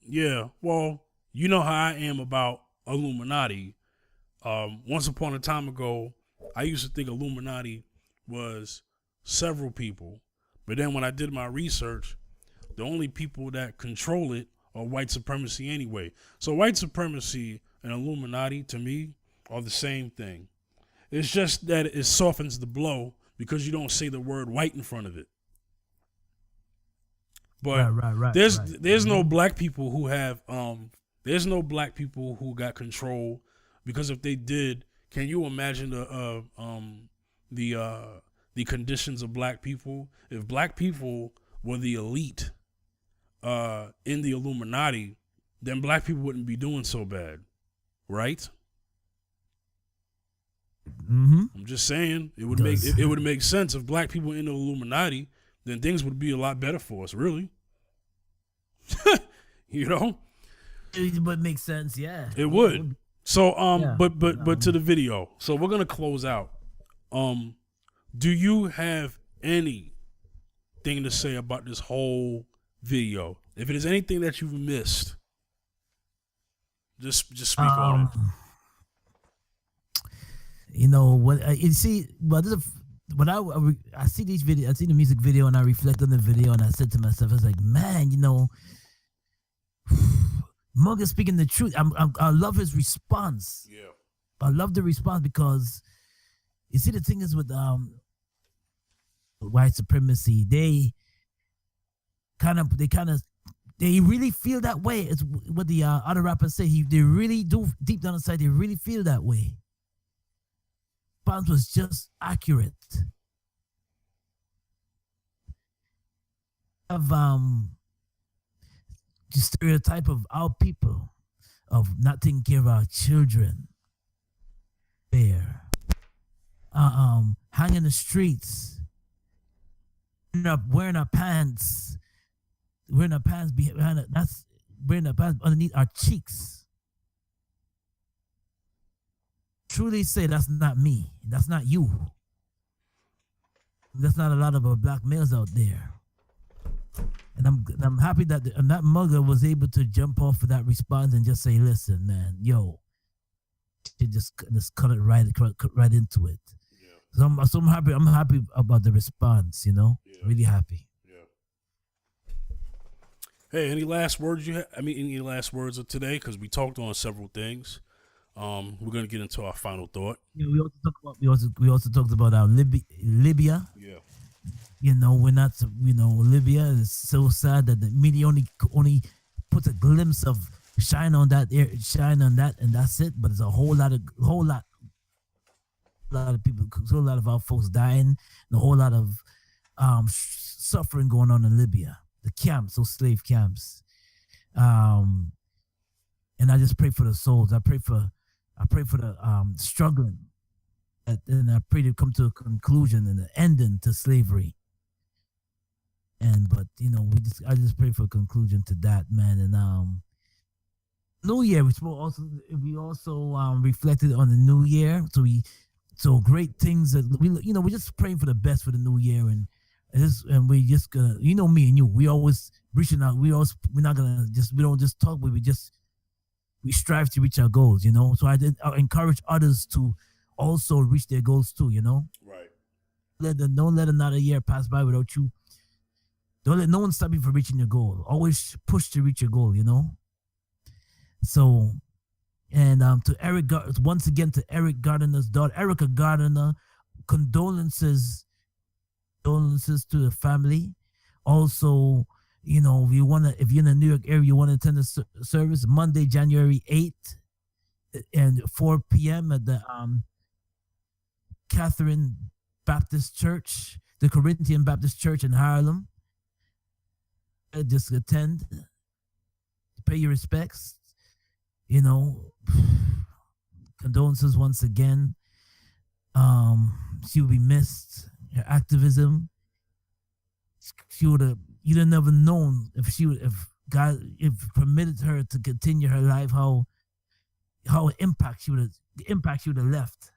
Yeah, well, you know how I am about Illuminati. Once upon a time ago, I used to think Illuminati was several people. But then when I did my research, the only people that control it are white supremacy anyway. So white supremacy and Illuminati, to me, are the same thing. It's just that it softens the blow because you don't say the word white in front of it. But there's no black people who have there's no black people who got control, because if they did, can you imagine the conditions of black people? If black people were the elite in the Illuminati, then black people wouldn't be doing so bad, right? Mm-hmm. I'm just saying it would make sense if black people were in the Illuminati, then things would be a lot better for us, really. You know, it would make sense. Yeah, it would. So but to the video. So we're gonna close out. Do you have anything to say about this whole video? If it is anything that you've missed, just speak on it. You know what? You see, but this is, when I see these videos, I see the music video, and I reflect on the video, and I said to myself, I was like, man, you know, Mugga speaking the truth. I love his response. Yeah, I love the response because you see the thing is with white supremacy, they really feel that way. It's what the other rappers say. They really do, deep down inside, they really feel that way. Response was just accurate. stereotype of our people of not taking care of our children. There, hanging in the streets, wearing our pants, behind it. That's wearing our pants underneath our cheeks. Truly say that's not me. That's not you. That's not a lot of black males out there. And I'm happy that that Mugga was able to jump off of that response and just say, "Listen, man, yo," she just cut it right into it. Yeah. So I'm happy. I'm happy about the response. Yeah. Really happy. Yeah. Hey, any last words you have? Any last words of today? Because we talked on several things. We're gonna get into our final thought. Yeah, we also talked about Libya. Yeah. We're not. Libya is so sad that the media only puts a glimpse of shine on that, and that's it. But there's a whole lot of people, a whole lot of our folks dying, and a whole lot of suffering going on in Libya, the camps, those slave camps. And I just pray for the souls. I pray for the struggling, and I pray to come to a conclusion and an ending to slavery. I just pray for a conclusion to that, man. And New Year, we also reflected on the New Year. So great things that we're just praying for the best for the New Year, and we just gonna, me and you, we always reaching out. We don't just talk, but we strive to reach our goals, So I encourage others to also reach their goals too, Right. Don't let another year pass by without you. Don't let no one stop you from reaching your goal. Always push to reach your goal, So, and to Eric, once again to Eric Gardner's daughter, Erica Gardner, condolences to the family. Also, if you're in the New York area, you want to attend the service Monday, January 8th, and 4 p.m. at the Catherine Baptist Church, the Corinthian Baptist Church in Harlem. Just attend, pay your respects, condolences once again. She will be missed. Her activism, you'd have never known if God permitted her to continue her life, how impact she would have left.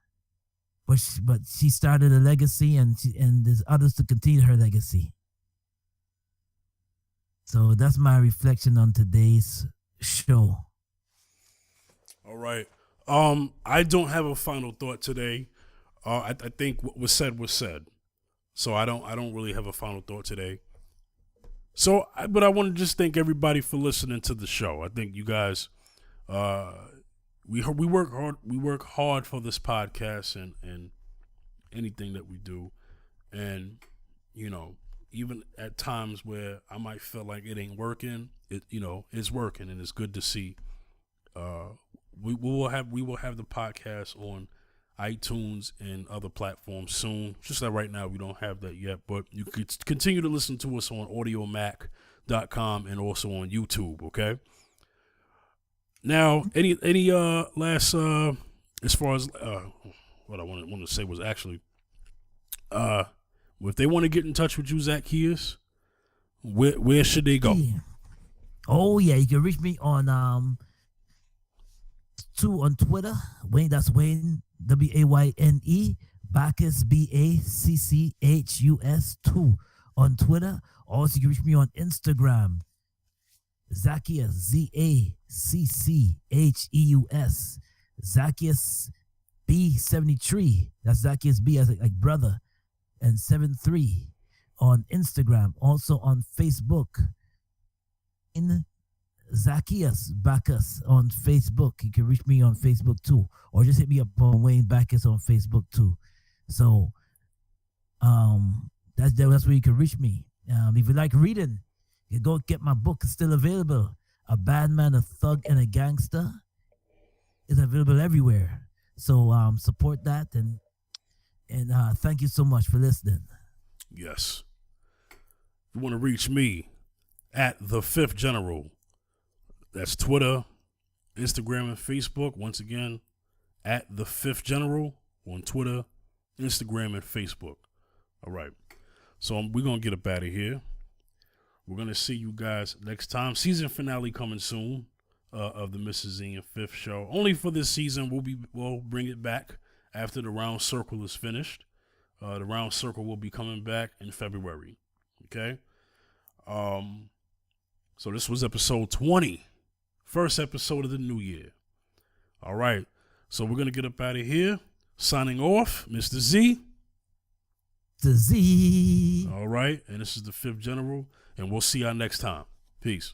But she started a legacy, and there's others to continue her legacy. So that's my reflection on today's show. All right. I don't have a final thought today. I think what was said was said. So I don't really have a final thought today. But I want to just thank everybody for listening to the show. I think you guys, we work hard. We work hard for this podcast and anything that we do, and even at times where I might feel like it ain't working, it's working, and it's good to see. We will have the podcast on iTunes and other platforms soon. Just like right now, we don't have that yet, but you could continue to listen to us on audiomac.com and also on YouTube. Okay. Now, any last as far as what I wanted to say was actually if they want to get in touch with you, Zaccheus, where should they go? Yeah. Oh yeah, you can reach me on on Twitter. Wayne, that's Wayne, WAYNE, Bacchus, BACCHUS 2 on Twitter. Also, you can reach me on Instagram, Zaccheus, ZACCHEUS, Zaccheus B73. That's Zaccheus B as like brother, and 73 on Instagram. Also on Facebook, in Zaccheus Bacchus on Facebook. You can reach me on Facebook too, or just hit me up on Wayne Bacchus on Facebook too. So that's where you can reach me. If you like reading, you go get my book. It's still available. A Bad Man, a Thug, and a Gangster. It's available everywhere. So support that, and thank you so much for listening. Yes. If you want to reach me at the Fifth General That's Twitter, Instagram, and Facebook. Once again, at The Fifth General on Twitter, Instagram, and Facebook. All right. So we're going to get up out of here. We're going to see you guys next time. Season finale coming soon of the Mrs. Ian Fifth Show. Only for this season. We'll bring it back after the Round Circle is finished. The Round Circle will be coming back in February. Okay? So this was episode 20. First episode of the new year. All right. So we're going to get up out of here. Signing off, Mr. Z. The Z. All right. And this is the Fifth General. And we'll see y'all next time. Peace.